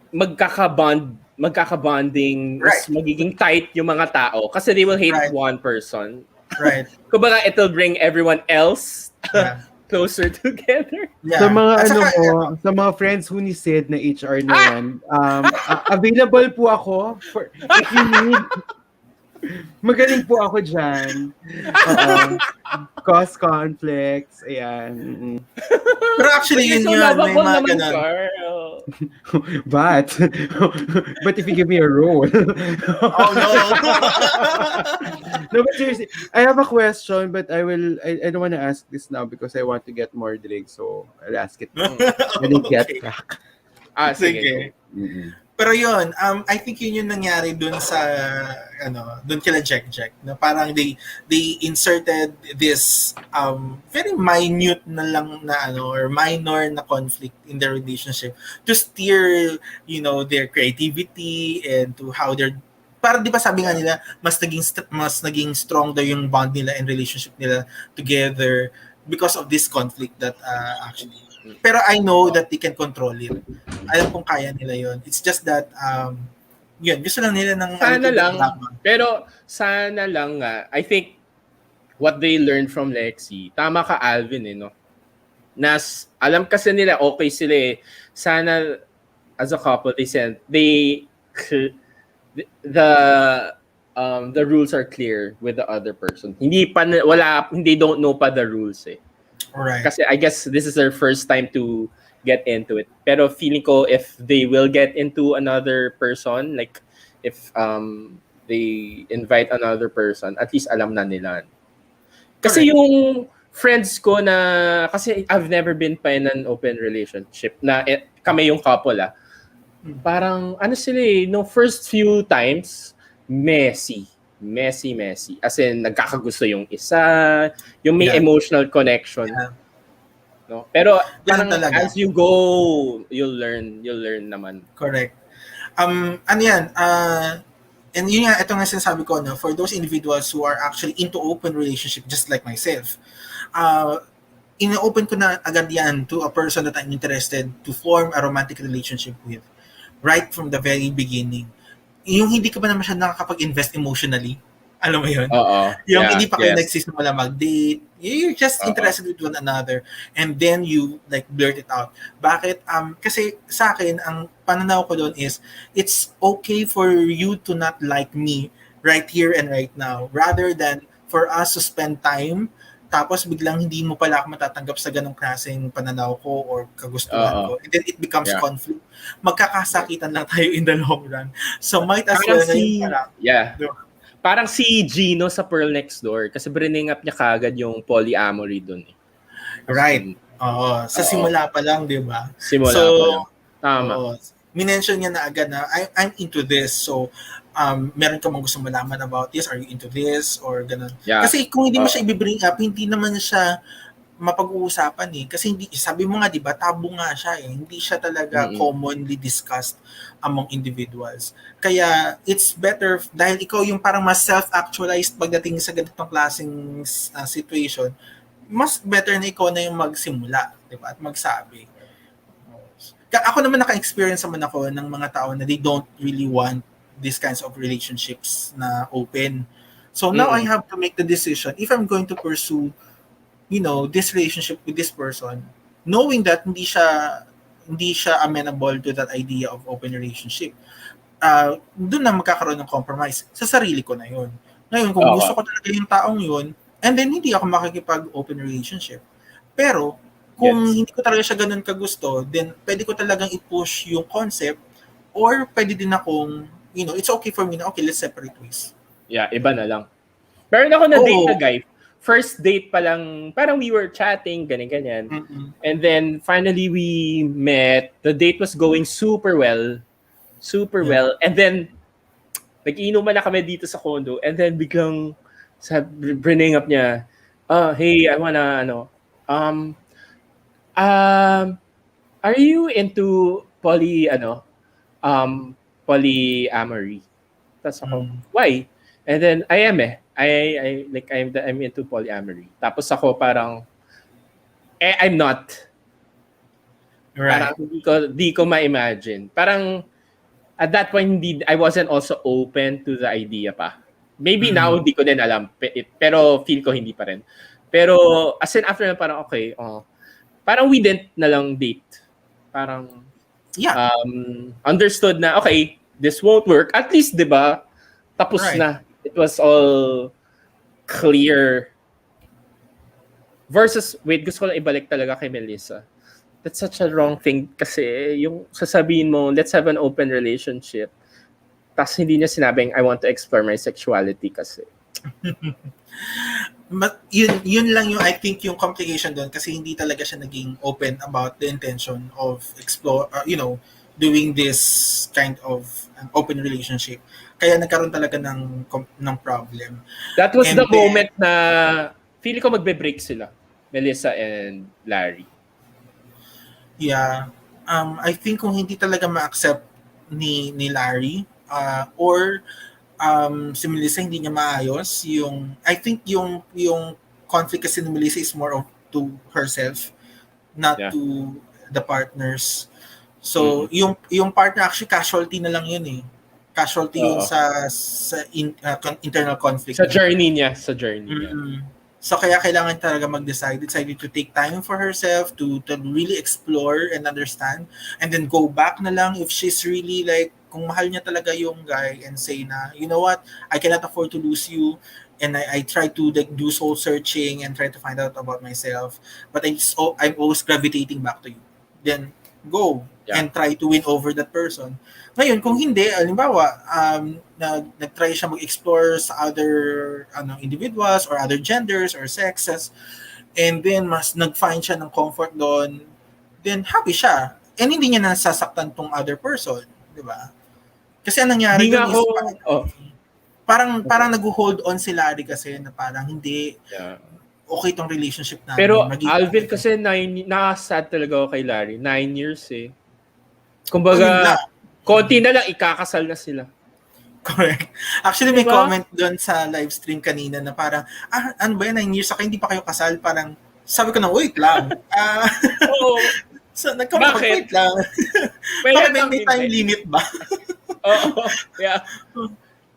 magkakabonding, mas magiging tight yung mga tao kasi they will hate one person. Right. Kumbaga, it'll bring everyone else closer together. Yeah. Sa mga sa mga friends who ni Sid na HR na yan, available po ako for if you need. Magaling po ako dyan. Cause conflicts. Ayan. Pero actually, yun yun. May mga ganun. But if you give me a role. Oh, no. No, but seriously, I have a question, but I don't want to ask this now because I want to get more drinks. So, I'll ask it when I get back. Sige. Pero yun, I think yun yung nangyari dun sa, dun kila Jack, na parang they inserted this very minute na lang na or minor na conflict in their relationship to steer, their creativity and to how they're, parang di ba sabi nga nila, mas naging strong daw yung bond nila and relationship nila together because of this conflict that actually. Pero I know that they can control it. Alam kong kaya nila yon. It's just that, yun, gusto lang nila ng... Sana lang. Pero sana lang nga, I think what they learned from Lexi, tama ka Alvin no? Alam kasi nila, okay sila Sana, as a couple, the rules are clear with the other person. Hindi don't know pa the rules Right. Kasi I guess this is their first time to get into it. Pero feeling ko if they will get into another person, like if they invite another person, at least alam na nila. Kasi yung friends ko na, kasi I've never been pa in an open relationship na kami yung couple parang sila no first few times, messy. As in, nagkakagusto yung isa, yung may emotional connection. No? Pero parang as you go, you'll learn naman. Correct. And yun nga, ito nga sinasabi ko, for those individuals who are actually into open relationship, just like myself, ina-open ko na agad yan to a person that I'm interested to form a romantic relationship with, right from the very beginning. Yung hindi ka ba naman siya nakakapag-invest emotionally, alam mo yun? Yung hindi pa kayo nagsisimula mag-date, you're just interested with one another, and then you like blurt it out. Bakit? Kasi sa akin, ang pananaw ko doon is, it's okay for you to not like me right here and right now, rather than for us to spend time, tapos biglang hindi mo pala ako matatanggap sa ganong klaseng pananaw ko or kagustuhan ko. And then it becomes conflict. Magkakasakitan lang tayo in the long run. So might as well parang si Gino sa Pearl Next Door kasi bring up niya kagad yung polyamory doon. Right. Sa simula pa lang, di ba? Pa lang. Tama. Minention niya na agad na I'm into this. So meron ka mang gusto malaman about this? Are you into this? Or ganun. Yeah. Kasi kung hindi mo siya i-bring up, hindi naman siya mapag-uusapan Kasi hindi, sabi mo nga, di ba, tabu nga siya Hindi siya talaga commonly discussed among individuals. Kaya it's better, dahil ikaw yung parang mas self-actualized pagdating sa ganitong klaseng situation, mas better na ikaw na yung magsimula, di ba, at magsabi. Ako naman naka-experience naman ako ng mga tao na they don't really want these kinds of relationships na open. So now I have to make the decision if I'm going to pursue, this relationship with this person, knowing that hindi siya amenable to that idea of open relationship. Doon na magkakaroon ng compromise. Sa sarili ko na yun. Ngayon, kung gusto ko talaga yung taong yun, and then hindi ako makikipag-open relationship. Pero, kung hindi ko talaga siya ganun kagusto, then pwede ko talagang i-push yung concept, or pwede din akong, it's okay for me na, okay, let's separate ways. Yeah, iba na lang. Meron ako na date na guy. First date pa lang, parang we were chatting, ganyan. And then, finally, we met. The date was going super well. super Yeah. well. And then, nag-iinuman na kami dito sa condo. And then, biglang, bring up niya, hey, I wanna, um, are you into polyamory? Tapos ako, why? And then, I am I'm into polyamory. Tapos ako parang, I'm not. Right. Parang di ko ma-imagine. Parang, at that point, I wasn't also open to the idea pa. Maybe now, hindi ko din alam. Pero feel ko hindi pa rin. Pero, as in, after na parang, okay, parang we didn't na lang date. Parang, Yeah. Understood na, okay, this won't work. At least, di ba, tapos Right. na. It was all clear. Versus, wait, gusto ko lang ibalik talaga kay Melissa. That's such a wrong thing kasi yung sasabihin mo, let's have an open relationship. Tapos hindi niya sinabing, I want to explore my sexuality kasi. But yun lang yung I think yung complication doon kasi hindi talaga siya naging open about the intention of doing this kind of an open relationship. Kaya nagkaroon talaga ng problem. That was And the moment na feel ko magbe-break sila, Melissa and Larry. Yeah. I think kung hindi talaga ma-accept ni Larry or si Melissa hindi niya maayos I think yung conflict kasi ni Melissa is more of to herself, not to the partners. So yung partner actually casualty na lang yun eh. Casualty yun sa internal conflict. Sa journey niya. So kaya kailangan talaga decided to take time for herself to really explore and understand, and then go back na lang if she's really like, kung mahal niya talaga yung guy, and say na, you know what, I cannot afford to lose you, and I try to like do soul searching and try to find out about myself, but I'm always gravitating back to you. Then go and try to win over that person. Ngayon, kung hindi, halimbawa, nag-try siya mag-explore sa other individuals or other genders or sexes, and then mas nag-find siya ng comfort doon, then happy siya. And hindi niya nasasaktan tong other person, di ba? Kasi ang nangyari doon is parang nag-hold on si Larry kasi na parang hindi okay tong relationship namin. Pero Alvin kasi nakasad talaga ako kay Larry. 9 years eh. Kumbaga, konti na lang, ikakasal na sila. Correct. Actually, may comment doon sa live stream kanina na parang, ano ba yan, 9 years, saka hindi pa kayo kasal? Parang, sabi ko na, wait lang. Oo. So, wait lang. May time limit ba? Oo. Yeah.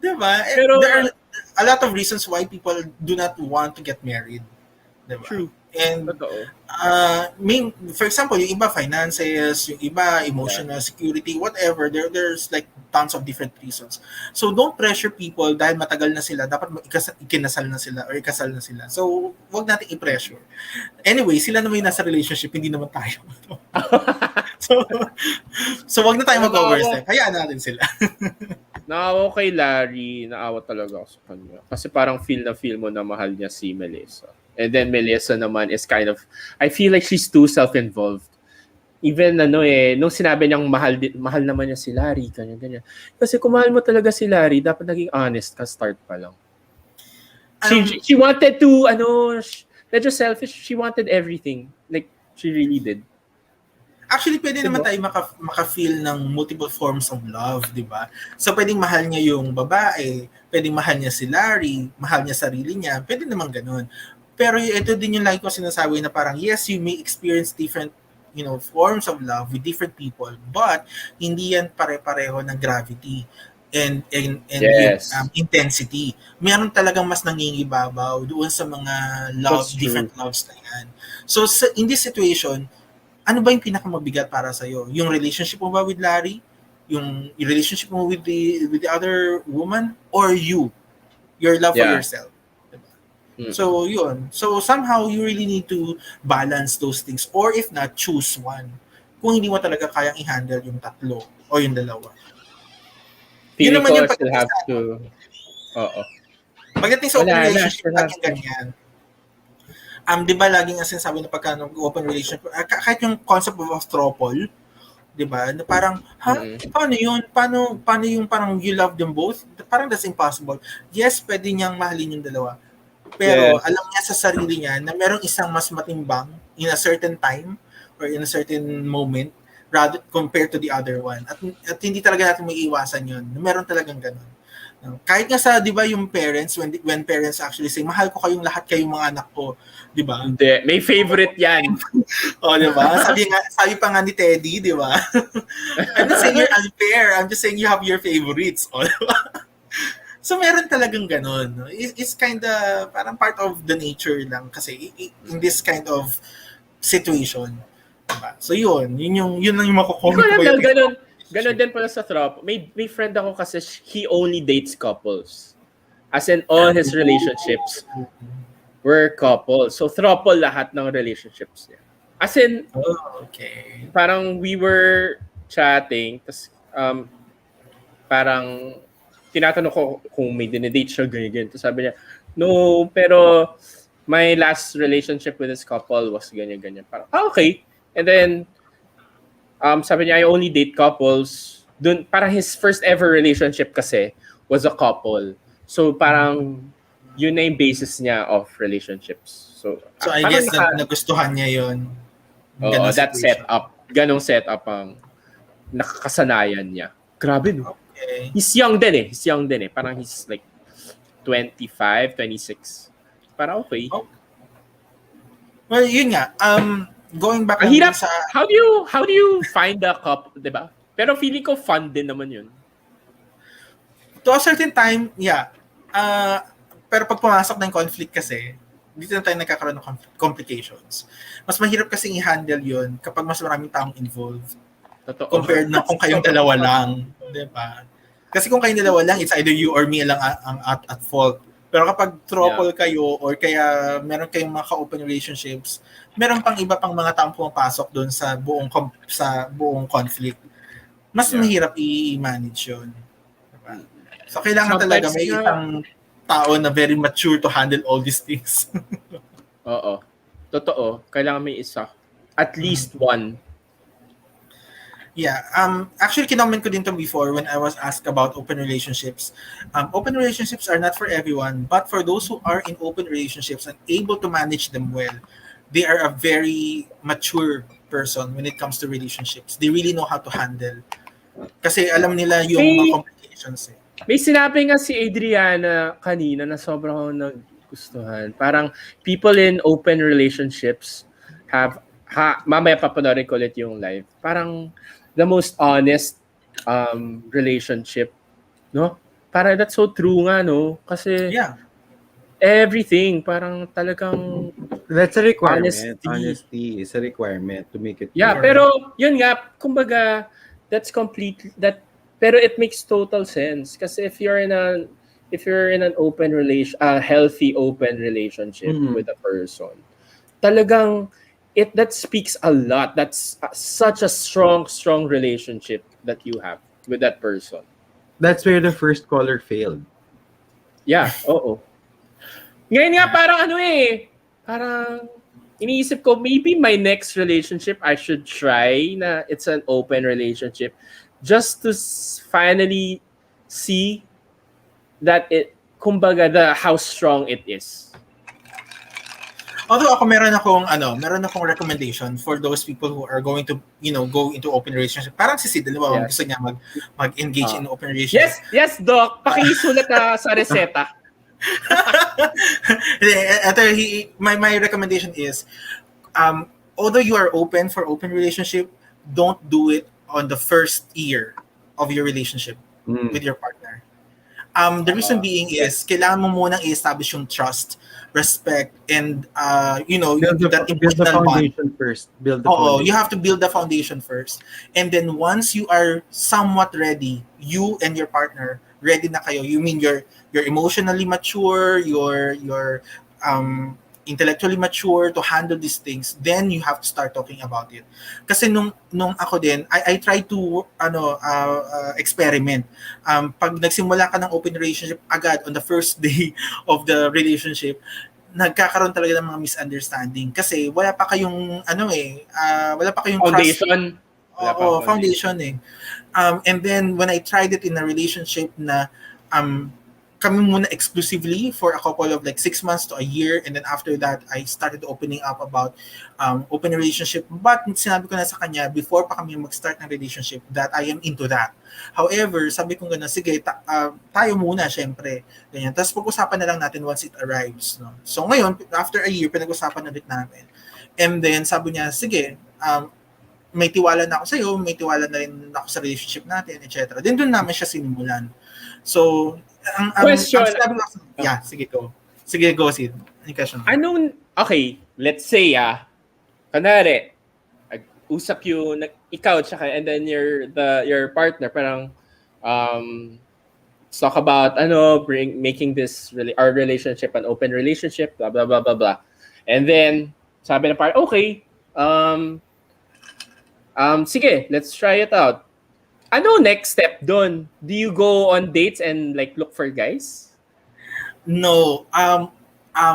Diba? Pero, there are a lot of reasons why people do not want to get married. Diba? True. And for example, yung iba finances, yung iba emotional security, whatever, there's like tons of different reasons. So don't pressure people dahil matagal na sila, dapat ikinasal na sila or ikasal na sila. So wag natin i-pressure. Anyway, sila naman yung nasa relationship, hindi naman tayo. so wag na tayo mag-overstep. Hayaan natin sila. Naawa kay Larry, naawa talaga ako sa kanya. Kasi parang feel mo na mahal niya si Melissa. And then Melissa naman is kind of, I feel like she's too self-involved. Even nung sinabi niyang mahal naman niya si Larry, ganyan. Kasi kung mahal mo talaga si Larry, dapat naging honest ka start pa lang. She wanted to, medyo selfish, she wanted everything. Like, she really did. Actually, pwede naman tayo maka-feel ng multiple forms of love, di ba? So, pwedeng mahal niya yung babae, pwedeng mahal niya si Larry, mahal niya sarili niya, pwede naman ganun. Pero ito din yung lagi ko sinasabi na parang, yes, you may experience different, forms of love with different people, but hindi yan pare-pareho ng gravity and yes. Intensity. Meron talagang mas nangingibabaw doon sa mga different loves na yan. So, in this situation, ano ba yung pinakamabigat para sa'yo? Yung relationship mo ba with Larry? Yung relationship mo with the other woman? Or your love for yourself? So, yun. So, somehow, you really need to balance those things. Or if not, choose one. Kung hindi mo talaga kayang i-handle yung tatlo o yung dalawa. Yun naman yung still have to... Pagdating sa open relationship, laging ganyan. Di ba laging sinasabi na pagka open relationship, kahit yung concept of throuple, 'Di ba? Na parang, Mm-mm. paano yun? Paano yung parang you love them both? Parang that's impossible. Yes, pwede niyang mahalin yung dalawa. Pero Yes. alam niya sa sarili niya na merong isang mas matimbang in a certain time or in a certain moment rather compared to the other one. At hindi talaga natin maiiwasan yun. Meron talagang ganun. Kahit nga sa, 'di ba, yung parents, when parents actually say, mahal ko kayong lahat, kayong mga anak ko, 'di ba? Hindi. May favorite yan. O, 'di ba? Sabi pa nga ni Teddy, 'di ba? I'm not saying you're unfair. I'm just saying you have your favorites. O, 'di ba? So meron talagang ganun. No? It's kind of parang part of the nature lang kasi in this kind of situation. Diba? So yun lang yung Hindi makukomment ko ko alam na yung ganun din pala sa trop. May friend ako kasi he only dates couples. As in, all his relationships were couples. So, throuple lahat ng relationships niya. As in, Oh, okay. parang we were chatting, tas parang tinatanong ko kung may dinedate siya, ganyan. Tapos sabi niya, no, pero my last relationship with this couple was ganyan. Parang, okay. And then, sabi niya, I only date couples. Dun, parang his first ever relationship kasi was a couple. So, parang yun na yung basis niya of relationships. So I parang guess nagustuhan niya yun. Oo, Ganun that situation. setup. Ganong setup ang nakakasanayan niya. Grabe, no? Okay. He's young din eh. Parang he's like 25, 26. Parang okay. Oh. Well, yun nga. Going back Ang hirap. sa... How do you find a couple, di ba? Pero feeling ko fun din naman yun. To a certain time, yeah. Pero pag pumasok ng conflict kasi, dito na tayo nagkakaroon ng complications. Mas mahirap kasing i-handle yun kapag mas maraming taong involved. Totoo. Compared na kung kayong dalawa lang. Diba? Kasi kung kayong dalawa lang, it's either you or me lang ang at fault. Pero kapag throuple kayo or kaya meron kayong mga ka-open relationships, meron pang iba pang mga taong pumapasok doon sa buong conflict. Mas mahirap i-manage yun. Diba? So kailangan Sometimes talaga may isang tao na very mature to handle all these things. Oo. Totoo. Kailangan may isa. At least one. Yeah. Actually, kinoment ko din to before when I was asked about open relationships. Open relationships are not for everyone, but for those who are in open relationships and able to manage them well, they are a very mature person when it comes to relationships. They really know how to handle. Kasi alam nila yung mga complications eh. May sinabi nga si Adriana kanina na sobrang ako nagustuhan. Parang people in open relationships have mamaya papanoorin ko ulit yung live. Parang the most honest relationship, no? Parang that's so true nga, no? Kasi everything parang talagang that's a requirement. honesty is a requirement to make it. Yeah, pero yun nga, kumbaga that's completely pero it makes total sense kasi if you're in an open healthy open relationship with a person, talagang that speaks a lot. That's such a strong relationship that you have with that person. That's where the first caller failed. Yeah, oo. Ngayon nga parang parang iniisip ko maybe my next relationship I should try na it's an open relationship just to finally see that kumbaga how strong it is. Although ako meron akong recommendation for those people who are going to, go into open relationship. Parang si Sid, diba, gusto niya mag-engage in open relationship. Yes, Doc. Pakisulat sa reseta. My recommendation is, although you are open for open relationship, don't do it on the first year of your relationship with your partner. The reason being is kailangan mo munang i-establish yung trust, respect, and build the foundation first. You have to build the foundation first, and then once you are somewhat ready, you and your partner ready na kayo. You mean you're emotionally mature, you're intellectually mature to handle these things, then you have to start talking about it. Kasi nung ako din, I try to experiment. Pag nagsimula ka ng open relationship agad on the first day of the relationship, nagkakaroon talaga ng mga misunderstanding kasi wala pa kayong foundation. Wala pa Oo, akong foundation eh. And then when I tried it in a relationship na kami muna exclusively for a couple of like 6 months to a year, and then after that I started opening up about open relationship, but sinabi ko na sa kanya before pa kami mag-start ng relationship that I am into that. However, sabi ko gano'n, sige, tayo muna syempre, ganyan. Tapos pag-usapan na lang natin once it arrives, no? So ngayon, after a year, pinag-usapan ulit namin. And then sabi niya, sige, may tiwala na ako sa'yo, may tiwala na rin ako sa relationship natin, etc. Then doon namin siya sinimulan. So, Question. sinabi ko, yeah, sige, go. Sige, go, Sid. Any question? Okay, let's say, kanari, usap yung, ikaw, tsaka, and then your partner, parang, let's talk about, making this, our relationship an open relationship, blah, blah, blah, blah, blah. And then, sabi na parang, okay, sige, let's try it out. Ano next step doon? Do you go on dates and like look for guys? No.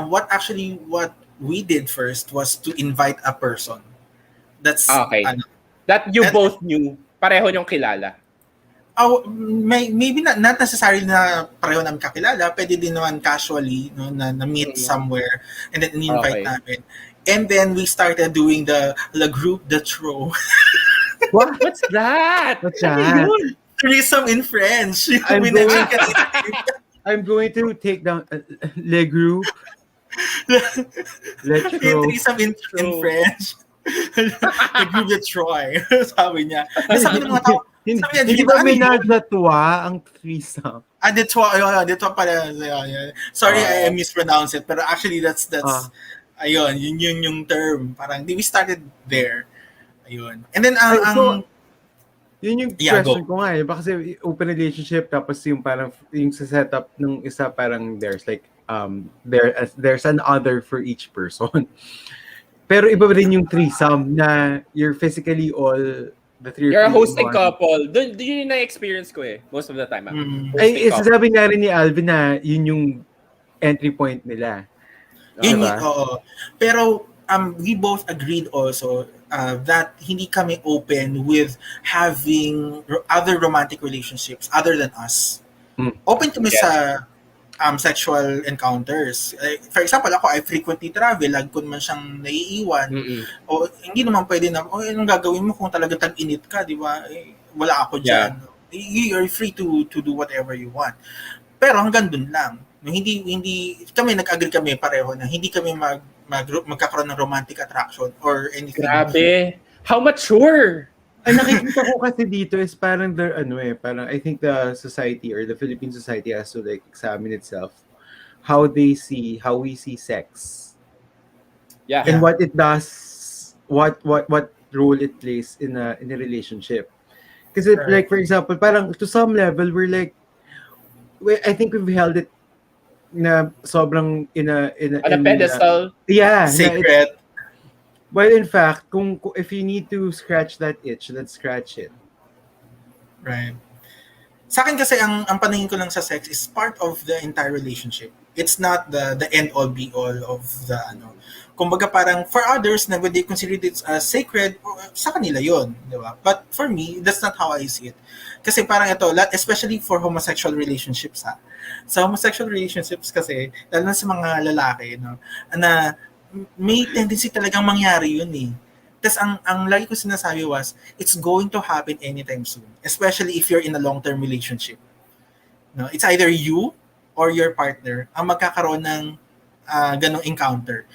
What we did first was to invite a person. That's okay. That you both knew. Pareho niyong kilala. Maybe not necessarily na pareho namin kakilala. Pwede din naman casually, no, na meet somewhere and then in-invite namin. And then we started doing the group, the throw. What's that? What's that? Threesome in French. I'm going to take down le group. Let's go. Threesome in French. The group de Troy. Sabi niya. Sabi ng mga tao, hindi ba minadlatwa ang threesome? De Troy pala. Sorry, I mispronounced it. Pero actually, that's ayun, yun yung term. Parang, we started there. Ayun. And then, yun yung question ko nga Baka kasi open relationship, tapos yung parang, yung sa setup ng isa, parang there's like, there's an other for each person. Pero iba rin yung threesome na you're physically all the three. You're a hosting couple. Doon yun yung na-experience ko most of the time. Ay, sasabi nga rin ni Alvin na yun yung entry point nila. Oo. Pero, we both agreed also that hindi kami open with having other romantic relationships other than us. Open kami sa sexual encounters. For example, ako, I frequently travel. Lagi ko naman siyang naiiwan. O hindi naman pwede na, anong gagawin mo kung talagang tag-init ka, di ba? Wala ako dyan. You're free to do whatever you want. Pero hanggang dun lang. Hindi kami nag-agree kami pareho na hindi kami magkakaroon ng romantic attraction or anything. Grabe. How mature? Ang nakikita ko kasi dito is parang parang I think the society or the Philippine society has to like examine itself how we see sex. Yeah. And what it does, what role it plays in a relationship. Kasi like for example, parang to some level I think we've held it na sobrang in a pedestal. Sacred. Well, in fact, if you need to scratch that itch, let's scratch it. Right. Sa akin kasi ang paningin ko lang sa sex is part of the entire relationship. It's not the end all be all of the Kumbaga parang for others na when they consider it as sacred, sa kanila yon, di ba? But for me, that's not how I see it. Kasi parang ito, especially for homosexual relationships Sa homosexual relationships kasi, lalo na sa mga lalaki, na may tendency talagang mangyari yun Tapos ang lagi ko sinasabi was, it's going to happen anytime soon. Especially if you're in a long-term relationship. No? It's either you or your partner ang magkakaroon ng ganong encounter.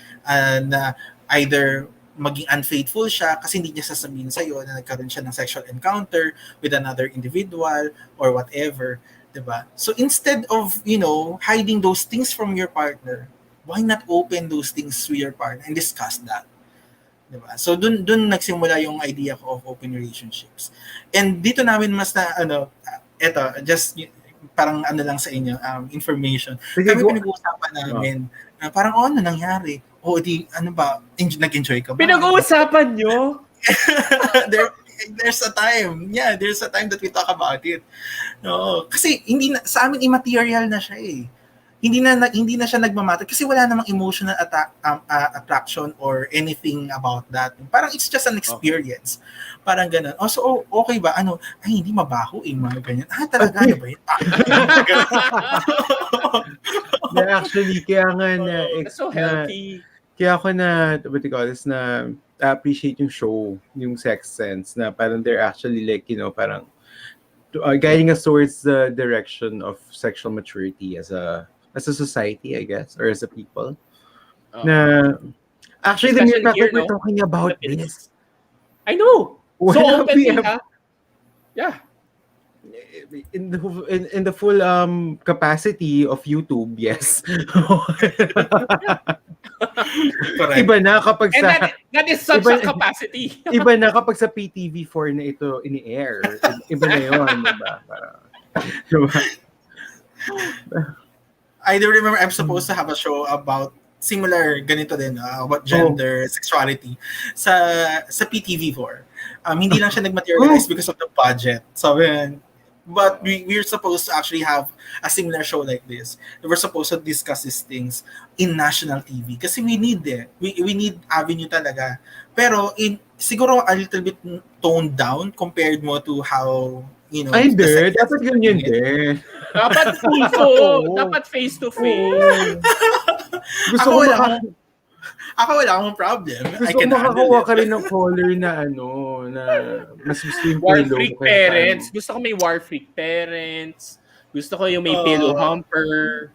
Na either maging unfaithful siya kasi hindi niya sasabihin sa'yo na nagkaroon siya ng sexual encounter with another individual or whatever. Diba? So instead of, hiding those things from your partner, why not open those things to your partner and discuss that? Diba? So dun nagsimula yung idea ko of open relationships. And dito namin mas na just parang lang sa inyo, information. Kami pinag-uusapan namin. Parang ano nangyari? Nag-enjoy ka ba? Pinag-uusapan nyo? There's a time. Yeah, there's a time that we talk about it. No, kasi sa amin immaterial na siya hindi na siya nagmamatter kasi wala namang emotional attraction or anything about that. Parang it's just an experience. Parang ganun. So, okay ba? Ay, hindi mabaho mga ganyan. Talaga, ano ba yun? Actually, kaya nga That's so healthy. Kaya ako what do you call this, na appreciate yung show, yung Sexth Sense, na parang they're actually like, parang guiding us towards the direction of sexual maturity as a society, I guess, or as a people. Na actually, the mere fact that we're talking about this. I know. So openly, ha? Yeah. In the full capacity of YouTube, yes. Iba na kapag sa... And that is such a capacity. Iba na kapag sa PTV4 na ito ini-air. Iba na yun, diba? I do remember I'm supposed to have a show about similar ganito din, about gender, sexuality sa PTV4. Hindi lang siya nag-materialize because of the budget. So, but we're supposed to actually have a similar show like this. We're supposed to discuss these things in national TV kasi we need we need avenue talaga. Pero siguro a little bit toned down compared mo to how ay, dapat ganyan din. Dapat dapat face to face. Gusto Ako wala akong problem. Gusto ko makakuha ka rin ng color na na mas gusto yung war freak parents. Gusto ko may war freak parents. Gusto ko yung may pillow humper.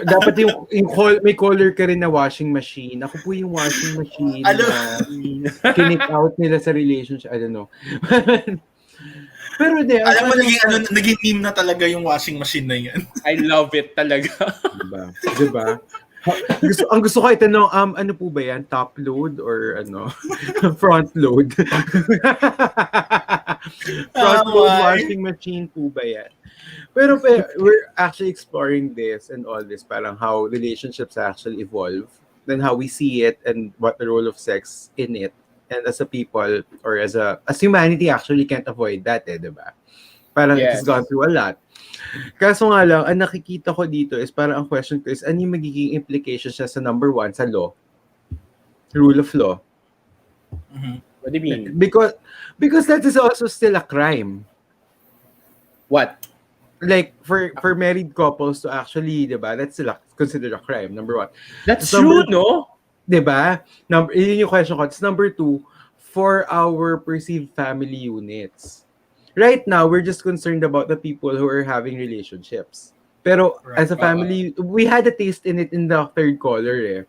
Dapat yung may color ka rin na washing machine. Ako po yung washing machine na kinik out nila sa relationship. I don't know. Pero alam mo, naging meme na talaga yung washing machine na yan. I love it talaga. Diba? Ang gusto ko itanong, ano po ba yan? Top load or front load? Front load washing machine po ba yan? Pero we're actually exploring this and all this, parang how relationships actually evolve, then how we see it and what the role of sex in it. And as a people or as humanity actually can't avoid that, diba? Parang it's gone through a lot. Kaso nga lang, ang nakikita ko dito is parang ang question ko is ano yung magiging implications siya sa number 1 sa law? Rule of law. Mm-hmm. What do you mean? Because that is also still a crime. What? Like for married couples to actually, diba? That's still considered a crime, number 1. That's true, no? Diba? Yun yung question ko. It's number 2, for our perceived family units. Right now, we're just concerned about the people who are having relationships. Pero as a family, we had a taste in it in the third caller.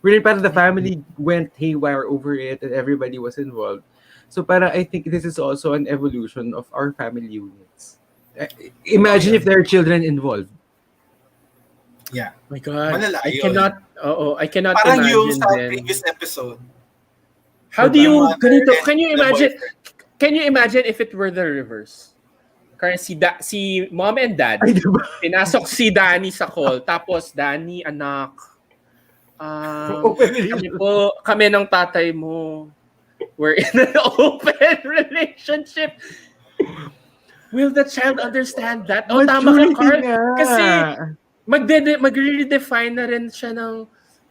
Really, parang the family went haywire over it and everybody was involved. So parang I think this is also an evolution of our family units. Imagine if there are children involved. Yeah. My God. Malala, I cannot parang imagine yung sa then. previous episode. How do you ganito? Can you imagine if it were the reverse? Kaya si mom and dad, pinasok si Danny sa call, tapos Danny, anak, kami ng tatay mo, we're in an open relationship. Will the child understand that? Tama ka, Carl. Kasi magre-redefine na rin siya ng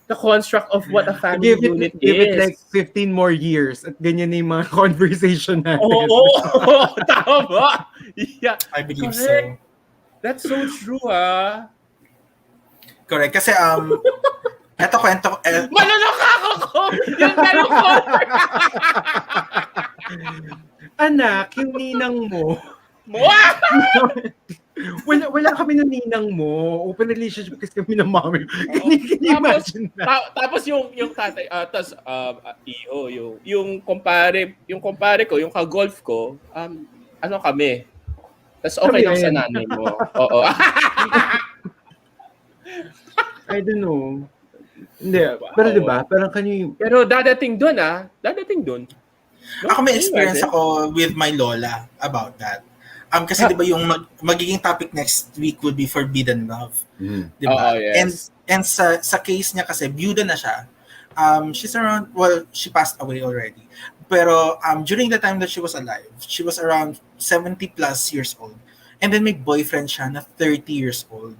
the construct of what a family unit is. Give it like 15 more years at ganyan na yung mga conversation natin. Oo, tama. Yeah. I believe correct. so. That's so true, Correct. Kasi, eto kwento. Mananakako ko! Yung gano'ng color! Anak, yung ninang mo. Wala kami ng ninang mo. Open relationship kasi kami ng mami. Can you imagine that? Tapos yung tatay, tapos yung kumpare ko, yung ka-golf ko, kami. Tapos okay lang sa nanay mo. Oo. I don't know. Hindi, pero diba? Parang Pero dadating dun. No? Ako may experience ako with my lola about that. Kasi diba yung magiging topic next week would be forbidden love. Diba? Yes. And sa case niya kasi, byuda na siya. She's around, she passed away already. Pero during the time that she was alive, she was around 70 plus years old. And then may boyfriend siya na 30 years old.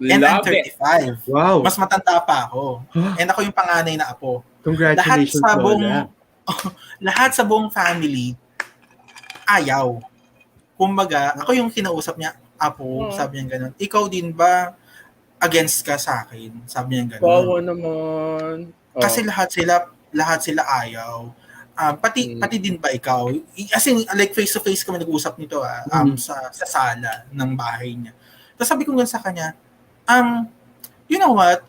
And I'm Love it. 35. Wow. Mas matanda pa ako. And ako yung panganay na apo. Congratulations, Lola. Lahat sa buong family, ayaw. Kumbaga, ako yung kinausap niya, apo, sabi niya ganun. Ikaw din ba against ka sa akin? Sabi niya ganun. Bawa naman. Kasi lahat sila ayaw. Pati din ba ikaw? As in, like face to face kami nag-uusap nito sa sala ng bahay niya. Tapos sabi ko nga sa kanya, you know what?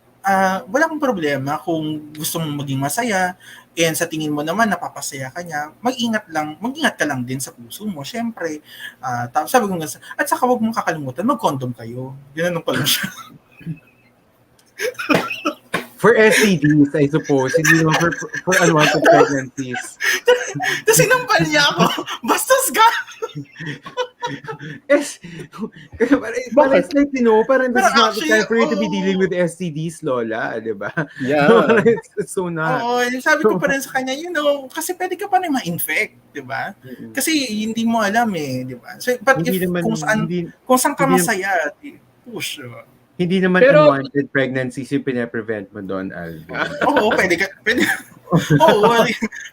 Wala akong problema kung gusto mong maging masaya and sa tingin mo naman napapasaya ka niya, mag-ingat ka lang din sa puso mo. Syempre, tapos sabi ko nga, at saka huwag mong kakalimutan, mag-condom kayo. Ganun pala siya. For STDs, I suppose. Hindi naman for unwanted pregnancies. Tapos sinampal niya ako. Bastos ka! Parang it's like, parang this is not the time for you to be dealing with STDs, Lola, di ba? Yeah. It's so not. Oo, sabi ko pa rin sa kanya, kasi pwede ka pa rin ma-infect, di ba? Kasi hindi mo alam di ba? So, but kung saan ka masaya, push, di ba? Hindi naman unwanted pregnancies yung pinaprevent mo doon, Alvin. Oo, pwede. Oo,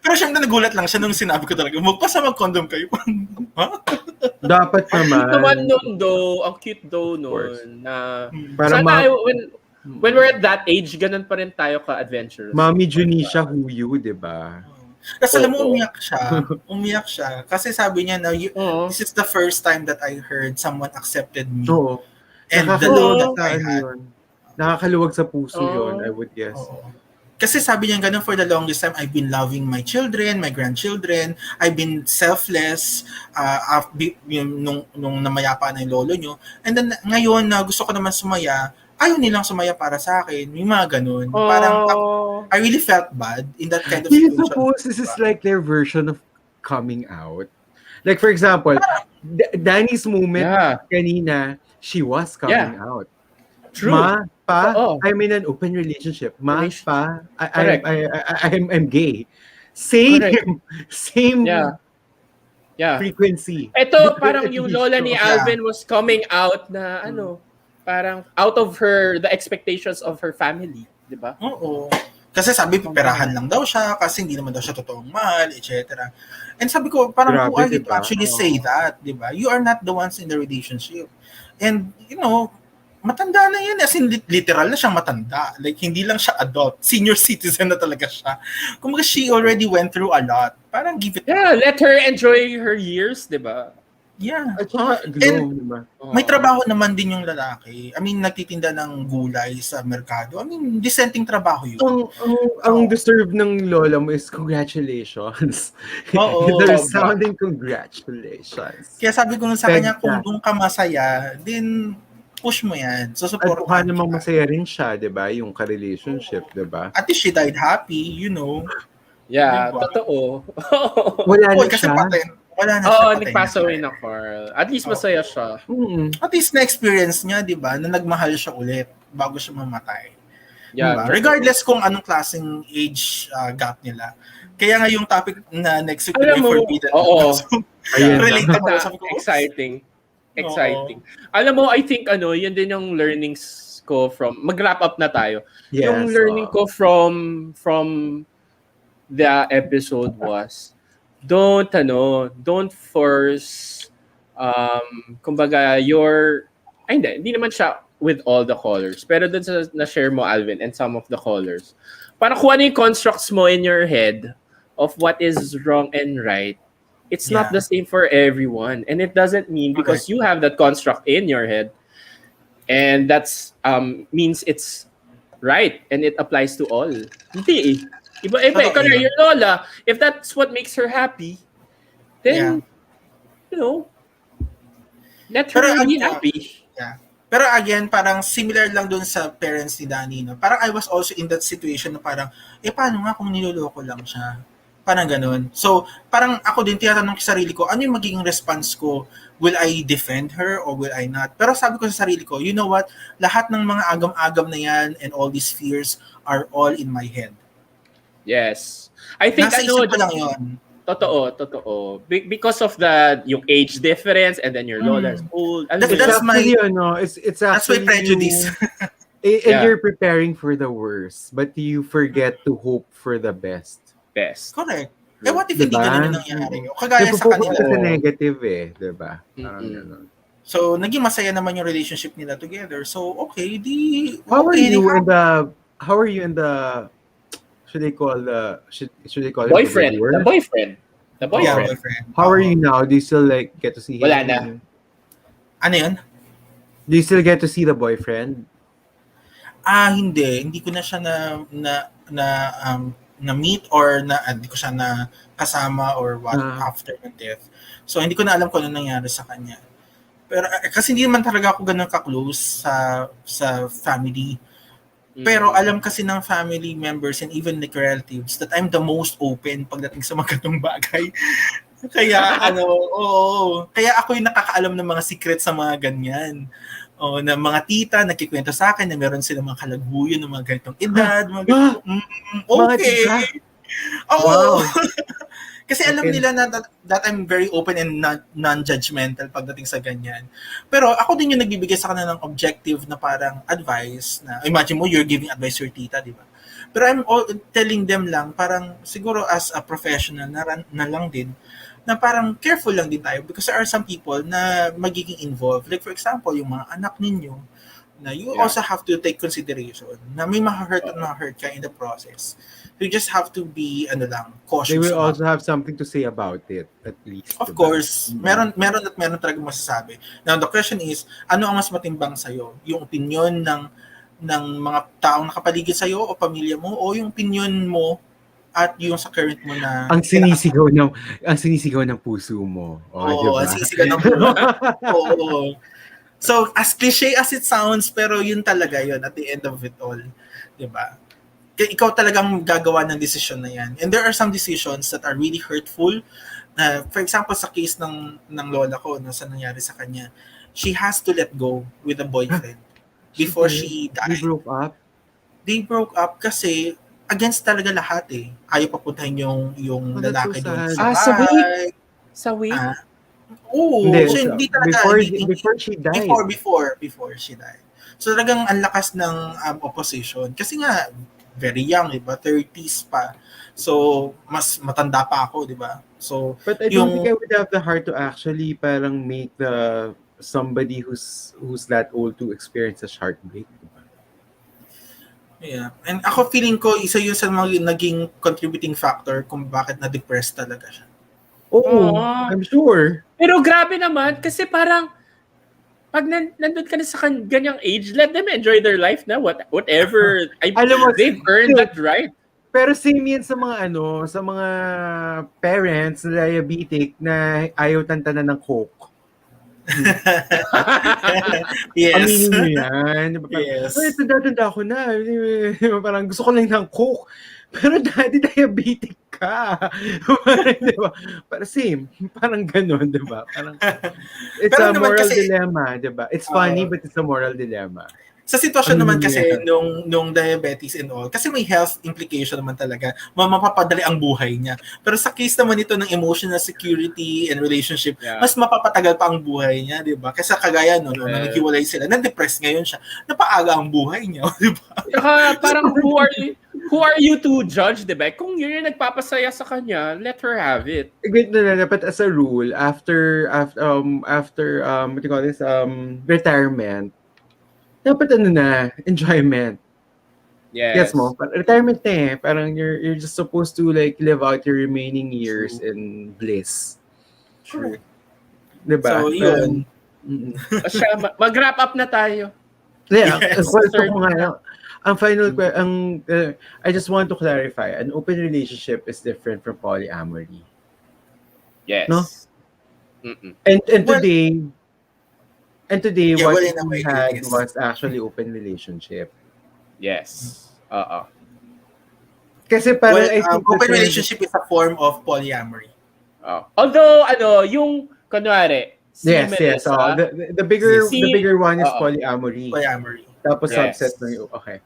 pero syempre nagulat lang siya nung sinabi ko talaga, magpasa mag-condom kayo. Dapat naman. Naman nun ang cute nun. Para sana when we're at that age, ganun pa rin tayo ka-adventurous. Mami Junisha Huyu, di ba? Kasi alam mo, umiyak siya. Kasi sabi niya na, this is the first time that I heard someone accepted me. Oo. And the love that I had. Nakakaluwag sa puso yun, I would guess. Kasi sabi niya ganun, for the longest time, I've been loving my children, my grandchildren. I've been selfless nung namayapa na yung lolo nyo. And then ngayon na gusto ko naman sumaya, ayaw nilang sumaya para sa akin. May mga ganun. Parang I really felt bad in that kind of situation. I suppose this is like their version of coming out. Like for example, Danny's moment kanina, she was coming out. True. Ma, pa, I'm in an open relationship. Ma, pa, I'm gay. Same frequency. Ito parang yung lola ni Alvin was coming out na parang out of the expectations of her family, di ba? Oo. Kasi sabi, perahan lang daw siya kasi hindi naman daw siya totoong mahal, etc. And sabi ko, parang who are you to actually say that, di ba? You are not the ones in the relationship. And, matanda na yan. As in, literal na siyang matanda. Like, hindi lang siya adult. Senior citizen na talaga siya. Kumbaga, she already went through a lot. Parang give it let her enjoy her years, di ba? Yeah. At saka, diba? May trabaho naman din yung lalaki. I mean, nagtitinda ng gulay sa merkado. I mean, decenting trabaho yun. Ang deserve ng lola mo is congratulations. They're sounding congratulations. Kaya sabi ko sa kanya, kung doon ka masaya, then push mo yan. So, support. At namang masaya rin siya, di ba? Yung ka-relationship, di ba? At least she died happy, Yeah, diba? Totoo. Wala na kasi siya. Wala na siya. Nag-pass away na, Carl. At least masaya siya. At least na-experience niya, di ba? Na nagmahal siya ulit bago siya mamatay. Yeah, diba? Regardless kung anong klaseng age gap nila. Kaya nga yung topic na next week na forbidden. Related na. Exciting. Alam mo, I think yun din yung learnings ko from mag-wrap up na tayo. Yes, yung learning ko from the episode was don't force kumbaga hindi naman siya with all the colors. Pero dun sa na-share mo, Alvin, and some of the colors. Para kung ano yung constructs mo in your head of what is wrong and right, it's not the same for everyone. And it doesn't mean because you have that construct in your head and that's means it's right and it applies to all. Hindi Iba, your lola, if that's what makes her happy, then, let her be happy. Yeah. Pero again, parang similar lang dun sa parents ni Danny, no? Parang I was also in that situation na parang, paano nga kung niloloko lang siya? Parang ganun. So, parang ako din tinatanong sa sarili ko, ano yung magiging response ko? Will I defend her or will I not? Pero sabi ko sa sarili ko, you know what? Lahat ng mga agam-agam na yan and all these fears are all in my head. Yes. I think nasa isip ko lang yun. Totoo. Because of yung age difference and then your lola's old. Alam mo It's yun? actually, it's That's my actually prejudice. and Yeah. you're preparing for the worst, but you forget to hope for the best. Best. Correct. What if hindi Diba? ganun yung nangyari? O kagaya sa Nagpo-focus kanila. ka sa negative diba? Parang Mm-mm. ganun. So, naging masaya naman yung relationship nila together. So, okay, How are okay, you in the should I call him the Boyfriend. wooer? The boyfriend. Yeah, Boyfriend. boyfriend. How are you now? Do you still get to see him? Wala na. Ano yun? Do you still get to see the boyfriend? Hindi. Hindi ko na siya na meet or hindi ko siya na kasama or what after the death. So, hindi ko na alam kung ano nangyari sa kanya. Pero kasi hindi naman talaga ako ganun ka-close sa family. Pero alam kasi ng family members and even the relatives that I'm the most open pagdating sa mga ganung bagay. Kaya kaya ako yung nakakaalam ng mga secret sa mga ganyan. Na mga tita nagkikwento sa akin na meron silang mga kalagbuyan ng mga ganitong edad, mga ganitong, okay. Wow. Kasi alam nila na that I'm very open and non-judgmental pagdating sa ganyan. Pero ako din yung nagbibigay sa kanila ng objective na parang advice na, imagine mo, you're giving advice to your tita, di ba? Pero I'm telling them lang, parang siguro as a professional na lang din, na parang careful lang din tayo because there are some people na magiging involved. Like for example, yung mga anak ninyo, na you also have to take consideration na may ma-hurt at ma-hurt ka in the process. You just have to be cautious. They will also have something to say about it, at least. Of course, meron talaga masasabi. Now the question is, ano ang mas matimbang sa'yo? Yung opinion ng mga taong nakapaligid sa'yo o pamilya mo o yung opinion mo at yung sa current mo na ang sinisigaw ng puso mo. Diba? Ang sinisigaw ng puso. Oo. So, as cliche as it sounds, pero yun talaga yun at the end of it all. Diba? Ikaw talagang gagawa ng desisyon na yan. And there are some decisions that are really hurtful. For example, sa case ng lola ko, sa nangyari sa kanya, she has to let go with a boyfriend before she died. They broke up kasi against talaga lahat eh. Ayaw papuntahin yung lalaki doon sa bahay. Sa week? Hindi talaga. Before she died. Before she died. So talagang ang lakas ng opposition. Kasi nga, very young, diba? 30s pa. So, mas matanda pa ako, diba? So, but I don't think I would have the heart to actually parang make somebody who's that old to experience a heartbreak. Diba? Yeah. And ako feeling ko, isa yun sa mga naging contributing factor kung bakit na-depressed talaga siya. I'm sure. Pero grabe naman, kasi parang pag nandun ka na sa ganyang age, let them enjoy their life na whatever. They've earned that right. Pero same yan sa mga sa mga parents na diabetic na ayaw tantanan ng Coke. Yes. Aminin nyo yan. Yes. Tanda ako na. Parang gusto ko lang ng Coke. Pero daddy, diabetic ka. Diba? Parang same. Parang ganun, diba? Parang, it's a moral dilemma, diba? It's funny, but it's a moral dilemma. Sa sitwasyon naman kasi nung diabetes and all, kasi may health implication naman talaga, mapapadali ang buhay niya. Pero sa case naman ito ng emotional security and relationship, mas mapapatagal pa ang buhay niya, di ba? Kasi kagaya nung naghiwalay sila, na-depressed ngayon siya, napaaga ang buhay niya, di ba? Parang who are you to judge, di ba? Kung yun yung nagpapasaya sa kanya, let her have it. But as a rule, after what do you call this, retirement, dapat enjoyment. Yes. Yes mo. Retirement na eh. Parang you're just supposed to like live out your remaining years in bliss. True. Diba? So, yun. Mag-wrap up na tayo. Yeah. Yes. Ang final I just want to clarify, an open relationship is different from polyamory. Yes. No? And today, what we had was actually open relationship. Yes. Kasi parang I think open relationship is a form of polyamory. Although, yung, kunwari, yes. The bigger one is polyamory. Tapos subset ng okay.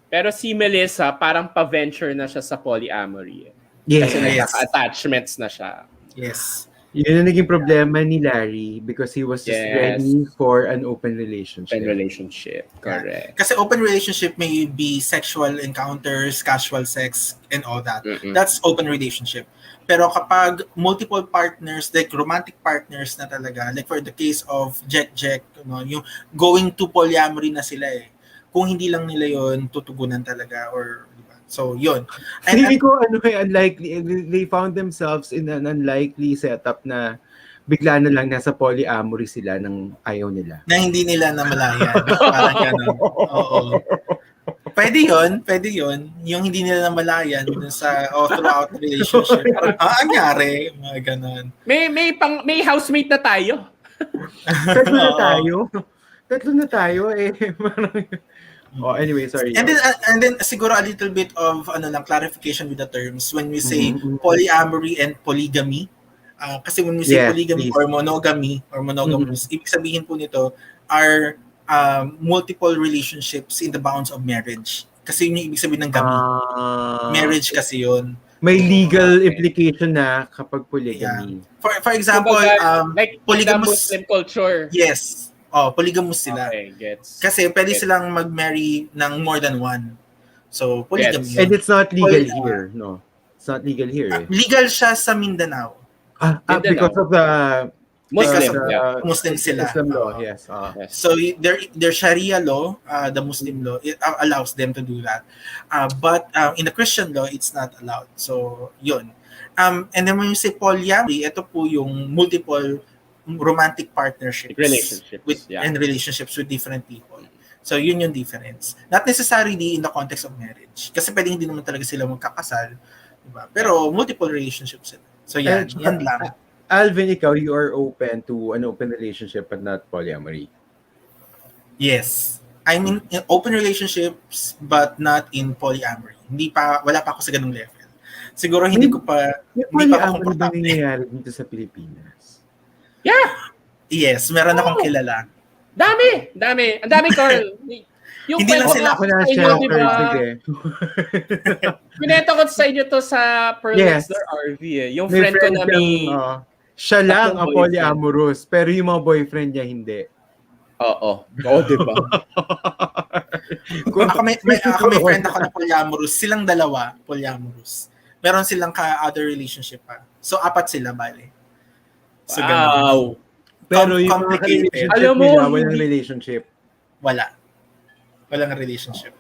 Pero si Melissa, parang pa-venture na siya sa polyamory. Yes. Kasi nagkaka-attachments na siya. Yes. Yun ang naging problema ni Larry because he was just Yes. ready for an open relationship. Open relationship. Correct. Kasi open relationship may be sexual encounters, casual sex, and all that. Mm-mm. That's open relationship. Pero kapag multiple partners, like romantic partners na talaga, like for the case of Jack, yung going to polyamory na sila eh. Kung hindi lang nila yon tutugunan talaga or diba? So yun. Feeling ko unlikely, they found themselves in an unlikely setup na bigla na lang nasa polyamory sila ng ayaw nila. Na hindi nila namalayan. Parang gano'n. Oo. Pwede yun. Yung hindi nila namalayan dun sa throughout the relationship. Parang, anyari? Mga gano'n. May housemate na tayo. Tatlo na tayo eh. Anyway, sorry. And then siguro a little bit of clarification with the terms when we say polyamory and polygamy. Kasi when we say polygamy or monogamous, ibig sabihin po nito are multiple relationships in the bounds of marriage. Kasi yun yung ibig sabihin ng gamy. Marriage kasi yun. May legal implication na kapag polygamy. Yeah. For example, like polygamous Muslim culture. Yes. Polygamous sila. Okay, gets. Kasi pwede silang mag-marry ng more than one. So, polygamy. And it's not legal here, no? It's not legal here. Legal siya sa Mindanao. Because of the Muslim sila. Muslim law, yes. So their Sharia law, the Muslim law, it allows them to do that. But in the Christian law, it's not allowed. So yun. And then when you say polyamory, ito po yung multiple romantic partnerships and relationships with different people. So yun yung difference. Not necessarily in the context of marriage. Kasi pwedeng hindi naman talaga sila magkakasal. Diba? Pero multiple relationships sila. So yan lang. Alvin, ikaw, you are open to an open relationship but not polyamory. Yes. I mean, in open relationships but not in polyamory. Wala pa ako sa ganung level. Siguro hindi pa ako komportable. Nangyayari dito sa Pilipinas. Yeah. Yes, meron akong kilala. Dami. Ang dami, Carl. Yung hindi lang sila ako na shelter, sige. Pinento ko sa inyo to sa Pearlexter RV eh. Yung friend ko na may... siya lang ang polyamorous, pero yung mga boyfriend niya hindi. Oo, diba? Ako may friend ako na polyamorous. Silang dalawa, polyamorous. Meron silang other relationship pa. So, 4 sila, bale. So, wow! Pero yung mga relationship walang relationship. Walang relationship.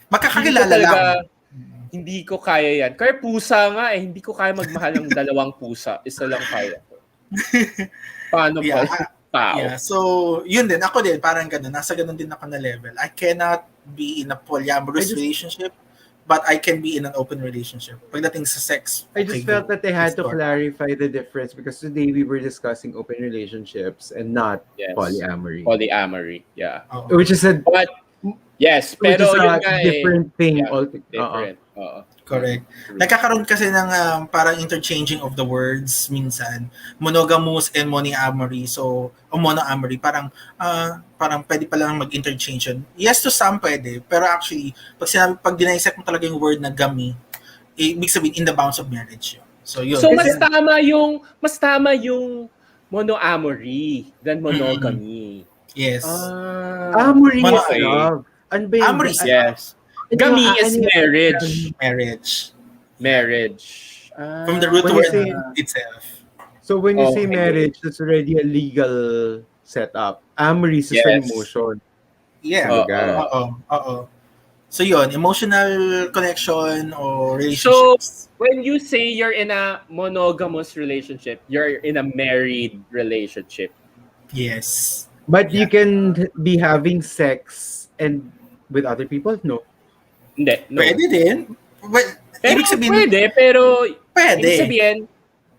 Magkakakilala lang. Hindi ko kaya yan. Kaya pusa nga eh. Hindi ko kaya magmahal ng 2 pusa. Isa lang kaya ko. Paano ba? Tao. Yeah. So, yun din. Ako din, parang gano'n. Nasa gano'n din ako na level. I cannot be in a polyamorous relationship, but I can be in an open relationship. Pagdating sa sex, I just felt that I had to clarify the difference because today we were discussing open relationships and not polyamory. Polyamory, yeah. Which is yes, pero yun nga different thing. Different. Correct. Nagkakaroon kasi ng parang interchanging of the words minsan. Monogamous and monoamory. So, monoamory, parang pwede pa lang mag-interchange yun. Yes, to some pwede. Pero actually, pag dinaisect mo talaga yung word na gamy, ibig sabihin in the bounds of marriage yun. So, yun. So, mas tama yung monoamory than monogamy. Yes. Amory is love. Amory is yes. Gamy is marriage. From the root word itself. So when you say marriage, that's already a legal setup. Amory is an emotion. Yeah. So yun, emotional connection or relationships. So when you say you're in a monogamous relationship, you're in a married relationship. Yes. But you can be having sex and with other people? No. Hindi. No. Pwede din. Well, ibig sabihin, pwede. Ibig sabihin,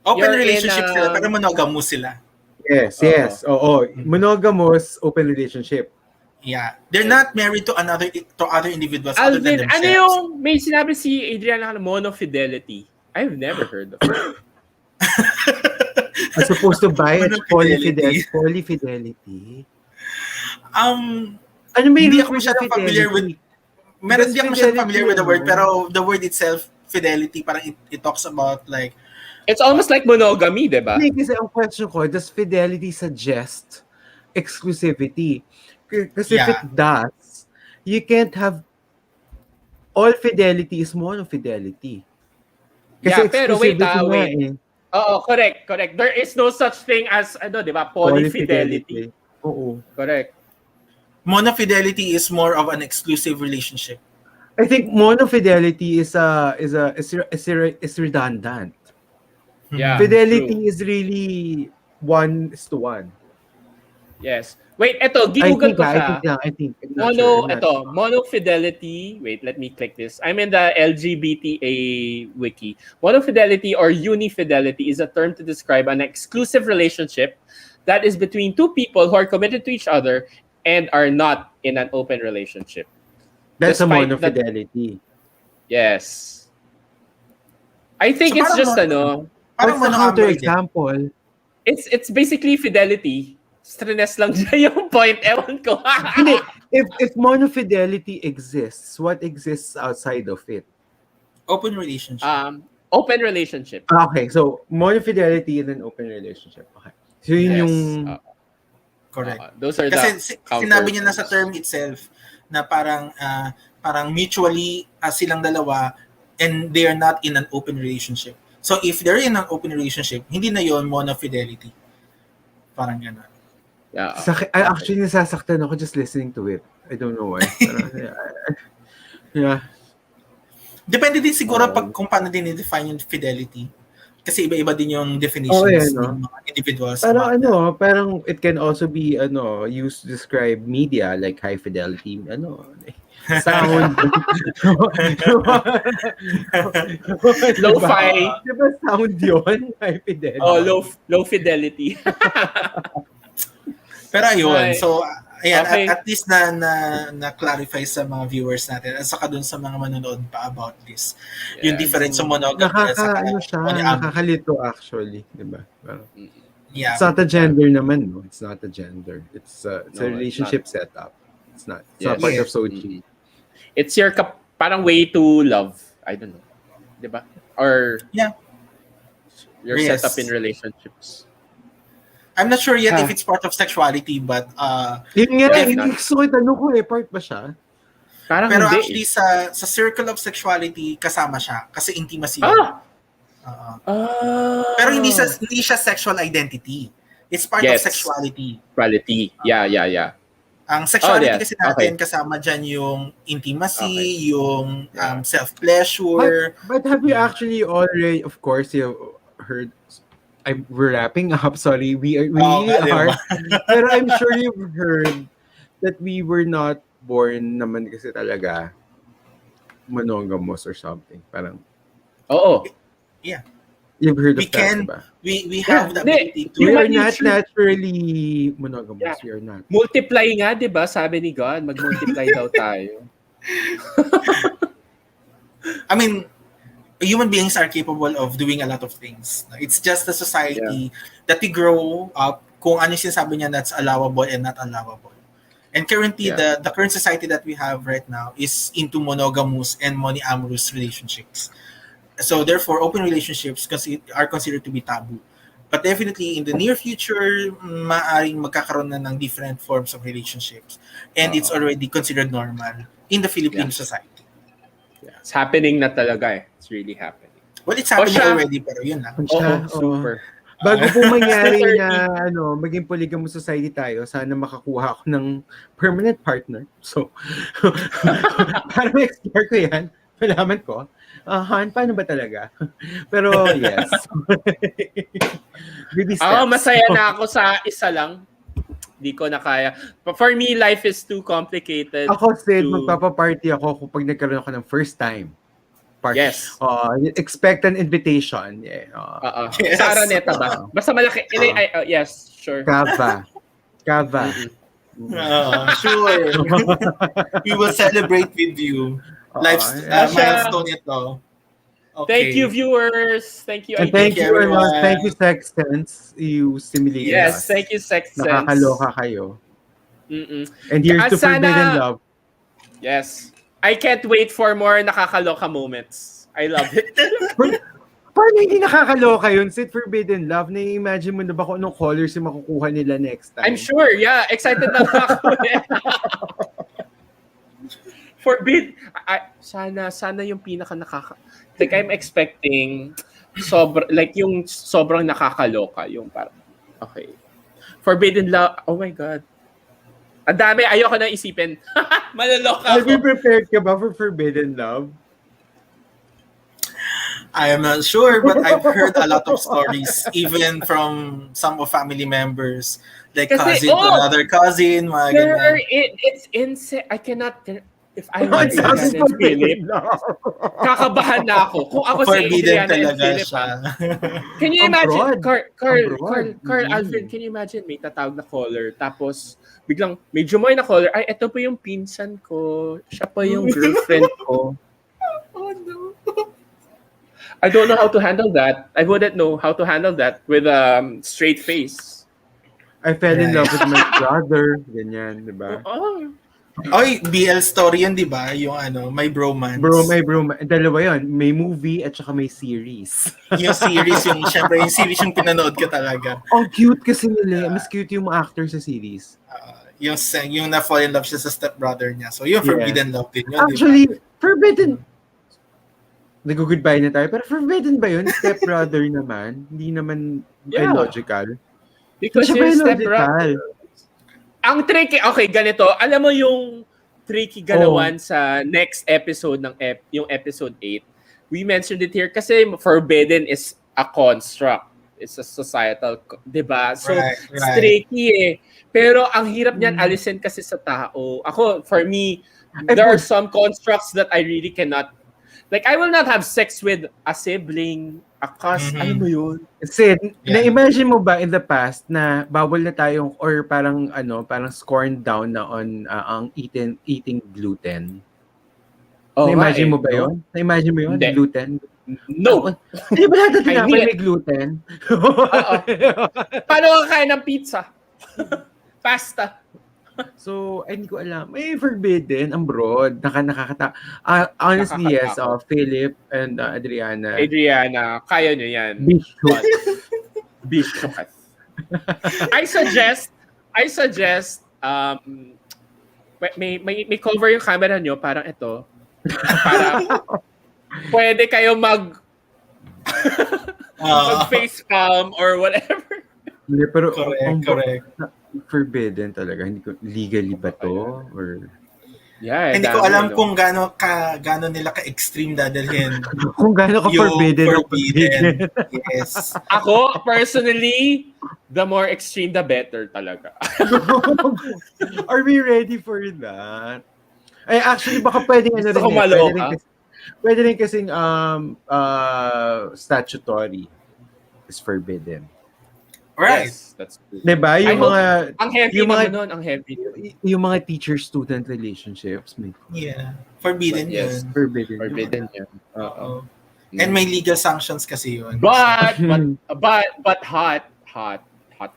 open relationship sila, pero monogamous sila. Yes. Oo. Monogamous, open relationship. Yeah. They're not married to other individuals Alvin, other than themselves. Ano yung may sinabi si Adriana na monofidelity? I've never heard of it. As opposed to polyfidelity. Ano may hindi ako masyadong familiar with meron din ako masyadong familiar with the word, pero the word itself fidelity, parang it talks about like, It's almost like monogamy, di ba? Hindi, kasi ang question ko, does fidelity suggest exclusivity? Because if it yeah, does, you can't have all fidelity is monofidelity. Kasi Yeah, pero wait, exclusivity nga wait. eh. Oo, correct. There is no such thing as, di ba, polyfidelity. Oo. Correct. monofidelity is more of an exclusive relationship. I think monofidelity is redundant. Yeah, Fidelity true. is really 1:1. Yes. Wait, eto, ginugol ko siya. I think. I'm not sure. Monofidelity. Wait, let me click this. I'm in the LGBTA wiki. Monofidelity or unifidelity is a term to describe an exclusive relationship that is between two people who are committed to each other and are not in an open relationship. That's a Despite monofidelity. Yes. I think So it's parang just What's parang the monoamory din. counterexample? it's basically fidelity. Stress lang siya yung point. Ewan ko. Hindi. If monofidelity exists, what exists outside of it? Open relationship. Open relationship. Okay, so monofidelity in an open relationship. Okay. So yun Yes. yung Correct. Those are Kasi the sinabi niya na sa counter term itself na parang mutually silang dalawa and they are not in an open relationship. So if they're in an open relationship, hindi na yon monofidelity. Parang gano'n. Yeah. Actually, nasasaktan ako just listening to it. I don't know why. Yeah. Depende din siguro kung paano din i-define yung fidelity. Kasi iba-iba din yung definitions ng mga individuals. Parang it can also be used to describe media like high fidelity, sound. Lo-fi. Diba sound yun? High fidelity. Low fidelity. Pero ayun, so ayan, Okay. at least na-clarify sa mga viewers natin at saka dun sa mga manonood pa about this. Yung difference sa monogamy at saka polyamory. Nakakalito actually, diba? Yeah. It's not a gender naman, no? It's not a gender. It's a relationship setup. It's not part of Sochi. It's your parang way to love. I don't know. Diba? Or your setup in relationships. I'm not sure yet if it's part of sexuality, but Yun nga, so tanong ko part ba siya? Parang pero hindi. actually sa circle of sexuality kasama siya kasi intimacy. Pero hindi siya sexual identity. It's part of sexuality. Sexuality. Yeah. Ang sexuality kasi natin kasama dyan yung intimacy, yung self-pleasure. But have you actually already, of course, you heard, we're wrapping up, sorry, we are. Pero I'm sure you've heard that we were not born naman kasi talaga monogamous or something. Parang, yeah. You've heard of that, diba? We have the ability to... We are not naturally monogamous. Yeah. We are not. Multiply nga, di ba? Sabi ni God, mag-multiply daw tayo. I mean, human beings are capable of doing a lot of things. It's just the society that we grow up kung ano yung sinasabi niya that's allowable and not allowable. And currently, the current society that we have right now is into monogamous and polyamorous relationships. So therefore, open relationships are considered to be taboo. But definitely, in the near future, maaring magkakaroon na ng different forms of relationships. And it's already considered normal in the Philippine society. Yeah. It's happening na talaga eh. It's really happening. Well, it's happening already, pero yun na. Super. Bago po mangyari na maging polygamous society tayo, sana makakuha ako ng permanent partner. So, para ma-explore ko yan, malaman ko, Han, paano ba talaga? Pero yes. Baby steps. Masaya na ako sa isa lang. Di ko na kaya. But for me, life is too complicated. Ako, Sid, magpapaparty ako kapag nagkaroon ako ng first time party. Yes. Expect an invitation. Yeah. Yes. Sa Araneta ba? Basta malaki. Yes, sure. Kava. Sure. We will celebrate with you. Life's milestone ito. Okay. Thank you, viewers. Thank you. And thank you, everyone. Thank you, Sexth. You stimulate us. Yes, thank you, Sexth. Nakakaloka kayo. And here's to Forbidden Love. Yes. I can't wait for more nakakaloka moments. I love it. Paano hindi nakakaloka yun? Sit Forbidden Love, na-imagine mo na ba kung anong colors yung makukuha nila next time? I'm sure, yeah. Excited na ako. Sana yung pinaka like I'm expecting yung sobrang nakakaloka yung parang okay. Forbidden Love. Oh my God. Ang dami, ayoko na isipin. Malaloka Have you ako. prepared ka ba for Forbidden Love? I am not sure, but I've heard a lot of stories, even from some of family members, like Kasi, cousin to another cousin, mga ganyan. It's insane. I cannot, if I were It sounds Adriana and Philip, Forbidden Love. kakabahan na ako. Kung ako si Forbidden Adriana and talaga Philip, siya. Can you imagine, Carl Mm. Alvin, can you imagine may tatawag na caller, tapos biglang may Jumoy na caller, ay, ito po yung pinsan ko, siya pa yung girlfriend ko. Oh no. I don't know how to handle that. I wouldn't know how to handle that with a straight face. I fell in love with my brother. Ganyan, di ba? Oh. Oy, BL story yun, di ba? Yung may bromance. May bro. Dalawa yun. May movie at saka may series. Yung series, syempre, yung series yung pinanood ka talaga. Ang cute kasi nila. Mas cute yung mga actor sa series. Yung na-fall in love siya sa stepbrother niya. So, yung Forbidden Love din yun, Actually, Forbidden. Nag-goodbye na tayo. Pero Forbidden ba yun? Stepbrother naman. Hindi naman biological. Because Siya you're biological. stepbrother. Ang tricky, okay, ganito. Alam mo yung tricky galawan sa next episode ng yung episode 8. We mentioned it here kasi forbidden is a construct. It's a societal, di ba? So, it's tricky eh. Pero ang hirap niyan alisin kasi sa tao. Ako, for me, there are some constructs that I really cannot. Like, I will not have sex with a sibling, a cousin, ano mo yun? Sid, na-imagine mo ba in the past na bawal na tayong, or parang scorned down na on ang eating gluten? Oh, na-imagine mo ba yun? Na-imagine mo yun? Hindi. Gluten? No. Di ba lahat na tinapay hindi. may gluten? Oo. Paano ka kain ng pizza? Pasta. So, hindi ko alam. May forbidden, ang broad. Honestly, yes. Philip and Adriana. Adriana, kaya nyo yan. Bishop. I suggest, may cover yung camera nyo, parang ito. Para pwede kayo mag-face palm or whatever. Hindi, pero correct. Forbidden talaga. Hindi ko, legally ba to? Or... Yeah, hindi ko alam kung gaano nila ka-extreme dadalhin. Kung gaano ka forbidden. Yes. Ako, personally, the more extreme, the better talaga. Are we ready for that? Ay, actually, baka pwedeng pwede rin kasing statutory is forbidden. Right. Yes, that's good. Diba? Yung heavy. Yung mga teacher-student relationships. Forbidden yun. Forbidden yun. Oo. And may legal sanctions kasi yun. But hot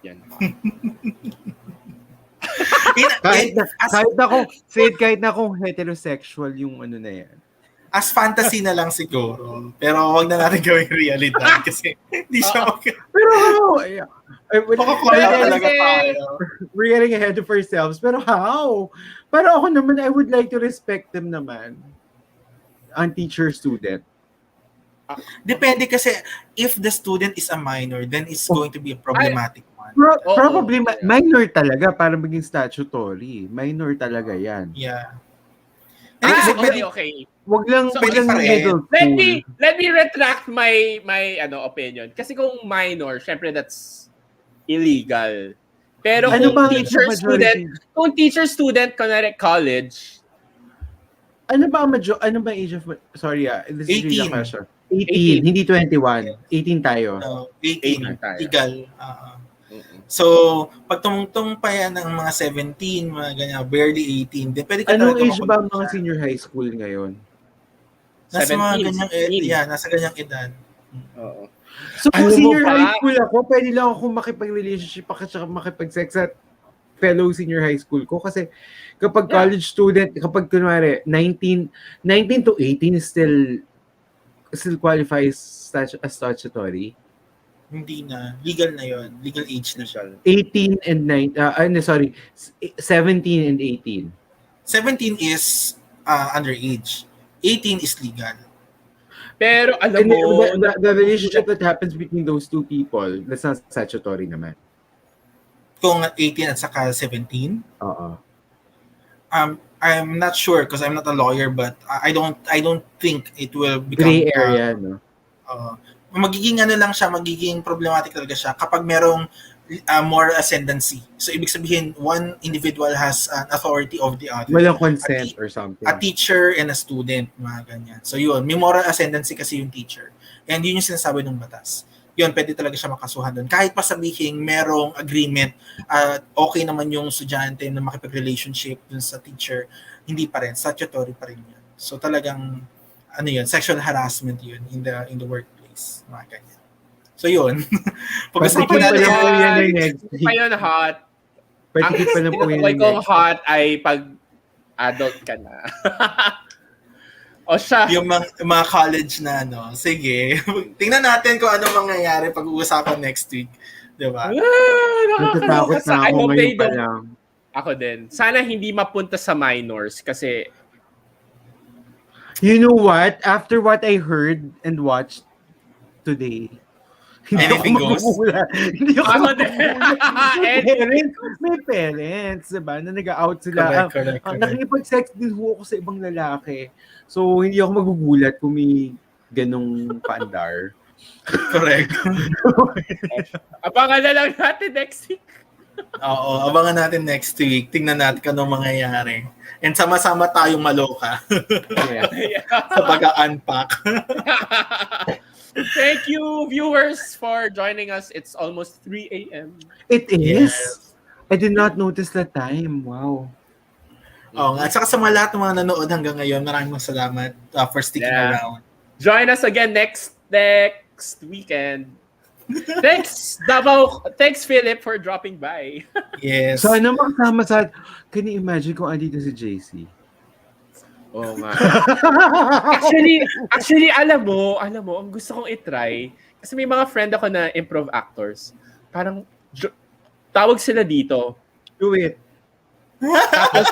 yan. kahit na kung heterosexual yung ano na yan. As fantasy na lang siguro. Pero wag na natin gawing realidad kasi hindi siya Pero talaga tayo. We're getting ahead of ourselves. Pero how? Pero ako naman, I would like to respect them naman. Ang teacher-student. Depende kasi if the student is a minor, then it's going to be a problematic one. Probably minor talaga para maging statutory. Minor talaga yan. Yeah. Okay. Wag lang middle school. Let me retract my opinion. Kasi kung minor, syempre that's illegal. Pero kung teacher-student, kunwari college, ano ba age of, sorry this is 18. 18, hindi 21. 18 tayo. 18. Legal. So, pag tumungtong pa yan ng mga 17, mga ganyan, barely 18, then pwede ka anong age ba ang mga senior high school ngayon? Nasa mga ganyang nasa ganyang edad. Oo. So, kung senior high school ako, pwede lang ako makipag-relationship at makipag-sex at fellow senior high school ko kasi kapag college student, kapag kunwari 19 to 18 is still still qualifies as statutory? Hindi na. Legal na yon. Legal age na siya. 18 and 9, 17 and 18. 17 is underage. 18 is legal. Pero alam And mo, the relationship that happens between those two people, that's not statutory naman. Kung 18 at saka 17, Oo. I'm not sure because I'm not a lawyer, but I don't think it will become Gray area, no? magiging magiging problematic talaga siya kapag merong more ascendancy. So ibig sabihin one individual has an authority of the other. Walang consent or something. A teacher and a student, mga ganyan. So yun, may moral ascendancy kasi yung teacher. And yun yung sinasabi ng batas. Yun, pwede talaga siya makasuhan doon. Kahit pa sabihin merong agreement, okay naman yung estudyante na makipag-relationship dun sa teacher, hindi pa rin, statutory pa rin yun. So talagang, sexual harassment yun in the workplace. Mga ganyan. So yun. Pag-usapan natin yan next week. Pa yun hot. Patikit pa na po yan. Ang kong hot ay pag adult ka na. O siya. Yung mga college na, sige. Tingnan natin kung anong mangyayari pag-uusapan next week. Diba? Natatakot na ako ngayon pa lang. Ako din. Sana hindi mapunta sa minors kasi you know what? After what I heard and watched today, anything goes. Hindi ako may parents, diba? Na nag-out sila. Correct. Nakikipag-sex din ako sa ibang lalaki. So, hindi ako magugulat kung may ganong paandar. Correct. abangan na lang natin next week. Oo, abangan natin next week. Tingnan natin kung anong mangyayari. And sama-sama tayong maloka. Sa pag-unpack. Thank you, viewers, for joining us. It's almost 3 a.m. It is? Yes. I did not notice the time. Wow. At saka sa mga lahat ng mga nanood hanggang ngayon, maraming salamat for sticking around. Join us again next weekend. Thanks, Davao. Thanks, Philip, for dropping by. Yes. So, ano makasama sa... Can you imagine kung andito si JC? Oo nga. Actually, alam mo, ang gusto kong i-try, kasi may mga friend ako na improv actors, parang tawag sila dito. Do it. Tapos,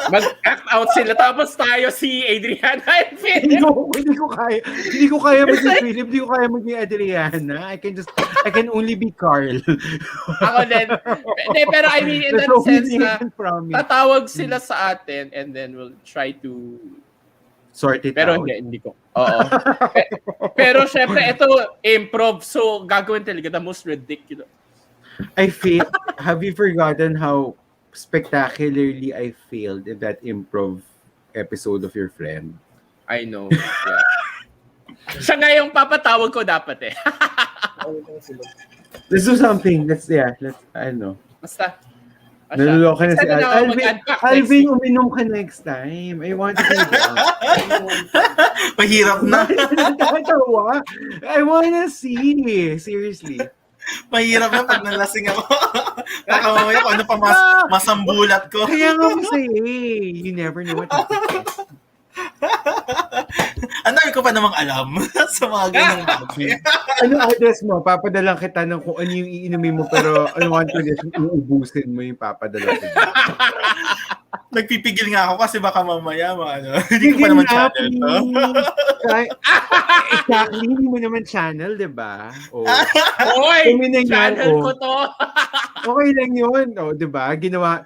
mag-act out sila. Tapos tayo si Adriana and Philip. Hindi ko kaya. Hindi ko kaya maging Philip. Hindi ko kaya maging Adriana. I can only be Carl. Ako din. Pero I mean, in that sense na tatawag sila sa atin and then we'll try to sort it pero out. hindi ko. Oo. Pero syempre, ito improv. So, gagawin talaga the most ridiculous. Have you forgotten how spectacularly I failed in that improv episode of your friend? I know. Yeah. Siya nga yung papatawag ko dapat eh. Let's do something. I know. Basta. Naluloka na si Alvin, uminom ka next time. I want to do that. Mahirap na. I wanna see. Seriously. Mahirap na pag nalasing ako. Nakamamaya ko ano pa masambulat ko. Kaya nga masaya you never know what happens. Ang dami ko pa namang alam sa mga ganang bagay. Ano address mo? Papadalang kita ng kung ano yung iinumin mo pero one condition, uubusin mo yung papadalang kita. Nagpipigil nga ako kasi baka mamaya hindi ko pa naman channel to. Exactly, hindi mo naman channel, di ba? Oy! Channel ko to! Okay lang yun. Di ba? Ginawa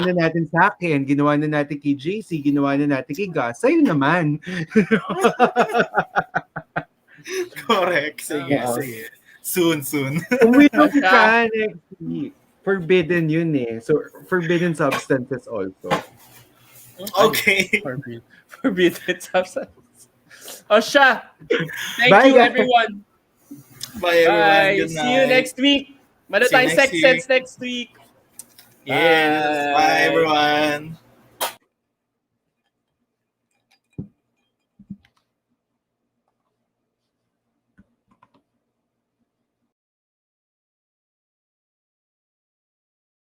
na natin sa akin, ginawa na natin kay JC, ginawa na natin kay Gus. Sa'yo naman. Correct. Sige. Soon. Uminom ka next week. Forbidden yun eh. So, forbidden substances also. Okay. Forbidden substances. Siya. Thank you, everyone. Bye, everyone. Good night. See you next week. Mano tayong Sexth next week. Yes. Bye, everyone.